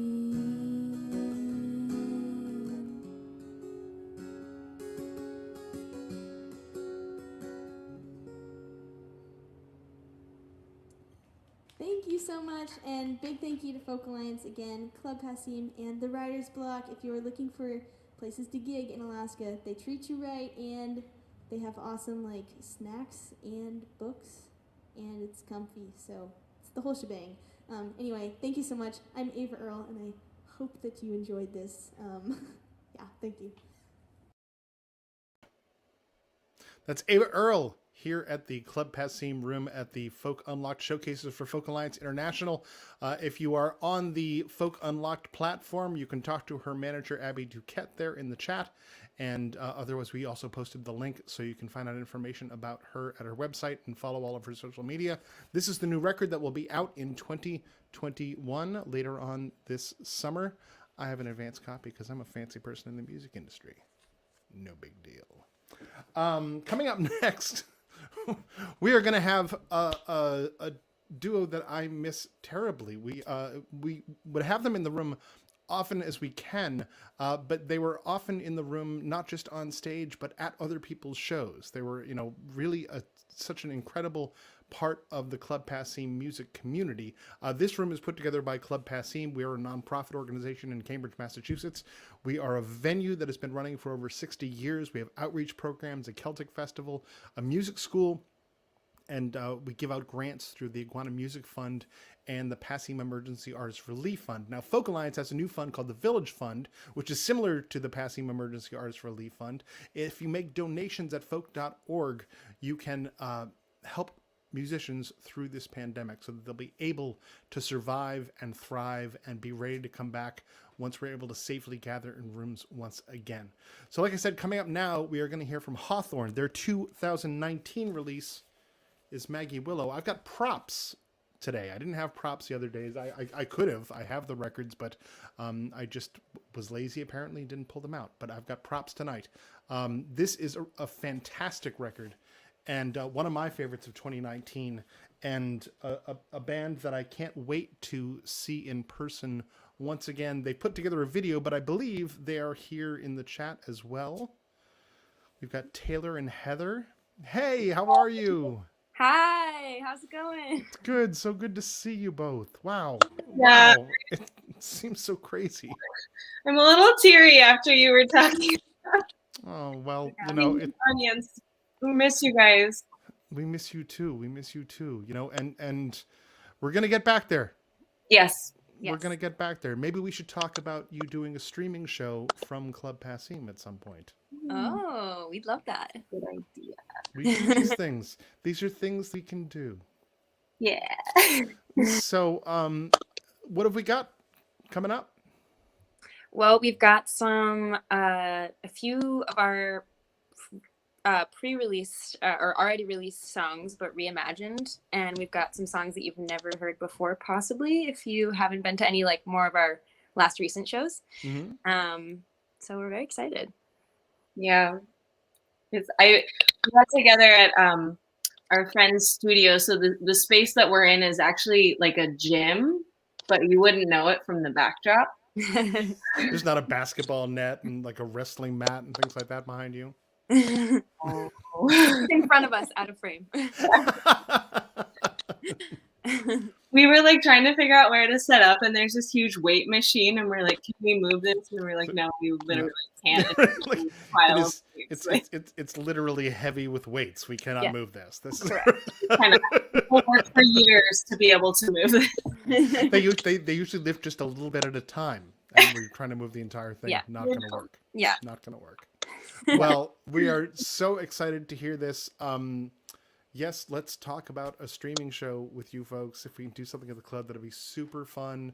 Thank you so much, and big thank you to Folk Alliance again, Club Passim, and the Writer's Block. If you are looking for places to gig in Alaska, they treat you right, and they have awesome like snacks and books, and it's comfy, so it's the whole shebang. Anyway, thank you so much. I'm Ava Earl, and I hope that you enjoyed this. Yeah, thank you. That's Ava Earl here at the Club Passim room at the Folk Unlocked Showcases for Folk Alliance International. If you are on the Folk Unlocked platform, you can talk to her manager, Abby Duquette, there in the chat. And otherwise, we also posted the link so you can find out information about her at her website and follow all of her social media. This is the new record that will be out in 2021 later on this summer. I have an advance copy because I'm a fancy person in the music industry. No big deal. Coming up next, we are going to have a duo that I miss terribly. We would have them in the room often as we can, but they were often in the room not just on stage but at other people's shows. They were, really such an incredible part of the Club Passim music community. This room is put together by Club Passim. We are a nonprofit organization in Cambridge, Massachusetts. We are a venue that has been running for over 60 years. We have outreach programs, a Celtic festival, a music school, and we give out grants through the Iguana Music Fund and the Passim Emergency Artist Relief Fund. Now, Folk Alliance has a new fund called the Village Fund, which is similar to the Passim Emergency Artist Relief Fund. If you make donations at folk.org, you can help musicians through this pandemic so that they'll be able to survive and thrive and be ready to come back once we're able to safely gather in rooms once again. So like I said, coming up now, we are going to hear from Hawthorne. Their 2019 release is Maggie Willow. I've got props today. I didn't have props the other days. I could have. I have the records, but I just was lazy apparently, didn't pull them out. But I've got props tonight. This is a fantastic record, and one of my favorites of 2019, and a band that I can't wait to see in person once again. They put together a video, but I believe they are here in the chat as well. We've got Taylor and Heather. Hey, how are you? Hi, how's it going? It's good. So good to see you both. Wow. Yeah. Wow. It seems so crazy. I'm a little teary after you were talking. Oh, well, Onions. We miss you guys. we miss you too. We miss you too. And we're going to get back there. Yes. We're going to get back there. Maybe we should talk about you doing a streaming show from Club Passim at some point. Oh, we'd love that. Good idea. We can do these things. These are things we can do. Yeah. So, what have we got coming up? Well, we've got a few of our pre-released or already released songs, but reimagined, and we've got some songs that you've never heard before, possibly if you haven't been to any more of our last recent shows. Mm-hmm. So we're very excited. Yeah, we got together at our friend's studio. So the space that we're in is actually like a gym, but you wouldn't know it from the backdrop. There's not a basketball net and like a wrestling mat and things like that behind you. In front of us, out of frame. we were like trying to figure out where to set up, and there's this huge weight machine, and we're like, can we move this? And we're like, no, we literally can't. It's Like, a it pile of is. weights. It's literally heavy with weights. We cannot Yeah. move this. This is Kind of people work for years to be able to move this. they usually lift just a little bit at a time, and we're trying to move the entire thing. Yeah. Not going to work. Yeah. Not going to work. Well, we are so excited to hear this. Yes, let's talk about a streaming show with you folks. If we can do something at the club, that'd be super fun.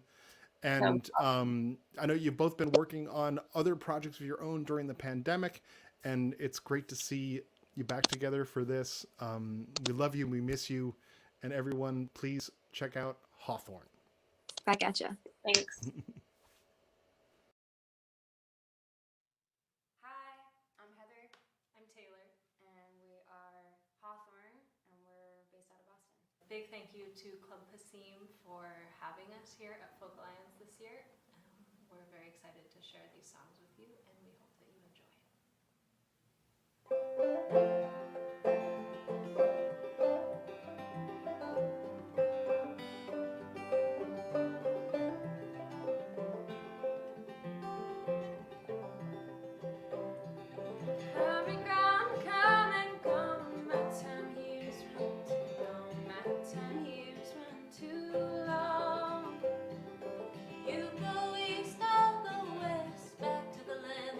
And I know you've both been working on other projects of your own during the pandemic, and it's great to see you back together for this. We love you, we miss you, and everyone, please check out Hawthorne. Back at ya. Thanks. Hi, I'm Heather. I'm Taylor, and we are Hawthorne, and we're based out of Boston. A big thank you to Club Passim for having us here at Folk Alliance this year. We're very excited to share these songs with you, and we hope that you enjoy. Coming, gone, come and gone. My time here's run too long. My time here's run too long. You go east, I'll go west, back to the land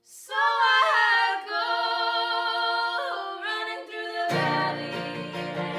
So I go running through the valley.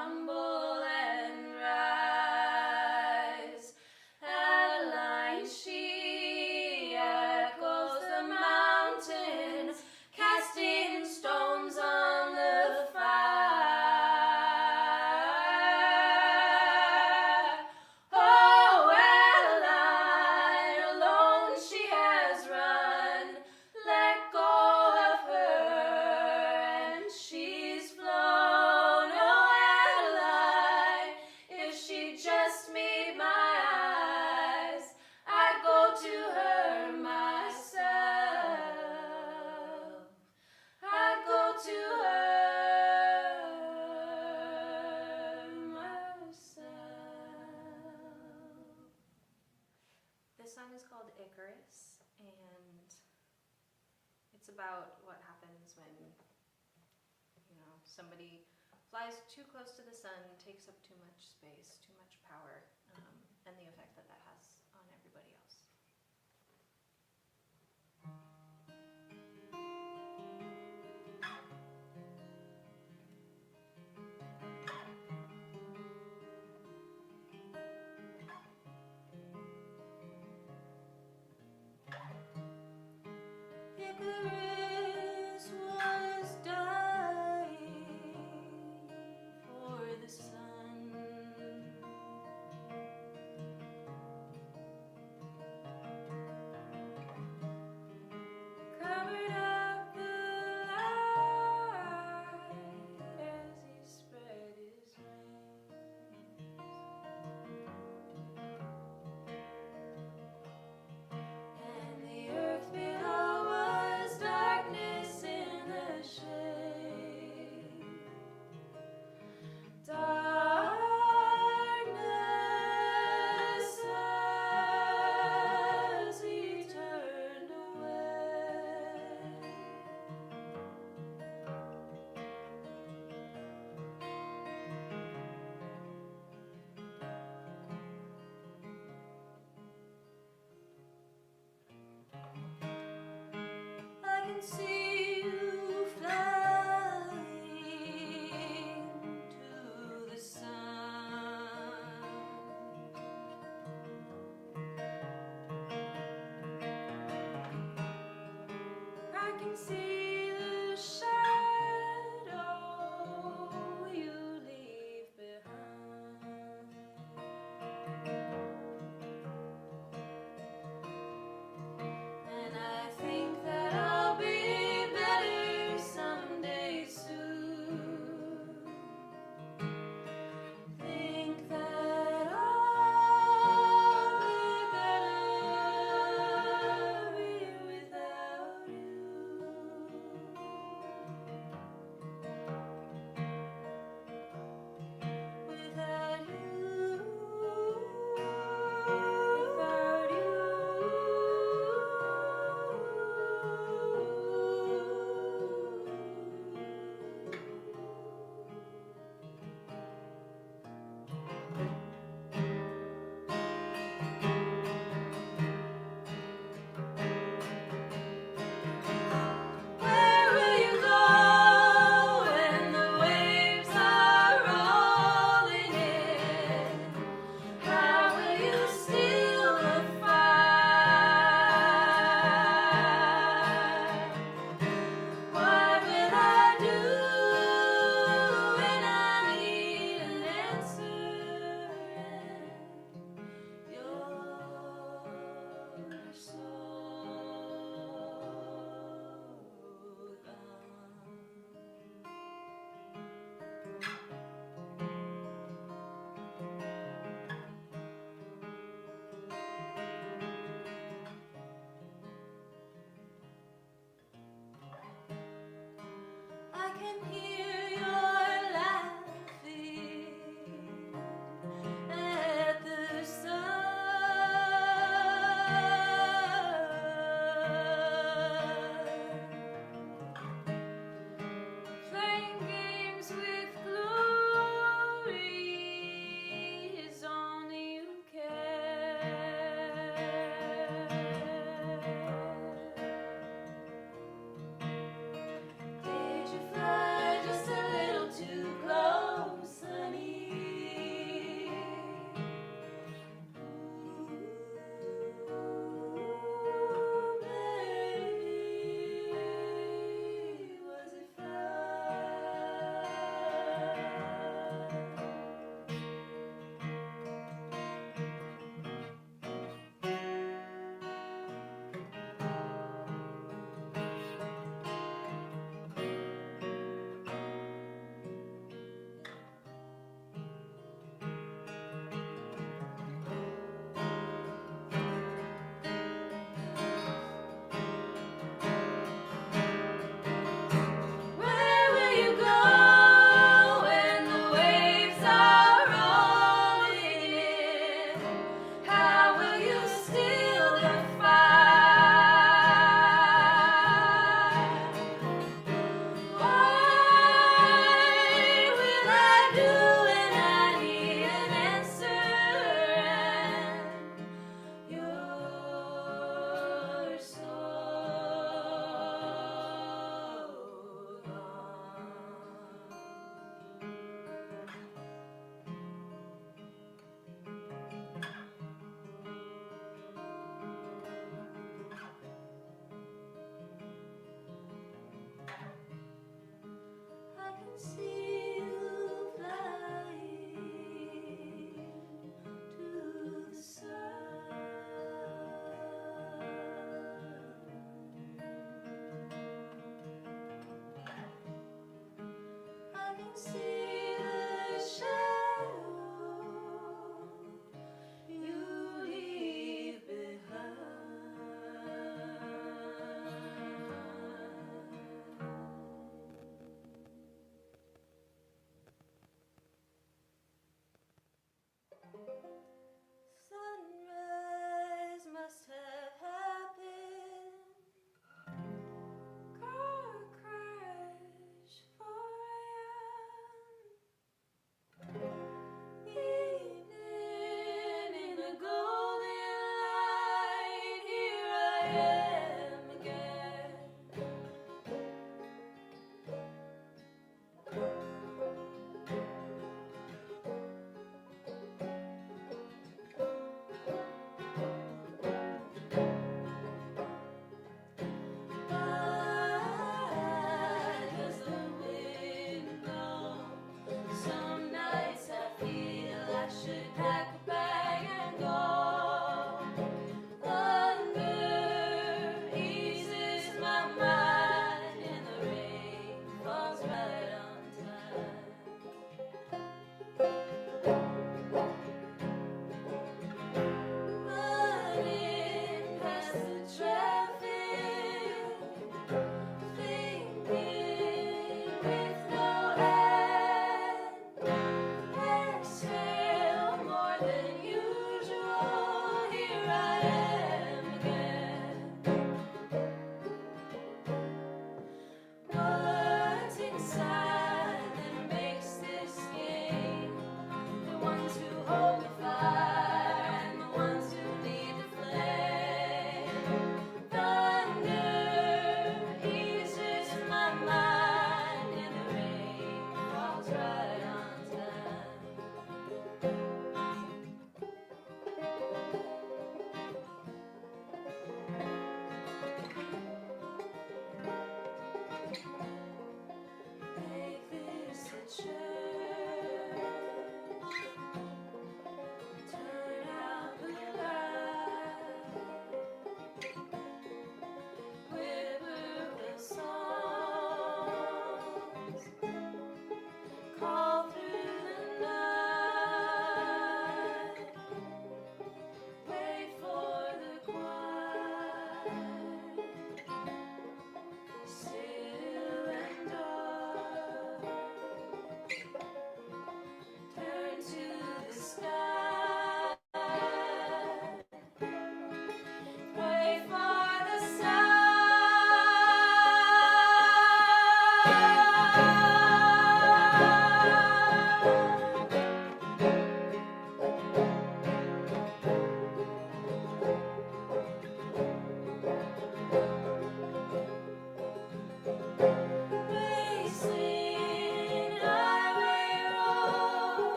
tumble and rise. Adeline, she echoes the mountains, casting stones on the fire. Oh, Adeline, alone she has run. Let go of her, and she's flown. Oh, Adeline, if she just meet my eyes, I'd go to her myself. I'd go to her myself. This song is called Icarus, and it's about what happens when, somebody flies too close to the sun, takes up too much space, too much power, and the effect that that has on everybody else. Icarus was dying for the sun. Covered up the light as he spread his wings. And the earth below was darkness in the shade. Darkness as he turned away. I can see you flying to the sun. I can see the shadow you leave behind. And I think that I'll be better someday soon. Think that I'll be better without you. Without you. Without Where will you go when the waves are rolling in? How will you steal the fire? What will I do when I need an answer? You're so I can hear your laughing at the sun. Playing games with glory is only you care. Did you fly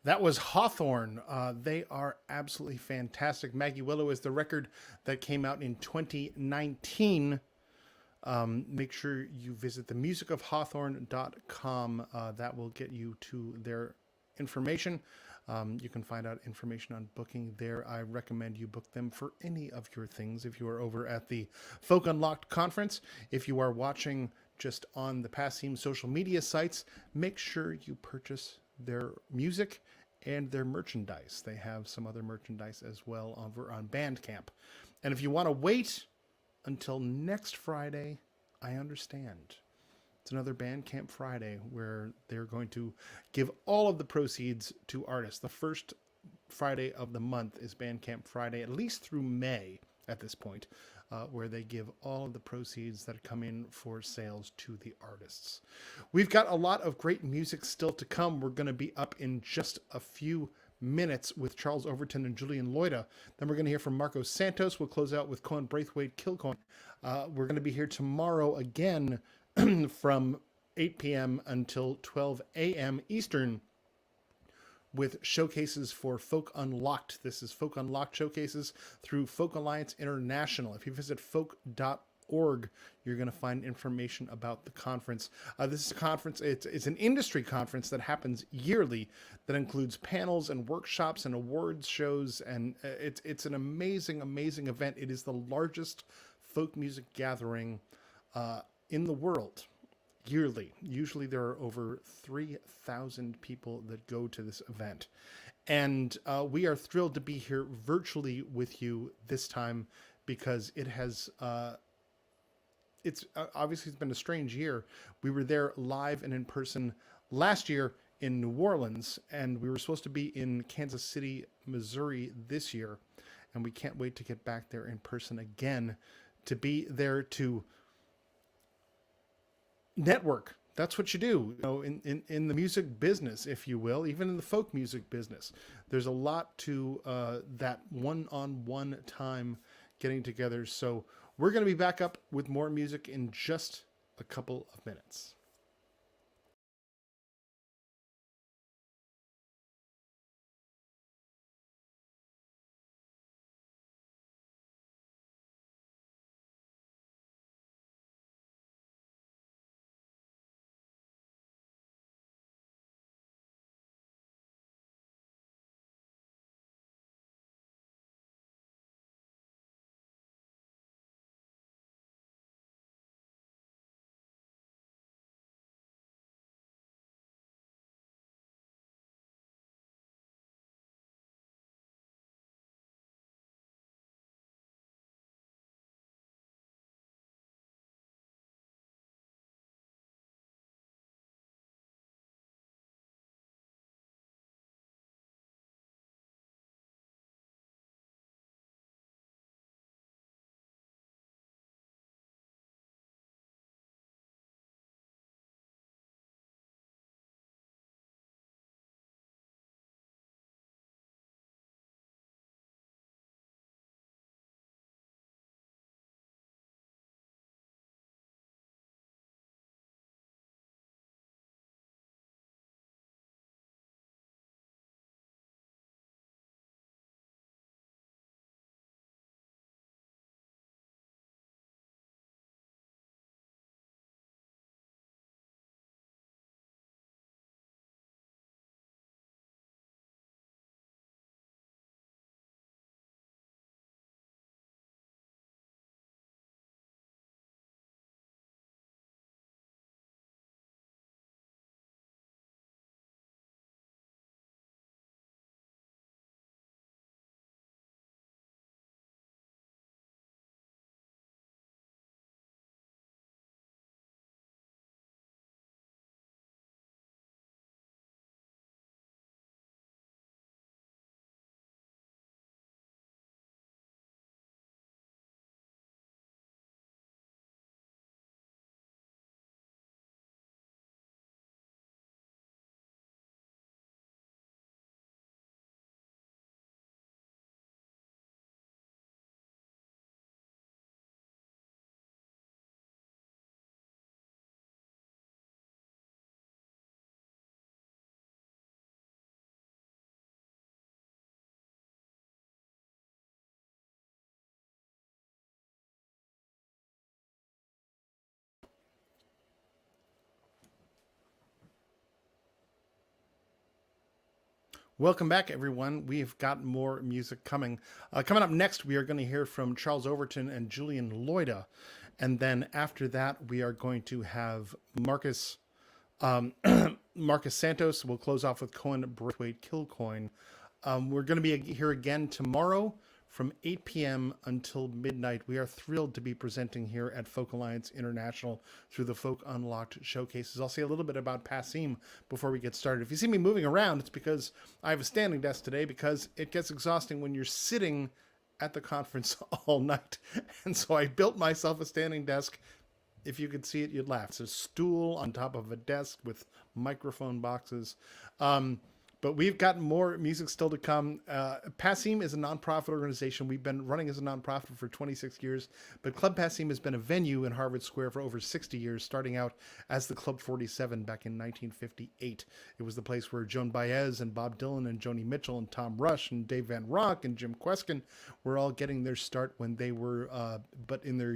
That was Hawthorne. They are absolutely fantastic. Maggie Willow is the record that came out in 2019. Make sure you visit themusicofhawthorne.com. That will get you to their information. You can find out information on booking there. I recommend you book them for any of your things if you are over at the Folk Unlocked conference. If you are watching just on the Passim social media sites, make sure you purchase their music and their merchandise. They have some other merchandise as well over on Bandcamp. And if you want to wait until next Friday, I understand. It's another Bandcamp Friday where they're going to give all of the proceeds to artists. The first Friday of the month is Bandcamp Friday, at least through May at this point, where they give all of the proceeds that come in for sales to the artists. We've got a lot of great music still to come. We're going to be up in just a few minutes with Charles Overton and Julian Loida. Then we're going to hear from Marcos Santos. We'll close out with Cohen Braithwaite Kilcoin. We're going to be here tomorrow again from 8 p.m. until 12 a.m. Eastern with showcases for Folk Unlocked. This is Folk Unlocked showcases through Folk Alliance International. If you visit folk.org, you're going to find information about the conference. This is a conference, it's an industry conference that happens yearly that includes panels and workshops and awards shows, and it's an amazing, amazing event. It is the largest folk music gathering in the world. Yearly. Usually there are over 3,000 people that go to this event. And we are thrilled to be here virtually with you this time because it has, obviously it's been a strange year. We were there live and in person last year in New Orleans, and we were supposed to be in Kansas City, Missouri this year. And we can't wait to get back there in person again, to be there to network. That's what you do, in the music business, if you will, even in the folk music business. There's a lot to that one-on-one time getting together. So we're going to be back up with more music in just a couple of minutes. Welcome back, everyone. We've got more music coming. Coming up next, we are going to hear from Charles Overton and Julian Loida. And then after that, we are going to have Marcus Santos. We'll close off with Cohen Braithwaite Kilcoyne. We're going to be here again tomorrow from 8 p.m. until midnight. We are thrilled to be presenting here at Folk Alliance International through the Folk Unlocked showcases. I'll say a little bit about Passim before we get started. If you see me moving around, it's because I have a standing desk today, because it gets exhausting when you're sitting at the conference all night. And so I built myself a standing desk. If you could see it, you'd laugh. It's a stool on top of a desk with microphone boxes. But we've got more music still to come. Passim is a nonprofit organization. We've been running as a nonprofit for 26 years, but Club Passim has been a venue in Harvard Square for over 60 years, starting out as the Club 47 back in 1958. It was the place where Joan Baez and Bob Dylan and Joni Mitchell and Tom Rush and Dave Van Ronk and Jim Kweskin were all getting their start when they were but in their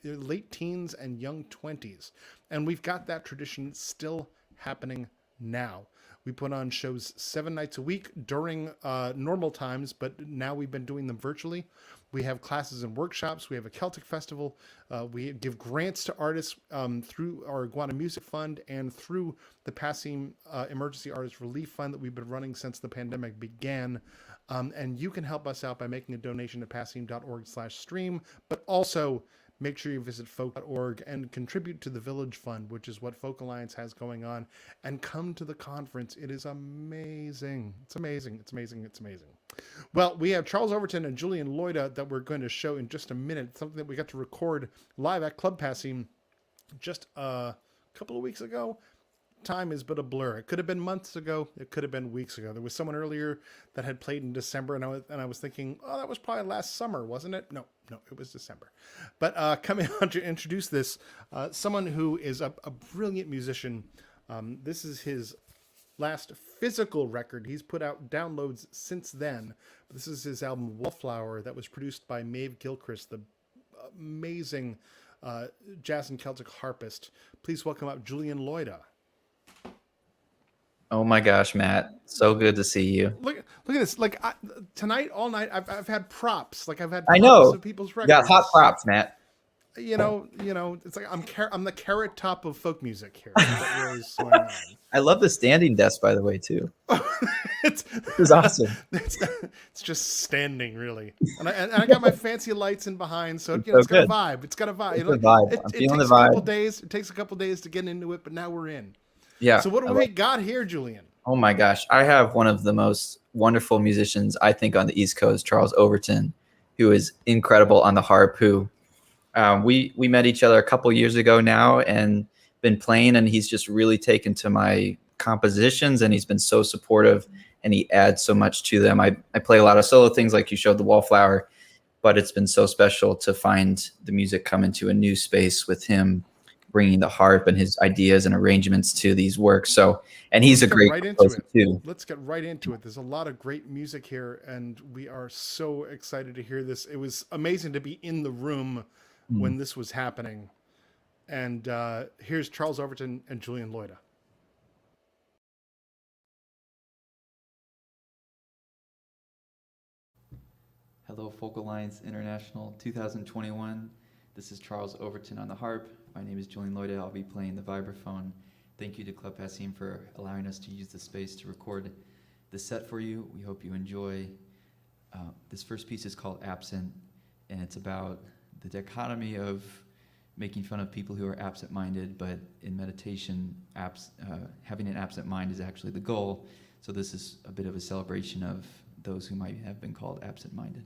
late teens and young 20s. And we've got that tradition still happening now. We put on shows 7 nights a week during normal times, but now we've been doing them virtually. We have classes and workshops. We have a Celtic festival. We give grants to artists through our Iguana Music Fund and through the Passim Emergency Artist Relief Fund that we've been running since the pandemic began. And you can help us out by making a donation to passim.org/stream, but also make sure you visit folk.org and contribute to the Village Fund, which is what Folk Alliance has going on, and come to the conference. It is amazing. It's amazing. It's amazing. It's amazing. Well, we have Charles Overton and Julian Loida that we're going to show in just a minute, something that we got to record live at Club Passim just a couple of weeks ago. Time is but a blur. It could have been months ago. It could have been weeks ago. There was someone earlier that had played in December, and I was thinking, oh, that was probably last summer, wasn't it? No, it was December. But coming on to introduce this, someone who is a brilliant musician. This is his last physical record. He's put out downloads since then. This is his album Wallflower that was produced by Maeve Gilchrist, the amazing jazz and Celtic harpist. Please welcome up Julian Loida. Oh my gosh, Matt! So good to see you. Look at this! Like tonight, all night, I've had props. Like I've had props I know of people's you records. got hot props, Matt. You know. It's like I'm the Carrot Top of folk music here. That really is going on. I love the standing desk, by the way, too. This is awesome. It's just standing, really. And I got my fancy lights in behind, so it's got a vibe. It's got a vibe. It's a vibe. I'm feeling the vibe. It takes a couple days to get into it, but now we're in. Yeah. So what do we got here, Julian? Oh my gosh, I have one of the most wonderful musicians I think on the East Coast, Charles Overton, who is incredible on the harp. Who we met each other a couple years ago now, and been playing, and he's just really taken to my compositions, and he's been so supportive, and he adds so much to them. I play a lot of solo things, like you showed the Wallflower, but it's been so special to find the music come into a new space with him bringing the harp and his ideas and arrangements to these works. So, and he's a great composer too. Let's get right into it. There's a lot of great music here, and we are so excited to hear this. It was amazing to be in the room when this was happening. And here's Charles Overton and Julian Loida. Hello, Folk Alliance International 2021. This is Charles Overton on the harp. My name is Julian Loida. I'll be playing the vibraphone. Thank you to Club Passim for allowing us to use the space to record the set for you. We hope you enjoy. This first piece is called Absent, and it's about the dichotomy of making fun of people who are absent-minded, but in meditation, having an absent mind is actually the goal. So this is a bit of a celebration of those who might have been called absent-minded.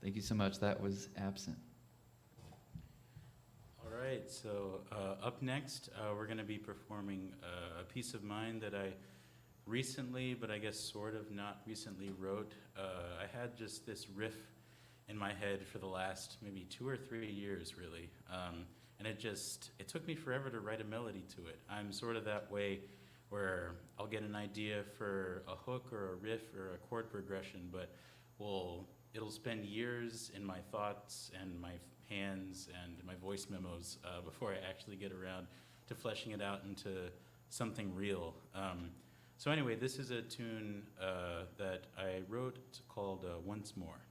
Thank you so much. That was Absent. All right, so up next, we're going to be performing a piece of mine that I recently, but I guess sort of not recently, wrote. I had just this riff in my head for the last maybe 2 or 3 years, really. And it took me forever to write a melody to it. I'm sort of that way where I'll get an idea for a hook or a riff or a chord progression, but it'll spend years in my thoughts and my hands and my voice memos before I actually get around to fleshing it out into something real. So anyway, this is a tune that I wrote called Once More.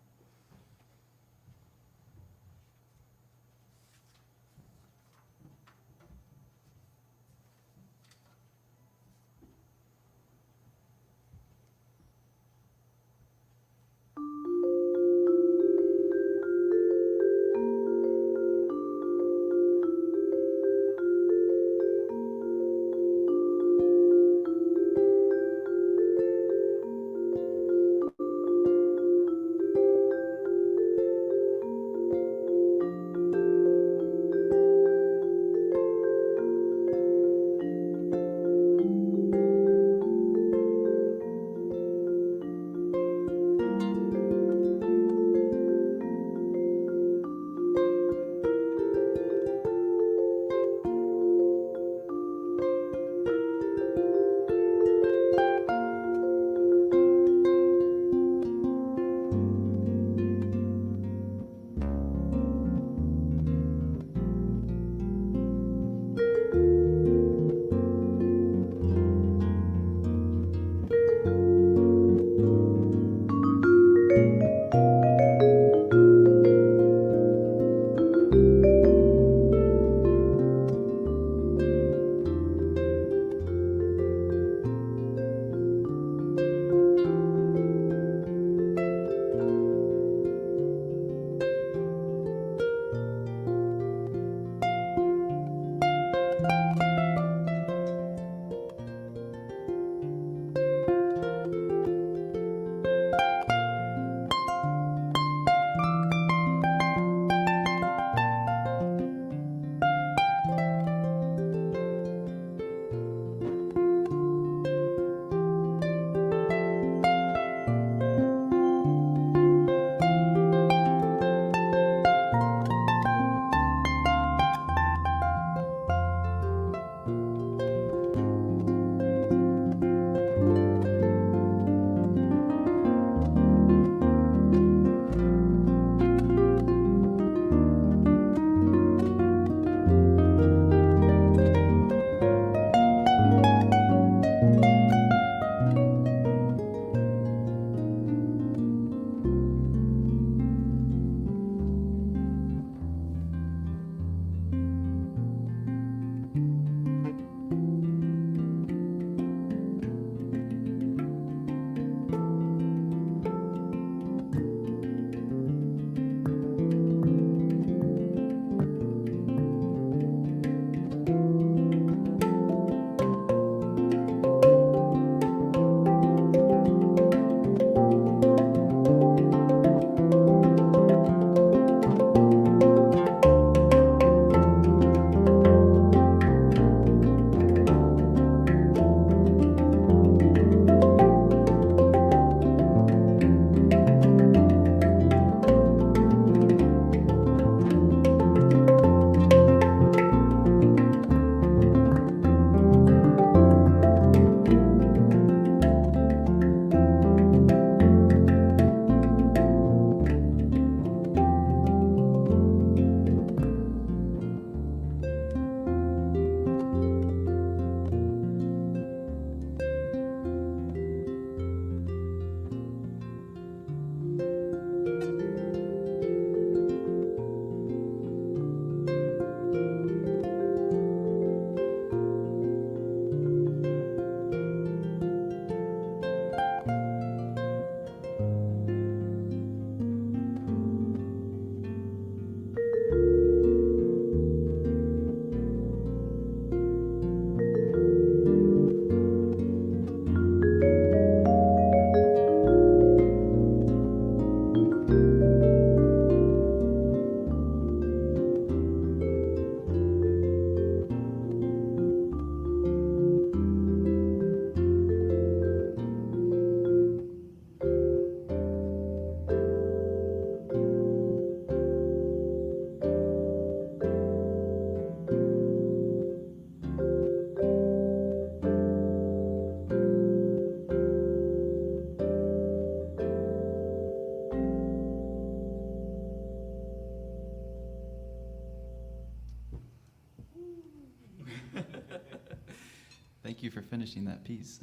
for finishing that piece.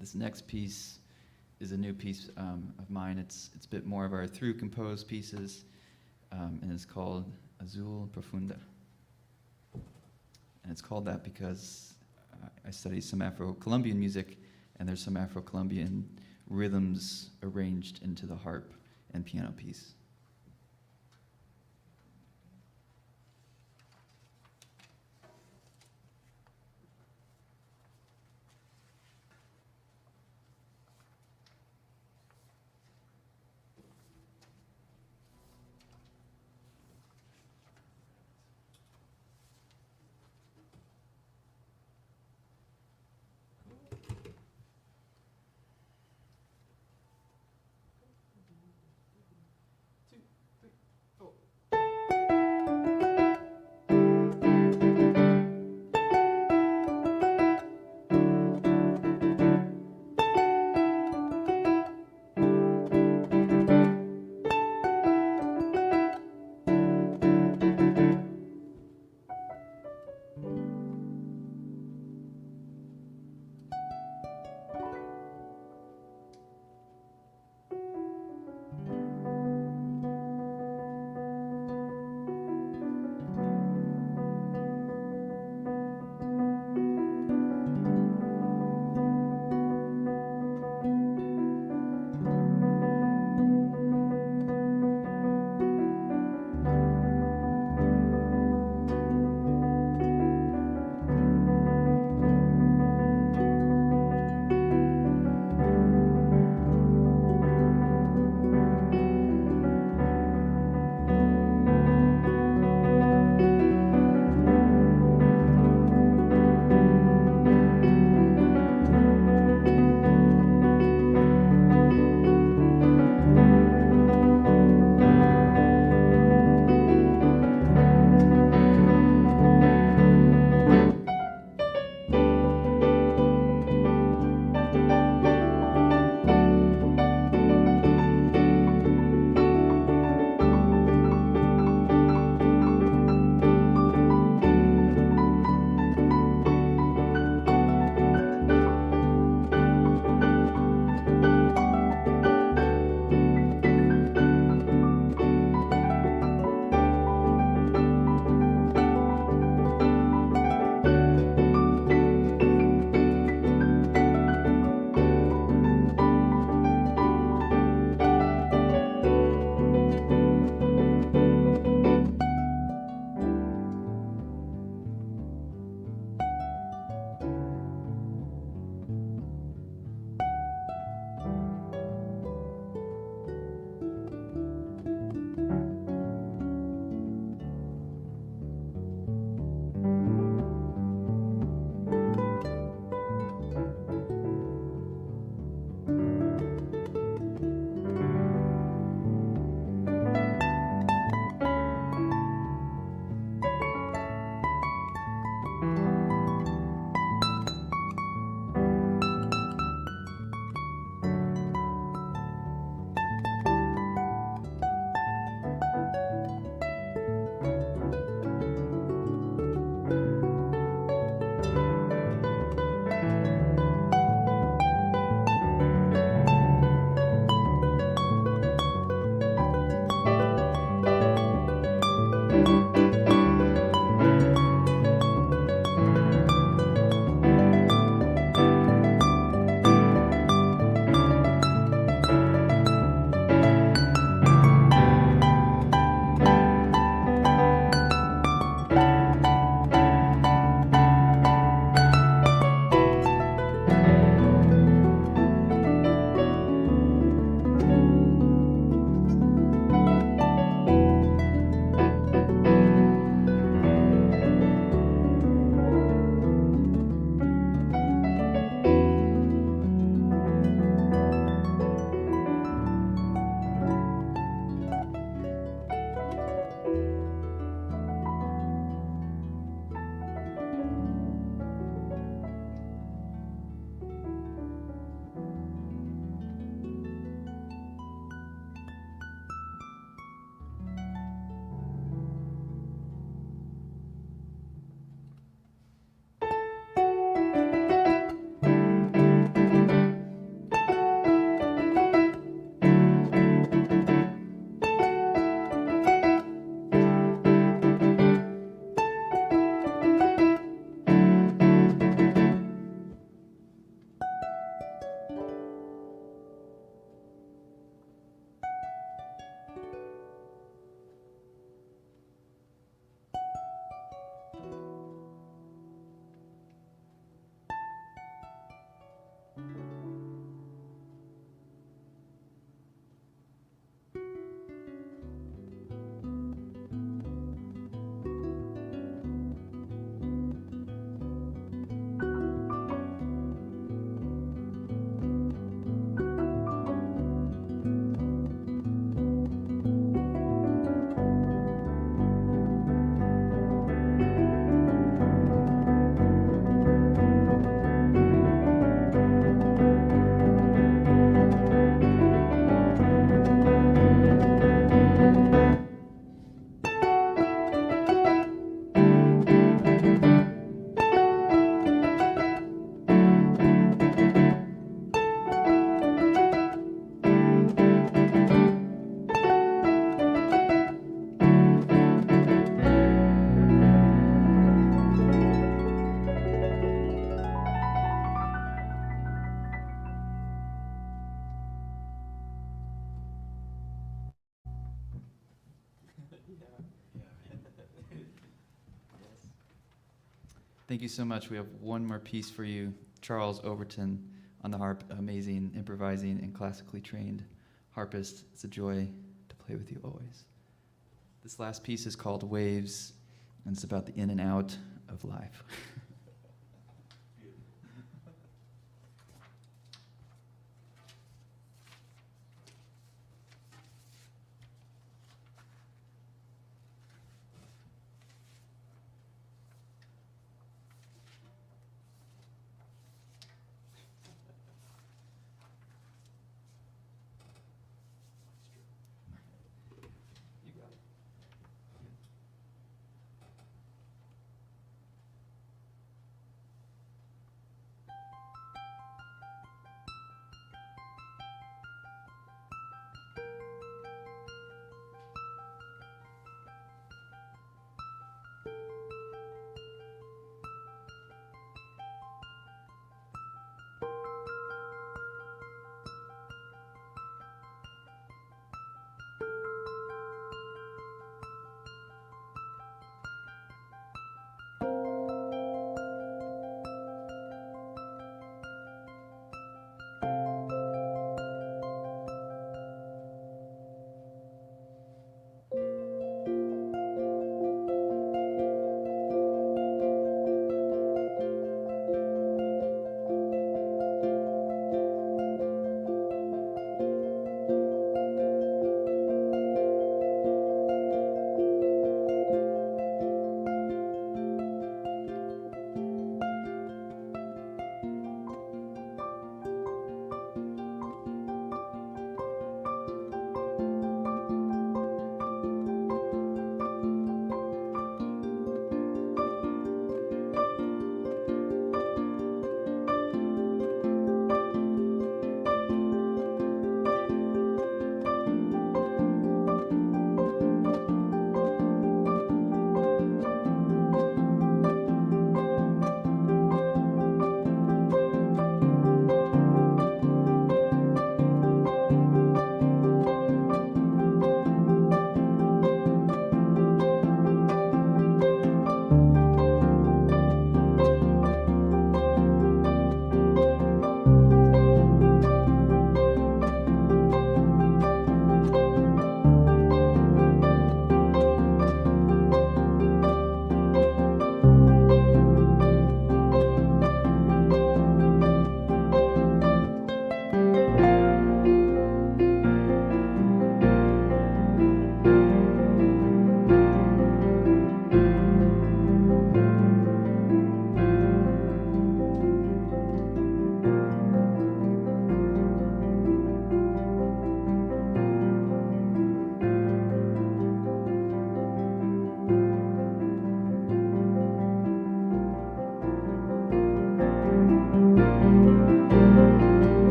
This next piece is a new piece of mine. It's a bit more of our through composed pieces, and it's called Azul Profunda. And it's called that because I study some Afro-Colombian music, and there's some Afro-Colombian rhythms arranged into the harp and piano piece. Thank you so much. We have one more piece for you. Charles Overton on the harp, amazing, improvising, and classically trained harpist. It's a joy to play with you always. This last piece is called Waves, and it's about the in and out of life.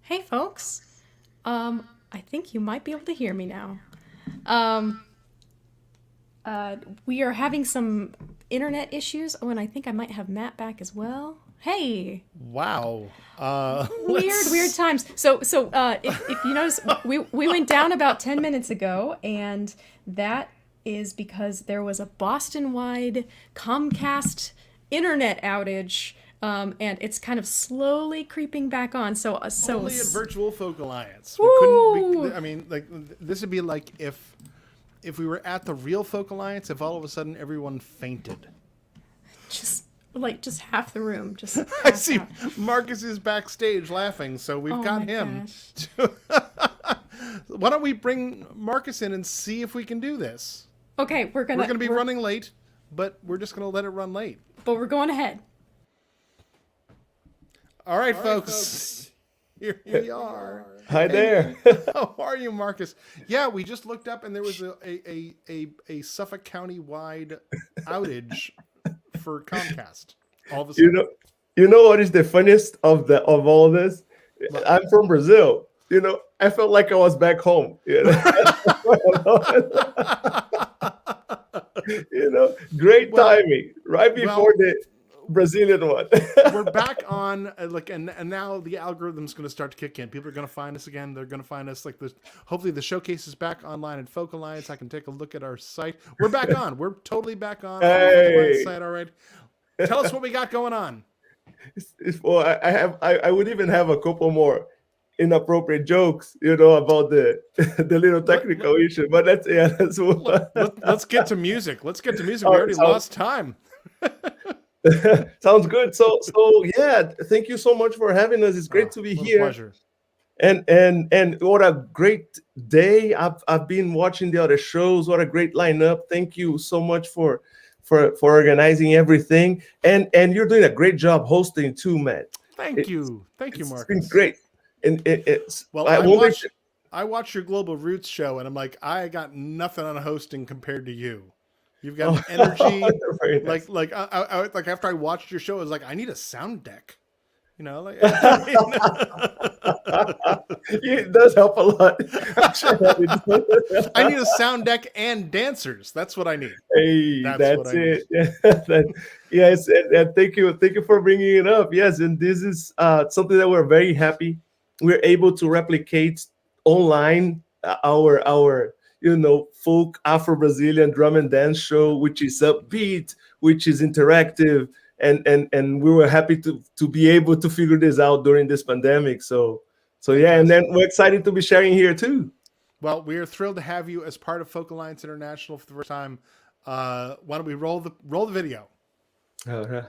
Hey, folks. I think you might be able to hear me now. We are having some internet issues. Oh, and I think I might have Matt back as well. Hey. Wow. Weird times. So if you notice, we went down about 10 minutes ago, and that is because there was a Boston-wide Comcast internet outage. And it's kind of slowly creeping back on. So Only at Virtual Folk Alliance. I mean, like, this would be like if we were at the real Folk Alliance, if all of a sudden everyone fainted. Just half the room. Just I see Marcus is backstage laughing, so we've got him. Why don't we bring Marcus in and see if we can do this? Okay, we're gonna be running late, but we're just gonna let it run late. But we're going ahead. All right, folks. Here we are. Hi there. How are you, Marcus? Yeah, we just looked up and there was a Suffolk County wide outage for Comcast. All of a sudden. You know what is the funniest of all this? I'm from Brazil. I felt like I was back home. Great timing right before the Brazilian one. We're back on, and now the algorithm's going to start to kick in. People are going to find us again. They're going to find us hopefully the showcase is back online at Folk Alliance. I can take a look at our site. We're back on. We're totally back on the Folk Alliance site. All right. Tell us what we got going on. Well, I would even have a couple more inappropriate jokes, about the little technical issue. But let's get to music. Let's get to music. We already lost time. Sounds good. So yeah, thank you so much for having us. It's great to be here. Pleasure. And what a great day. I've been watching the other shows. What a great lineup. Thank you so much for organizing everything. And you're doing a great job hosting too, Matt. Thank you, Marcus. It's been great. And I watched your Global Roots show, and I'm like, I got nothing on hosting compared to you. You've got energy. Nice. like after I watched your show, I was like, I need a sound deck. It does help a lot. I need a sound deck and dancers. That's what I need. Hey, that's it. Yes, and thank you for bringing it up. Yes, and this is something that we're very happy we're able to replicate online our folk Afro-Brazilian drum and dance show, which is upbeat, which is interactive, and we were happy to be able to figure this out during this pandemic. So yeah, and then we're excited to be sharing here too. Well, we are thrilled to have you as part of Folk Alliance International for the first time. Why don't we roll the video? All right.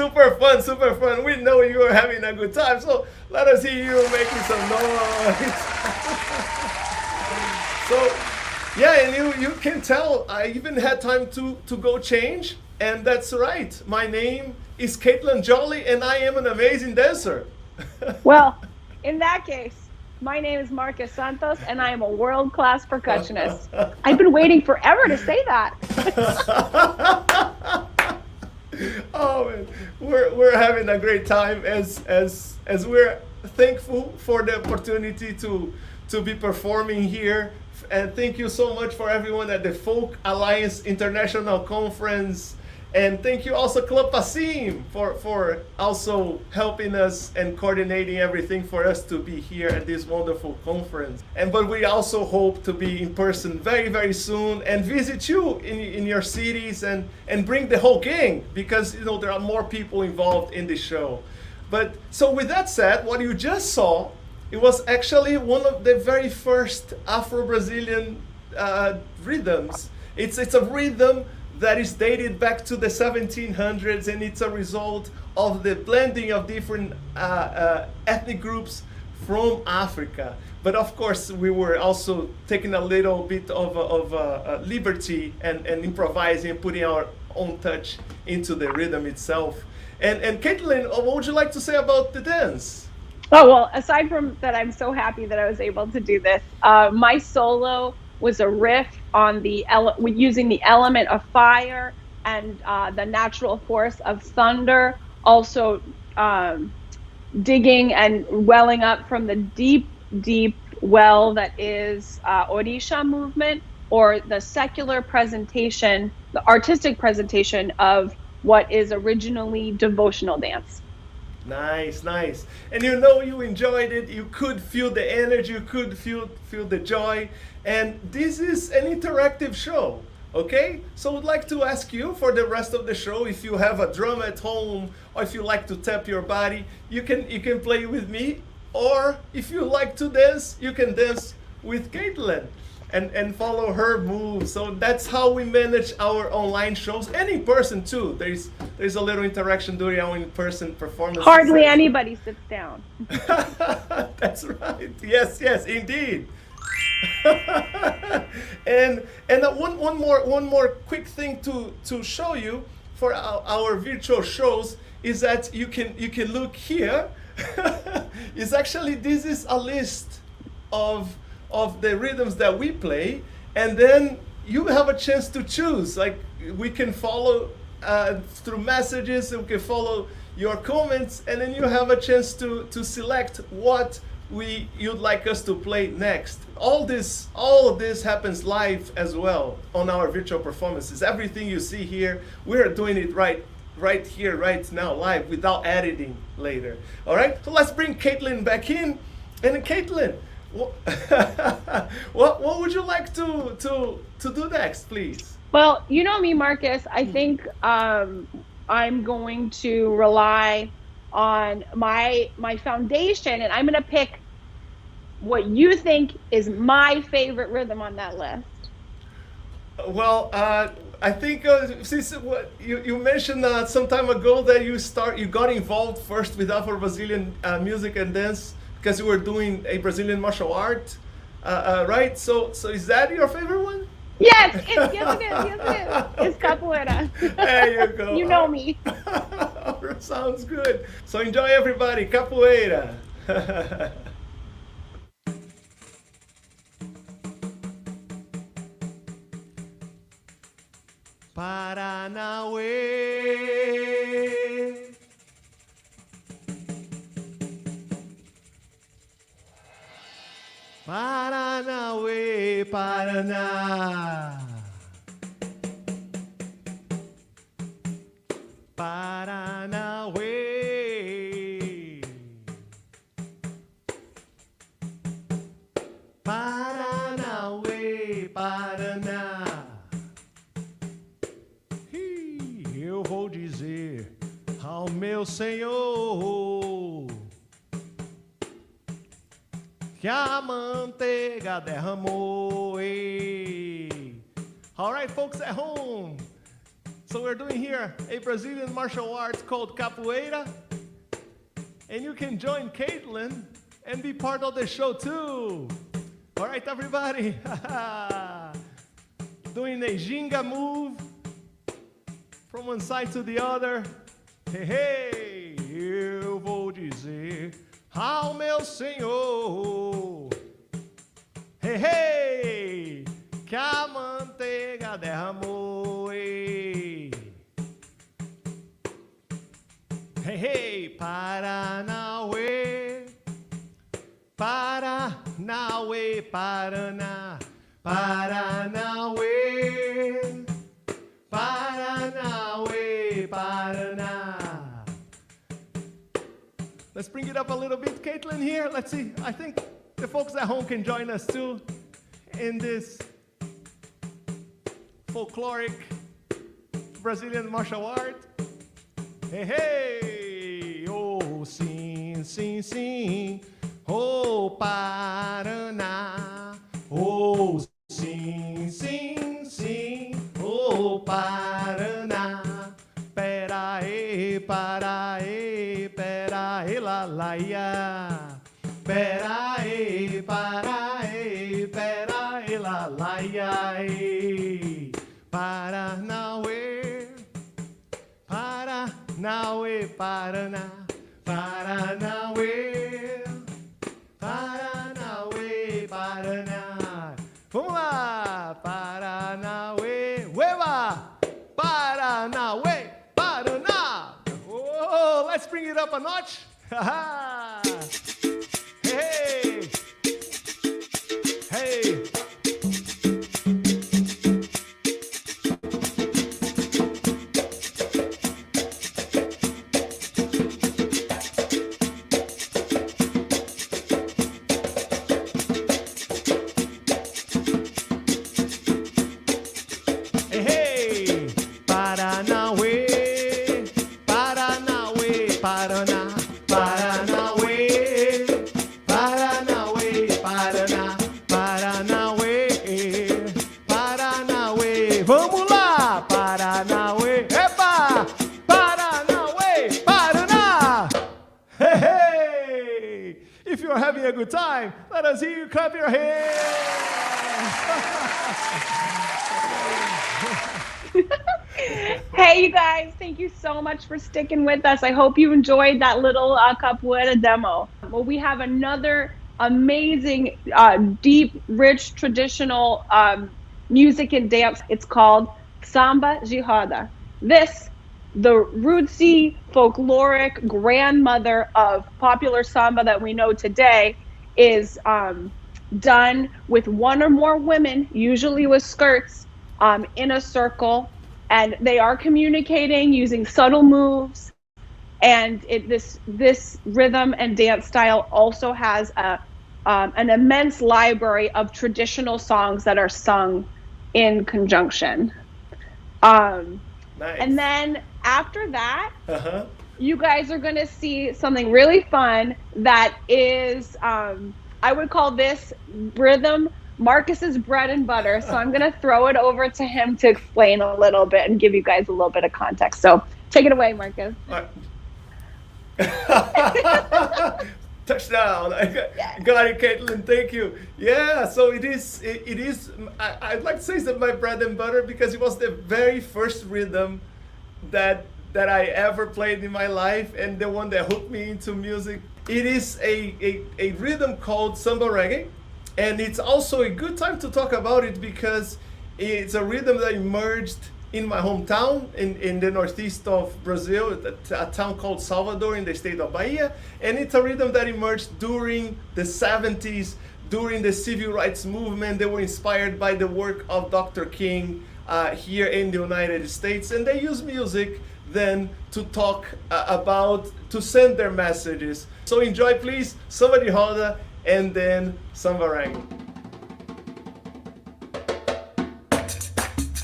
Super fun, super fun. We know you are having a good time, so let us hear you making some noise. So, yeah, and you can tell I even had time to go change, and that's right. My name is Caitlin Jolly, and I am an amazing dancer. Well, in that case, my name is Marcus Santos, and I am a world-class percussionist. I've been waiting forever to say that. Oh man, we're having a great time as we're thankful for the opportunity to be performing here, and thank you so much for everyone at the Folk Alliance International Conference, and thank you also Club Passim for also helping us and coordinating everything for us to be here at this wonderful conference. But we also hope to be in person very, very soon and visit you in your cities and bring the whole gang, because there are more people involved in the show. But so with that said, what you just saw, it was actually one of the very first Afro-Brazilian rhythms. It's a rhythm that is dated back to the 1700s, and it's a result of the blending of different ethnic groups from Africa. But of course, we were also taking a little bit of liberty and improvising, putting our own touch into the rhythm itself. And Caitlin, what would you like to say about the dance? Oh, well, aside from that, I'm so happy that I was able to do this. My solo was a riff on using the element of fire and the natural force of thunder, also digging and welling up from the deep, deep well that is Orisha movement, or the secular presentation, the artistic presentation of what is originally devotional dance. Nice, nice. And you enjoyed it. You could feel the energy. You could feel the joy. And this is an interactive show, okay? So I'd like to ask you for the rest of the show, if you have a drum at home, or if you like to tap your body, you can play with me. Or if you like to dance, you can dance with Caitlin and follow her moves. So that's how we manage our online shows, and in person too. There's a little interaction during our in-person performances. Hardly anybody sits down. That's right. Yes, indeed. and one more quick thing to show you for our virtual shows is that you can look here. Is actually, this is a list of the rhythms that we play, and then you have a chance to choose. Like, we can follow through messages, and we can follow your comments, and then you have a chance to select what you'd like us to play next. All of this happens live as well on our virtual performances. Everything you see here, we're doing it right here, right now, live, without editing later. All right, so let's bring Caitlin back in. And Caitlin, what would you like to do next, please? Well, you know me, Marcus. I think I'm going to rely on my foundation, and I'm going to pick what you think is my favorite rhythm on that list. Well, I think since what you mentioned some time ago that you got involved first with Afro-Brazilian music and dance because you were doing a Brazilian martial art, right? So is that your favorite one? Yes, yes it is. It's capoeira. There you go. You know me. Sounds good. So enjoy, everybody. Capoeira. Paranauê. Paranauê, Paraná. Paranauê. Paranauê, Paraná. Eu vou dizer ao meu Senhor que a manteiga derramou. All right, folks at home, So we're doing here a Brazilian martial arts called capoeira. And you can join Caitlin and be part of the show too. All right, everybody. Doing a ginga move from one side to the other. Hey, hey, eu vou dizer ao meu Senhor. Hey, hey, que a manteiga derramou. Hey, hey, hey, Paranauê, Paranauê, Paraná, Paranauê, Paranauê, Paraná. Let's bring it up a little bit, Caitlin, here. Let's see. I think the folks at home can join us too in this folkloric Brazilian martial art. Hey, hey, oh, sim, sim, sim, oh, Paraná, oh, sim, sim, sim, oh, Paraná, pera aí, la, la, ya, pera aí, la, la, ya, Paranauê, Paranauê, Paraná, Paranauê, Paranauê, Paraná. Vamos lá, Paranauê, ueva, Paranauê, Paraná. Oh, let's bring it up a notch. Hey, hey. Vamos lá, Paranauê, epa, Paranauê, Paraná. Hey, hey! If you're having a good time, let us hear you clap your hands. Hey, you guys, thank you so much for sticking with us. I hope you enjoyed that little capoeira demo. Well, we have another amazing, deep, rich, traditional music and dance. It's called Samba de Roda. This, the rootsy, folkloric grandmother of popular samba that we know today, is done with one or more women, usually with skirts, in a circle. And they are communicating using subtle moves. And this rhythm and dance style also has an immense library of traditional songs that are sung in conjunction. Nice. And then after that, you guys are going to see something really fun that is, I would call this rhythm Marcus's bread and butter. So I'm going to throw it over to him to explain a little bit and give you guys a little bit of context. So take it away, Marcus. Touchdown. Got it, Caitlin. Thank you. Yeah, so it is, I'd like to say that my bread and butter, because it was the very first rhythm that I ever played in my life, and the one that hooked me into music. It is a rhythm called samba reggae, and it's also a good time to talk about it because it's a rhythm that emerged in my hometown in the northeast of Brazil, a town called Salvador in the state of Bahia. And it's a rhythm that emerged during the 70s, during the civil rights movement. They were inspired by the work of Dr. King here in the United States. And they use music then to talk to send their messages. So enjoy, please, Samba de Roda and then Samba Reggae.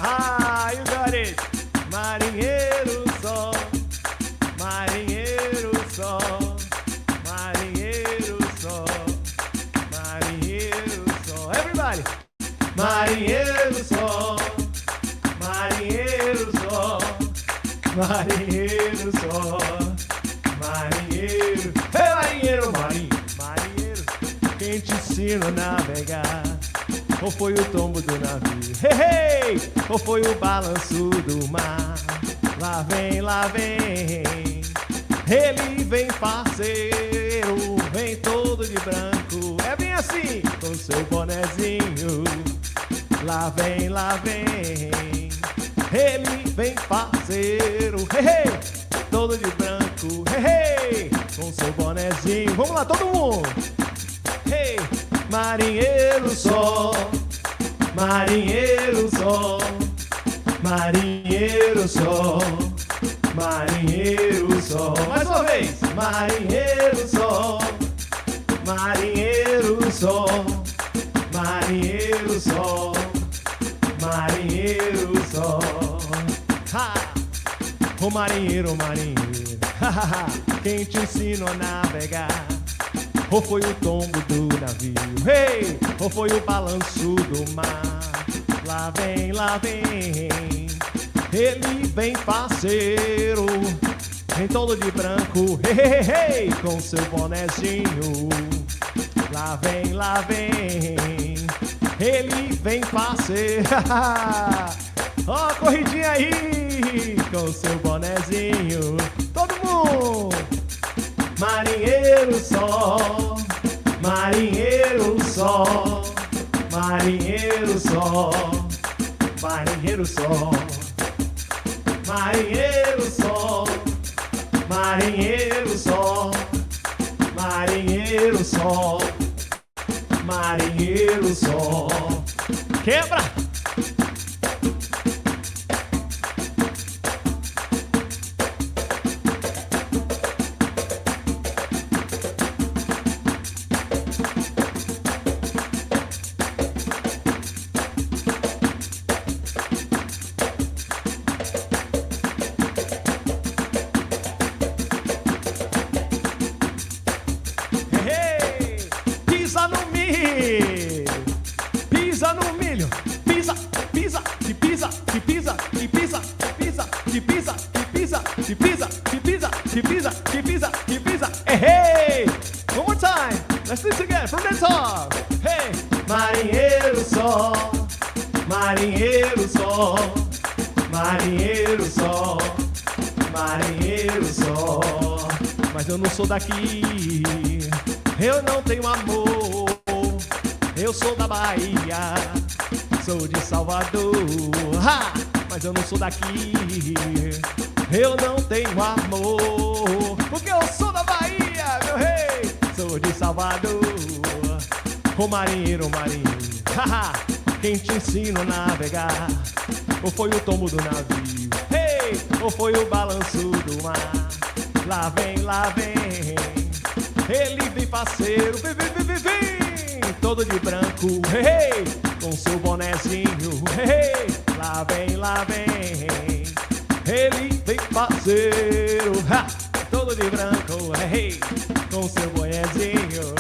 Ah, you got it. Marinheiro só, marinheiro só, marinheiro só, marinheiro só. Everybody. Marinheiro só, marinheiro só. marinheiro só, marinheiro, é marinheiro, marinheiro, quem te ensina a navegar? Ou foi o tombo do navio? Hey, hey! Ou foi o balanço do mar? Lá vem, ele vem parceiro, vem todo de branco, é bem assim, com seu bonezinho. Lá vem, ele vem parceiro, hey, hey! Todo de branco, hey, hey! Com seu bonezinho. Vamos lá, todo mundo! Hey! Marinheiro só, marinheiro só, marinheiro só, marinheiro só. Mais uma vez, marinheiro só, marinheiro só, marinheiro só, marinheiro só. Ha! O marinheiro, marinheiro, quem te ensina a navegar? Ou foi o tombo do navio, hey! Ou foi o balanço do mar? Lá vem, ele vem parceiro, vem todo de branco, hey, hey, hey! Com seu bonezinho. Lá vem, ele vem parceiro. Ó, a corridinha aí, com seu bonezinho. Todo mundo! Marinheiro só, marinheiro só, marinheiro só, marinheiro só, marinheiro só, marinheiro só, marinheiro só, marinheiro só. Quebra! Hey, one more time. Let's do this again from the top. Hey, marinheiro só, marinheiro só, marinheiro só, marinheiro só. Mas eu não sou daqui, eu não tenho amor. Eu sou da Bahia, sou de Salvador. Ha! Mas eu não sou daqui, eu não tenho amor. Porque eu sou da Bahia, meu rei, sou de Salvador. Ô marinheiro, marinheiro, haha, quem te ensina a navegar? Ou foi o tombo do navio, hey, ou foi o balanço do mar? Lá vem, ele vem parceiro, vem, todo de branco, hey, com seu bonezinho, hey, lá vem, ele vem parceiro, ha, todo de branco, hey, com seu bonezinho.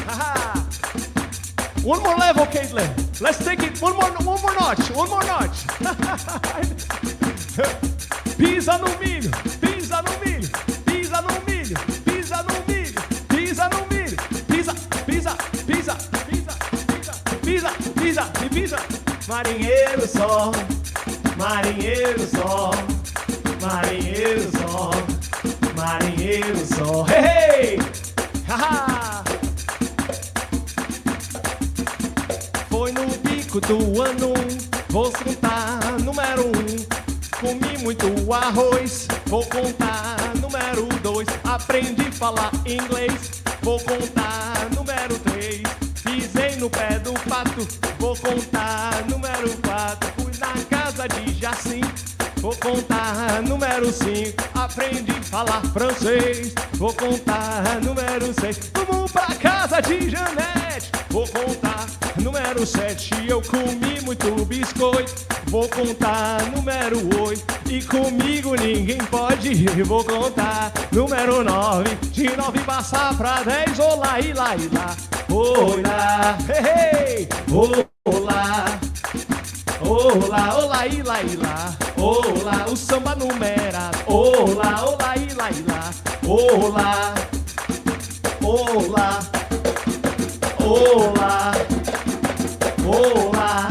Haha. One more level, Caitlin. Let's take it one more notch, one more notch. Pisa no milho, pisa no milho, pisa no milho, pisa no milho, pisa no milho, pisa, pisa, pisa, pisa, pisa, pisa, pisa e pisa. Marinheiro só, marinheiro só, marinheiro só, marinheiro só. Hey, hey! Haha! Foi no bico do ano, vou contar número 1. Comi muito arroz, vou contar número 2. Aprendi a falar inglês, vou contar número 3. Pisei no pé do pato, vou contar número 4. Fui na casa de Jacim, vou contar número 5. Aprendi a falar francês, vou contar número 6. Vamos pra casa de Janete, vou contar número 7. Eu comi muito biscoito, vou contar número 8. E comigo ninguém pode ir, vou contar número 9. De 9 passar pra 10, olá, e lá, e lá. Olá, hey, hey, olá. Olá, olá, e lá, e lá. olá, o samba numerado. Olá, olá, ilá, ilá. Olá, olá, olá, olá.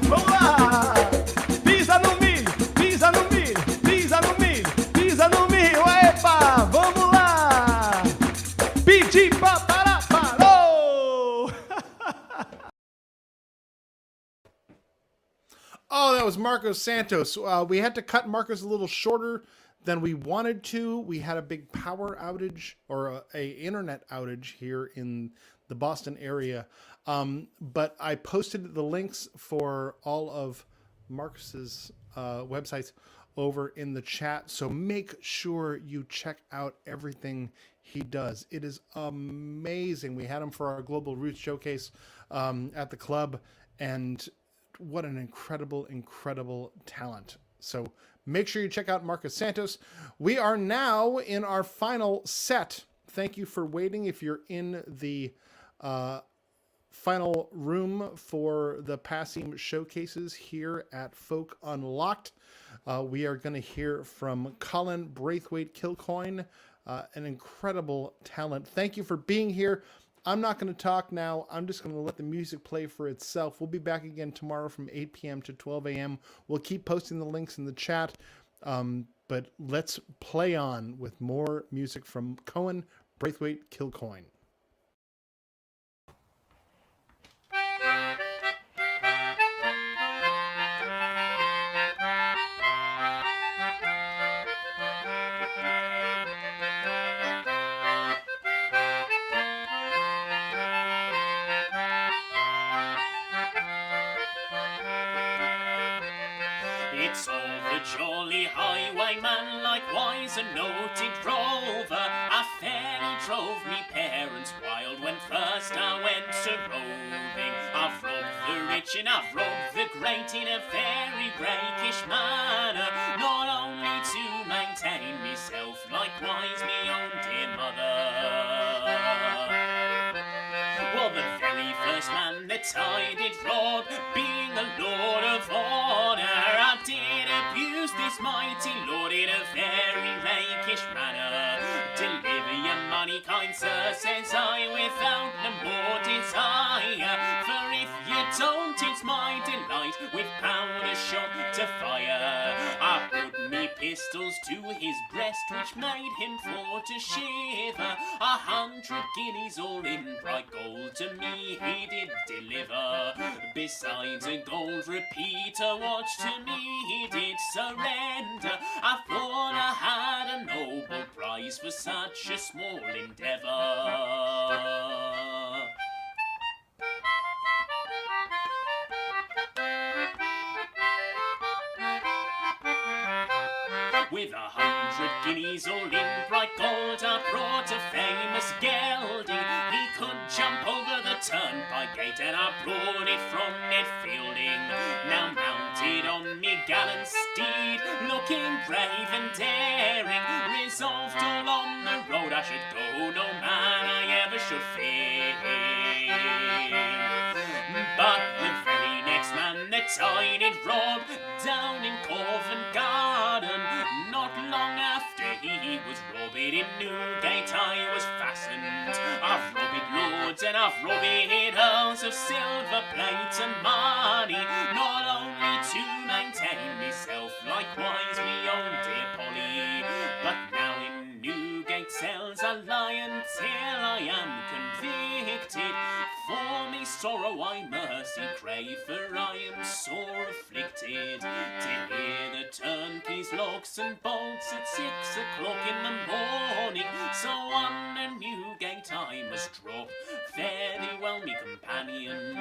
Vamos lá! Pisa no milho, pisa no milho, pisa no milho, pisa no milho, epa! Vamos lá! Piti pa para parou! Oh, that was Marcos Santos. We had to cut Marcos a little shorter than we wanted to. We had a big power outage or a internet outage here in the Boston area. But I posted the links for all of Marcos's websites over in the chat. So make sure you check out everything he does. It is amazing. We had him for our Global Roots Showcase at the club, and what an incredible, incredible talent. So make sure you check out Marcos Santos. We are now in our final set. Thank you for waiting. If you're in the final room for the Passim showcases here at Folk Unlocked, we are going to hear from Colin Braithwaite Kilcoyne, an incredible talent. Thank you for being here. I'm not going to talk now. I'm just going to let the music play for itself. We'll be back again tomorrow from 8 p.m. to 12 a.m. We'll keep posting the links in the chat. But let's play on with more music from Colin Braithwaite Kilcoyne. It's all the jolly highwayman, likewise a noted drover. I fairly drove me parents wild when first I went to roving. I've robbed the rich and I've robbed the great in a very rakish manner, not only to maintain myself, likewise me own dear mother. Well, the very first man that I did rob, being a lord of honor, I did abuse this mighty lord in a very rakish manner. Deliver your money, kind sir, says I, without no more desire. For if you don't, it's my delight with powder shot to fire. I put me pistols to his breast, which made him for to shiver. 100 guineas all in bright gold to me he did deliver. Besides a gold repeater watch to me he did surrender. I thought I had a noble prize for such a small endeavour. With 100 guineas all in bright gold, I brought a famous gelding. He could jump over the turnpike gate, and I brought it from Ned Fielding. Now mounted on me gallant steed, looking brave and daring, resolved all on the road I should go, no man I ever should fear. But the very next man that I did rob, down in Covent Garden, not long after he was robbed in Newgate I was fastened. I've robbed lords and I've robbed earls of silver plate and money, not only to maintain myself, likewise me own dear Polly, but now in Newgate cells I lie until I am convicted. For me sorrow I mercy crave, for I am sore afflicted to hear the turnkeys, locks and bolts at 6 o'clock in the morning. So on a Newgate I must drop. Fare thee well, me companions.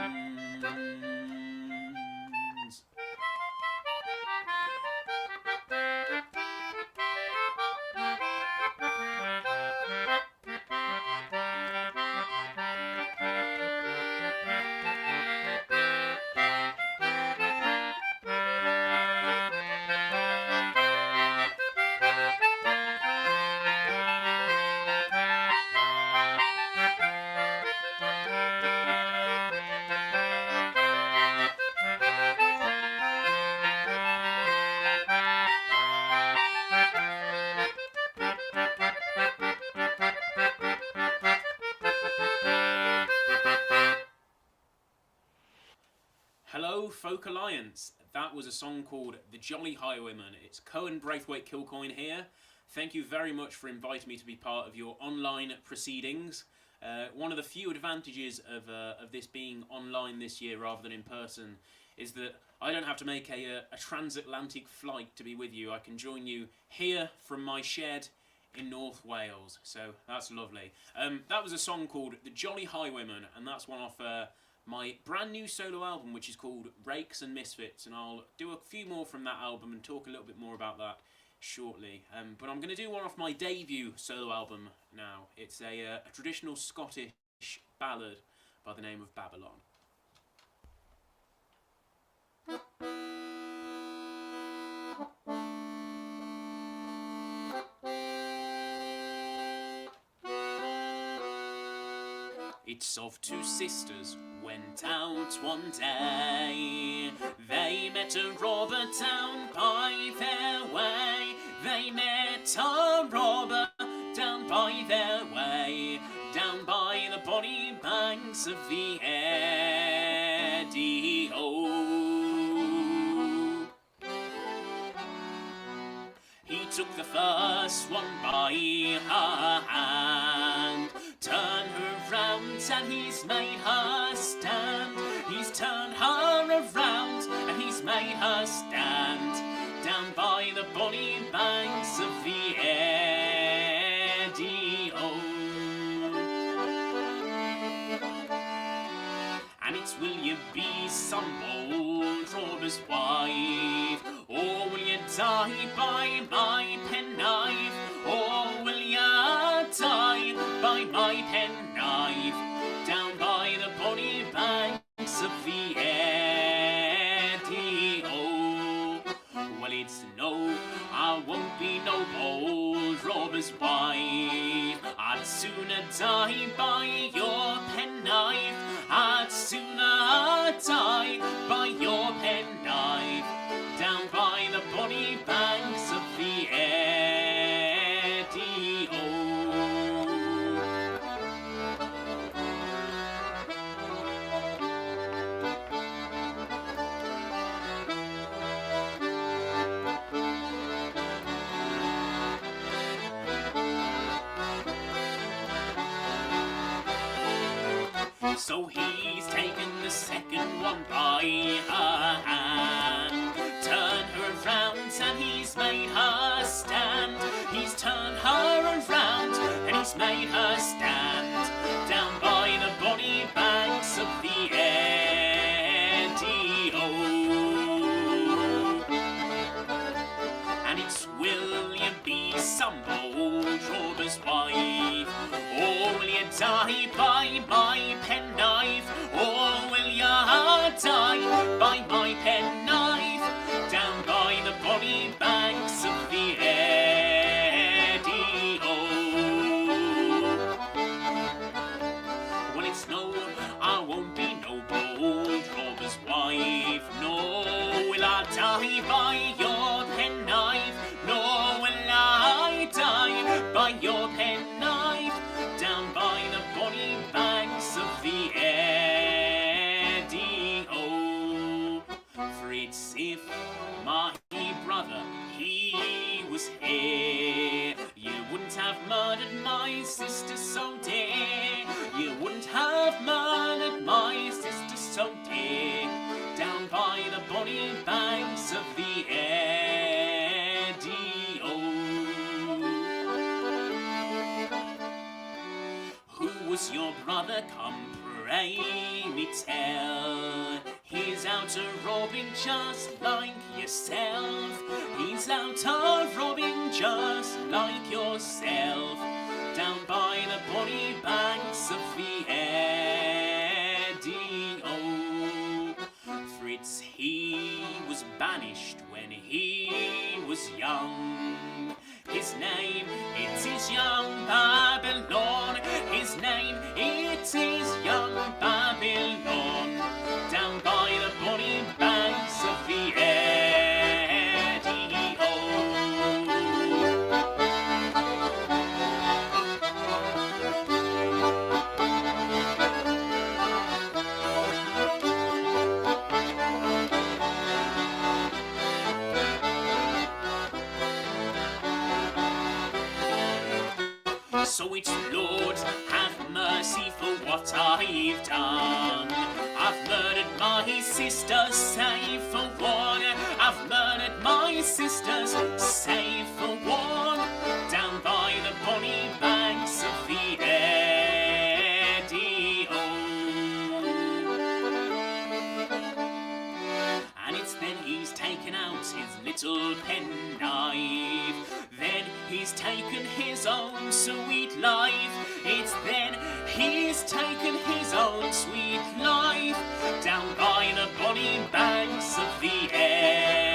Folk Alliance. That was a song called The Jolly Highwayman. It's Cohen Braithwaite Kilcoyne here. Thank you very much for inviting me to be part of your online proceedings. One of the few advantages of this being online this year rather than in person is that I don't have to make a transatlantic flight to be with you. I can join you here from my shed in North Wales, so that's lovely. That was a song called The Jolly Highwayman, and that's one off my brand new solo album, which is called Rakes and Misfits, and I'll do a few more from that album and talk a little bit more about that shortly. But I'm going to do one off my debut solo album now. It's a traditional Scottish ballad by the name of Babylon. It's of two sisters went out one day. They met a robber down by their way. They met a robber down by their way, down by the bonny banks of the Eddy. Oh, he took the first one by her hand, turned her round and he's made her stand. He's turned her around and he's made her stand, down by the bonny banks of the Eddy. Oh, and it's will you be some bold robber's wife, or will you die by my penknife, or will you die by my penknife, down by the bonny banks of the Eddy. Oh, well, it's no, I won't be no bold robber's wife. I'd sooner die by your penknife. I'd sooner die by your penknife, down by the bonny banks of the Eddy. Oh, so he's taken the second one by her hand, turned her round and he's made her stand. He's turned her around and he's made her stand, down by the bonny banks of the Eddy. Oh, and it's will you be some bold robber's wife, or will you die by my penknife, or will you die by my penknife, down by the bonny banks of the Eddy. Oh, well, it's no, I won't be no bold robber's wife. No, will I die by your penknife, nor will I die by your penknife, down by the bonny banks of the Eddy. Oh, for it's if my brother, he was here, you wouldn't have murdered my sister so dear. You wouldn't have murdered my sister so dear, down by the bonny banks of the Eddy. Oh, who was your brother? Come, pray me tell. He's out a-robbing just like yourself. He's out a-robbing just like yourself, down by the bonny banks of the Eddy. Oh, for it's he was banished when he was young. His name, it is young Babylon. His name, it is young Babylon, down by the bonny banks of the Eddy. Oh, So it's Lord, have mercy for what I've done. I've murdered my sisters, save for one. I've murdered my sisters, save for one. Down by the bonny banks of the Eddie And it's then he's taken out his little penknife. Then he's taken his own sweet life. It's then he's taken his own sweet life. Down by the bonny banks of the Eddie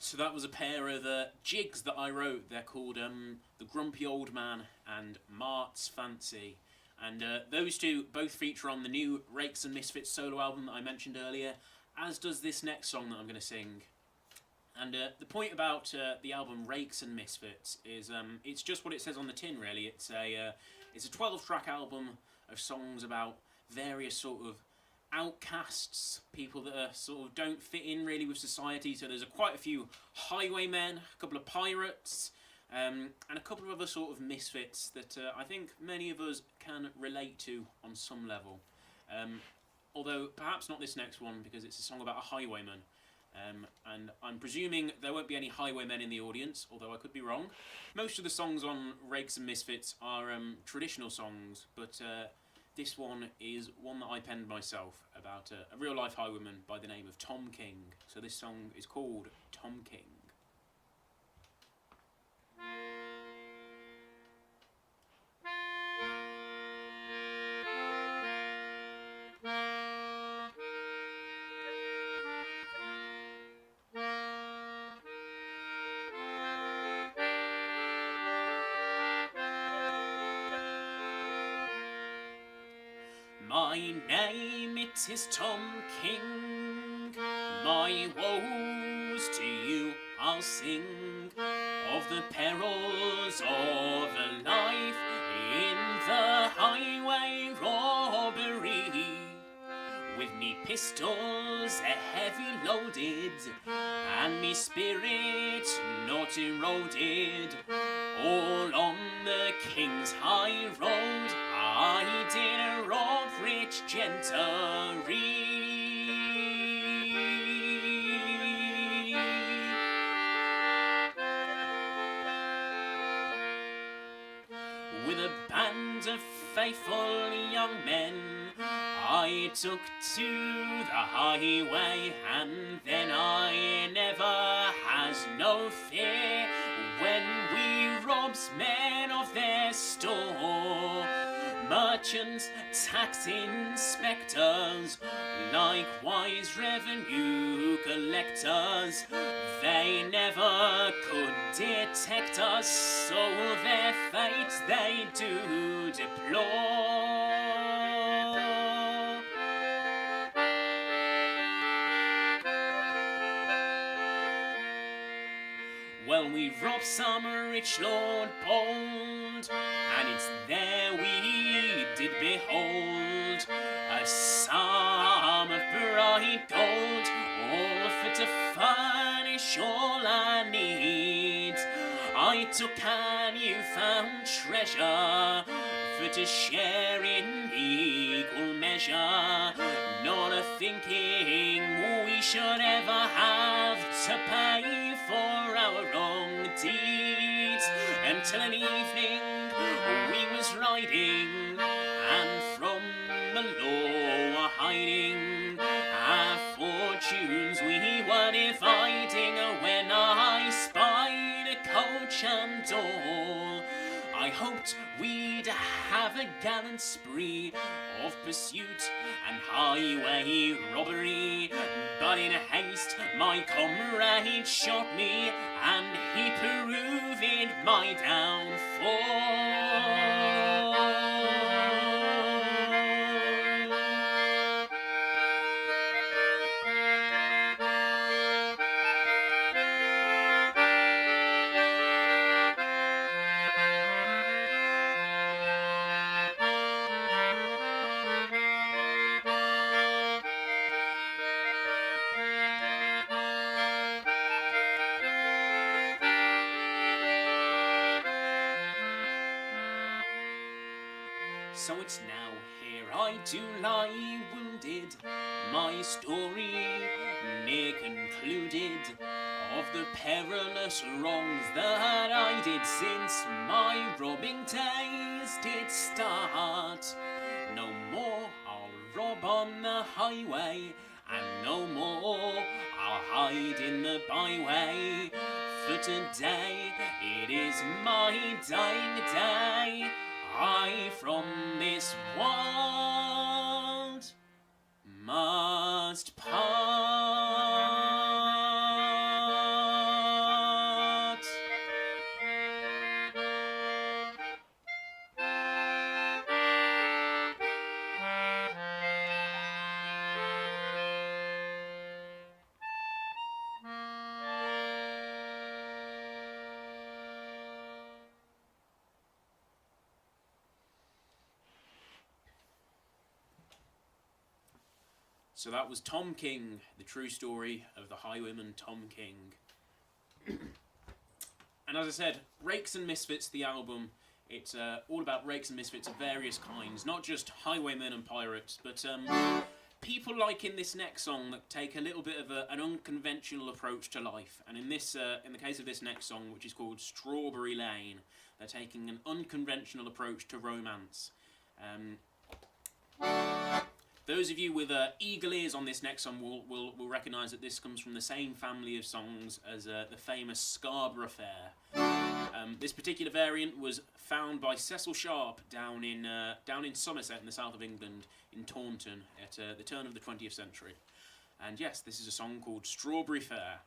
So that was a pair of jigs that I wrote. They're called The Grumpy Old Man and Mart's Fancy. And those two both feature on the new Rakes and Misfits solo album that I mentioned earlier, as does this next song that I'm going to sing. And the point about the album Rakes and Misfits is it's just what it says on the tin, really. It's a 12-track album of songs about various sort of outcasts, people that are sort of don't fit in really with society. So there's quite a few highwaymen, a couple of pirates, and a couple of other sort of misfits that I think many of us can relate to on some level. Although perhaps not this next one, because it's a song about a highwayman. And I'm presuming there won't be any highwaymen in the audience, although I could be wrong. Most of the songs on Rakes and Misfits are traditional songs, but this one is one that I penned myself about a real-life highwayman by the name of Tom King. So this song is called Tom King. My name it is Tom King, my woes to you I'll sing, of the perils of a life in the highway robbery. With me pistols heavy loaded, and me spirit not eroded, all on the King's high road I did rob rich gentry. With a band of faithful young men I took to the highway, and then I never has no fear when we robs men of their store. Merchants, tax inspectors, likewise revenue collectors, they never could detect us, so their fate they do deplore. Well, we robbed some rich lord bold, and it's there we did behold a sum of bright gold, all for to furnish all our needs. I took a newfound treasure for to share in equal measure, not a thinking we should ever have to pay for our wrong deeds. Until an evening we was riding, and from the law were hiding, our fortunes we were dividing, when I spied a coach and all. I hoped we'd have a gallant spree of pursuit and highway robbery, but in haste my comrade shot me, and he proved my downfall. So it's now here I do lie wounded, my story near concluded, of the perilous wrongs that I did since my robbing days did start. No more I'll rob on the highway, and no more I'll hide in the byway, for today it is my dying day. I from this world must part. So that was Tom King, the true story of the highwayman Tom King. And as I said, Rakes and Misfits, the album, it's all about rakes and misfits of various kinds, not just highwaymen and pirates, but people like in this next song that take a little bit of an unconventional approach to life. And in this, in the case of this next song, which is called Strawberry Lane, they're taking an unconventional approach to romance. Those of you with eagle ears on this next song will recognise that this comes from the same family of songs as the famous Scarborough Fair. This particular variant was found by Cecil Sharp down in Somerset in the south of England, in Taunton, at the turn of the 20th century. And yes, this is a song called Strawberry Fair.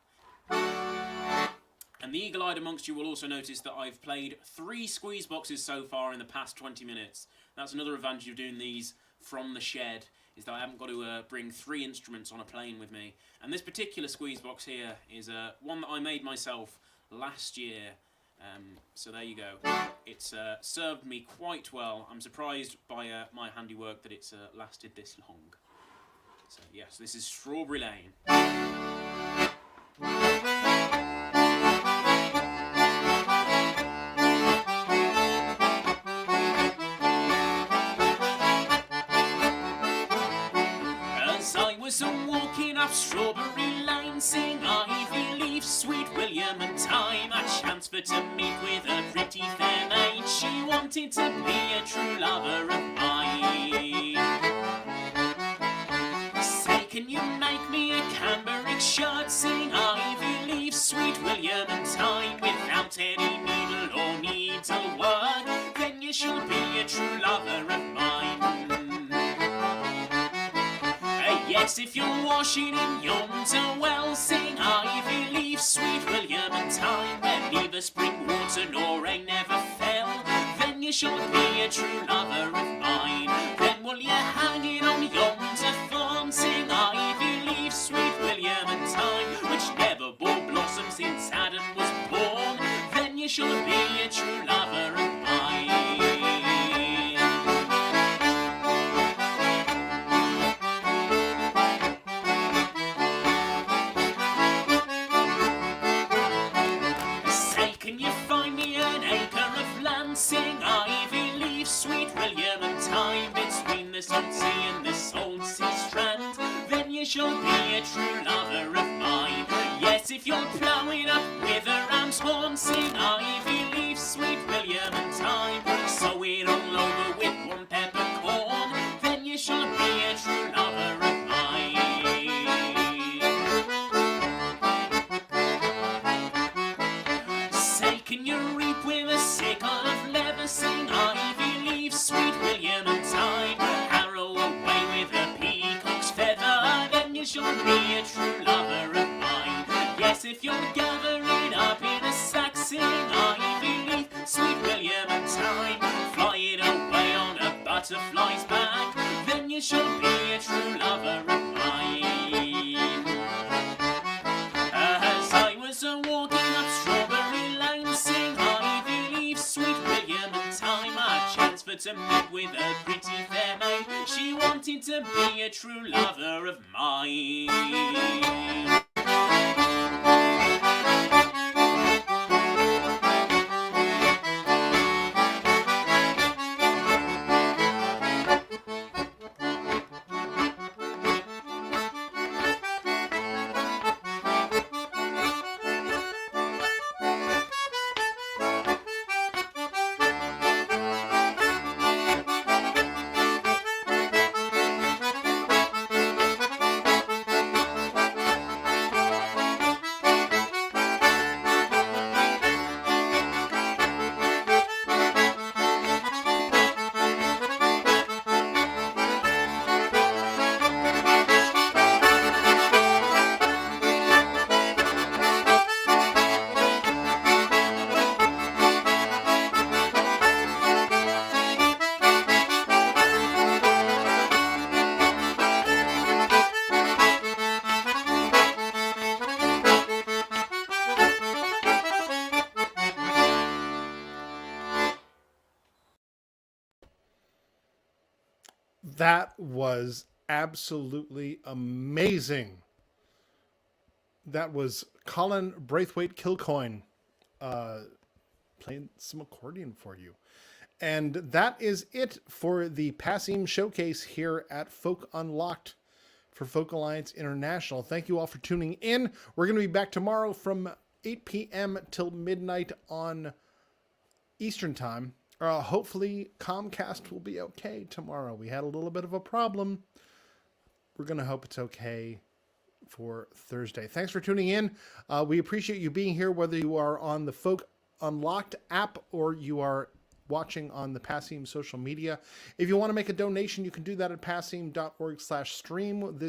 And the eagle-eyed amongst you will also notice that I've played 3 squeeze boxes so far in the past 20 minutes. That's another advantage of doing these from the shed, is that I haven't got to bring 3 instruments on a plane with me. And this particular squeeze box here is one that I made myself last year. So there you go. It's served me quite well. I'm surprised by my handiwork that it's lasted this long. So yes, this is Strawberry Lane. Was walking up Strawberry Lane, sing ivy leaf, sweet William and Time. A chance for to meet with a pretty fair maid. She wanted to be a true lover of mine. Say, can you make me a cambric shirt? Sing ivy leaf, sweet William and Time. Without any needle or needlework, then you shall be a true lover of mine. Yes, if you're washing in yonder well, sing ivy leaf, sweet William and Time. Where neither spring water nor rain never fell, then you shall be a true lover of mine. Then will you hang it on yonder thorn, sing ivy leaf, sweet William and Time. Which never bore blossom since Adam was born, then you shall be a true lover of mine. Sing ivy leaf, sweet William and Time. Between the salt sea and the salt sea strand, then you shall be a true lover of mine. Yes, if you're ploughing up with a ram's horn, sing ivy leaf, sweet William and Time. Sow it all over with one peppercorn, then you shall be a true lover of mine. Say, can you reap with a sickle of leather? Sing ivy leaf, sweet William and Time. Harrow away with a peacock's feather, then you shall be a true lover of mine. Yes, if you're gathering up in a sack, sing ivy leaf, sweet William and Time. Fly it away on a butterfly's back, then you shall be a true lover of mine. As I was walking up Strawberry Lane, sing ivy leaf, sweet William and Time. A chance for to meet with a pretty fair maid. She wanted to be a true lover of mine. That was absolutely amazing. That was Colin Braithwaite Kilcoyne playing some accordion for you. And that is it for the Passim Showcase here at Folk Unlocked for Folk Alliance International. Thank you all for tuning in. We're going to be back tomorrow from 8 p.m. till midnight on Eastern Time. Hopefully Comcast will be okay tomorrow. We had a little bit of a problem. We're going to hope it's okay for Thursday. Thanks for tuning in. We appreciate you being here, whether you are on the Folk Unlocked app or you are watching on the Passim social media. If you want to make a donation, you can do that at passim.org/stream.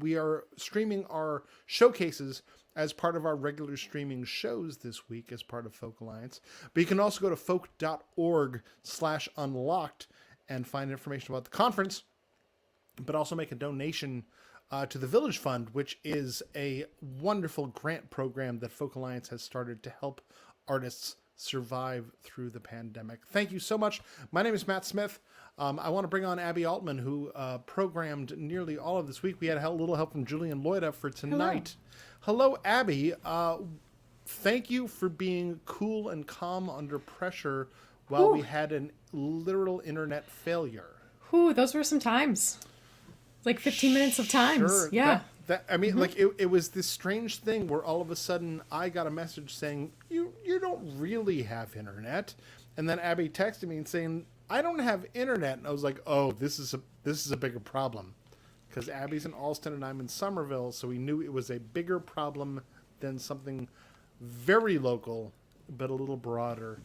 We are streaming our showcases as part of our regular streaming shows this week as part of Folk Alliance. But you can also go to folk.org/unlocked and find information about the conference, but also make a donation to the Village Fund, which is a wonderful grant program that Folk Alliance has started to help artists survive through the pandemic. Thank you so much. My name is Matt Smith. I want to bring on Abby Altman, who programmed nearly all of this week. We had a little help from Julian Loida for tonight. Hello, Abby. Thank you for being cool and calm under pressure while we had a literal internet failure. Whew, those were some times. Like 15 minutes of times. Sure, yeah. I mean, like, it was this strange thing where all of a sudden I got a message saying, you don't really have internet. And then Abby texted me and saying, I don't have internet. And I was like, oh, this is a bigger problem. Because Abby's in Alston and I'm in Somerville, so we knew it was a bigger problem than something very local, but a little broader.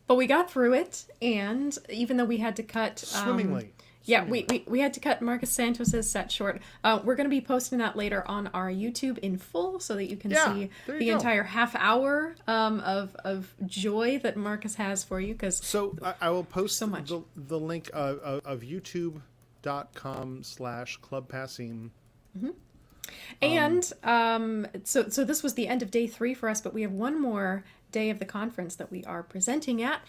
But we got through it, and even though we had to cut... Swimmingly. Yeah, we had to cut Marcus Santos's set short. We're going to be posting that later on our YouTube in full so that you can see the entire half hour of joy that Marcus has for you. So I will post the link of youtube.com/Club Passim. Mm-hmm. And so this was the end of day 3 for us, but we have one more day of the conference that we are presenting at.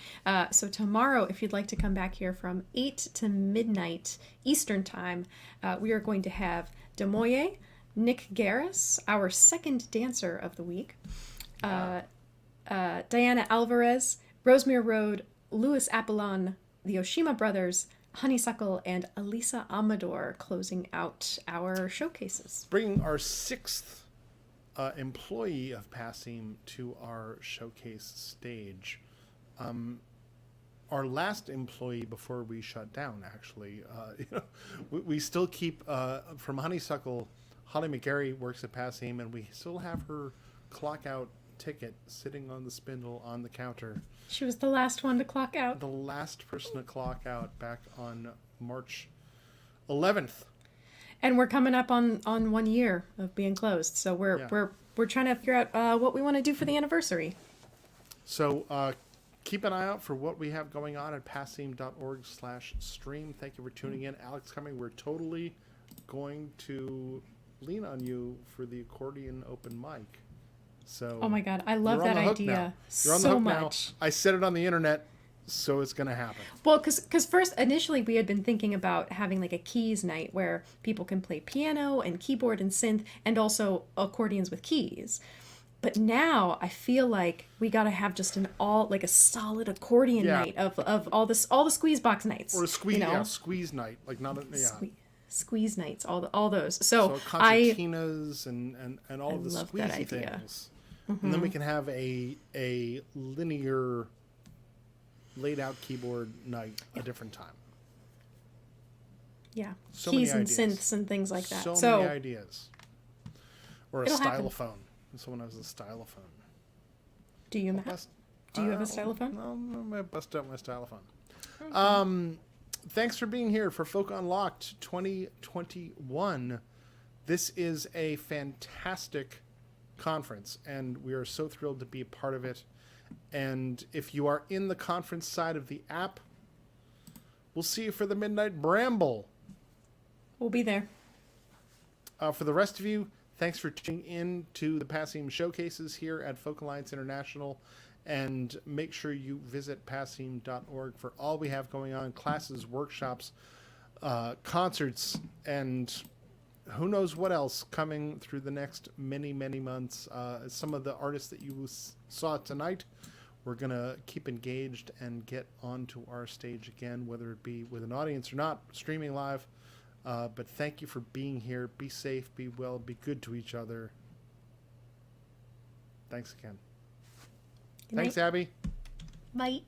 So tomorrow, if you'd like to come back here from 8 to midnight Eastern time, we are going to have Demoye, Nick Garris, our second dancer of the week, Diana Alvarez, Rosemere Road, Louis Apollon, the Oshima Brothers, Honeysuckle, and Elisa Amador closing out our showcases. Bringing our 6th employee of Passim to our showcase stage. Our last employee before we shut down, actually. We still keep, from Honeysuckle, Holly McGarry works at Passim, and we still have her clock out ticket sitting on the spindle on the counter. She was the last one to clock out. The last person to clock out back on March 11th. And we're coming up on 1 year of being closed, so we're trying to figure out what we want to do for the anniversary. So keep an eye out for what we have going on at passim.org/stream. Thank you for tuning in. Alex Cumming, we're totally going to lean on you for the accordion open mic. So oh my God, I love that idea so much. I said it on the internet, so it's going to happen. Well, because first, initially, we had been thinking about having like a keys night where people can play piano and keyboard and synth and also accordions with keys. But now I feel like we got to have just a solid accordion night of all the squeeze box nights. Or a squeeze night, like not a squeeze nights, all those. So concertinas and all of the squeezy things. Mm-hmm. And then we can have a linear laid out keyboard night a different time. Yeah. So keys and synths and things like that. So many ideas. Or a stylophone. Happen. Someone has a stylophone. Do you, Matt? Do you have a stylophone? No, I'm going to bust out my stylophone. Okay. Thanks for being here for Folk Unlocked 2021. This is a fantastic conference, and we are so thrilled to be a part of it. And if you are in the conference side of the app, we'll see you for the Midnight Bramble. We'll be there. For the rest of you, thanks for tuning in to the Passim showcases here at Folk Alliance International. And make sure you visit passim.org for all we have going on, classes, workshops, concerts, and who knows what else coming through the next many, many months. Some of the artists that you saw tonight, we're going to keep engaged and get onto our stage again, whether it be with an audience or not, streaming live. But thank you for being here. Be safe, be well, be good to each other. Thanks again. Good Thanks, night. Abby. Bye.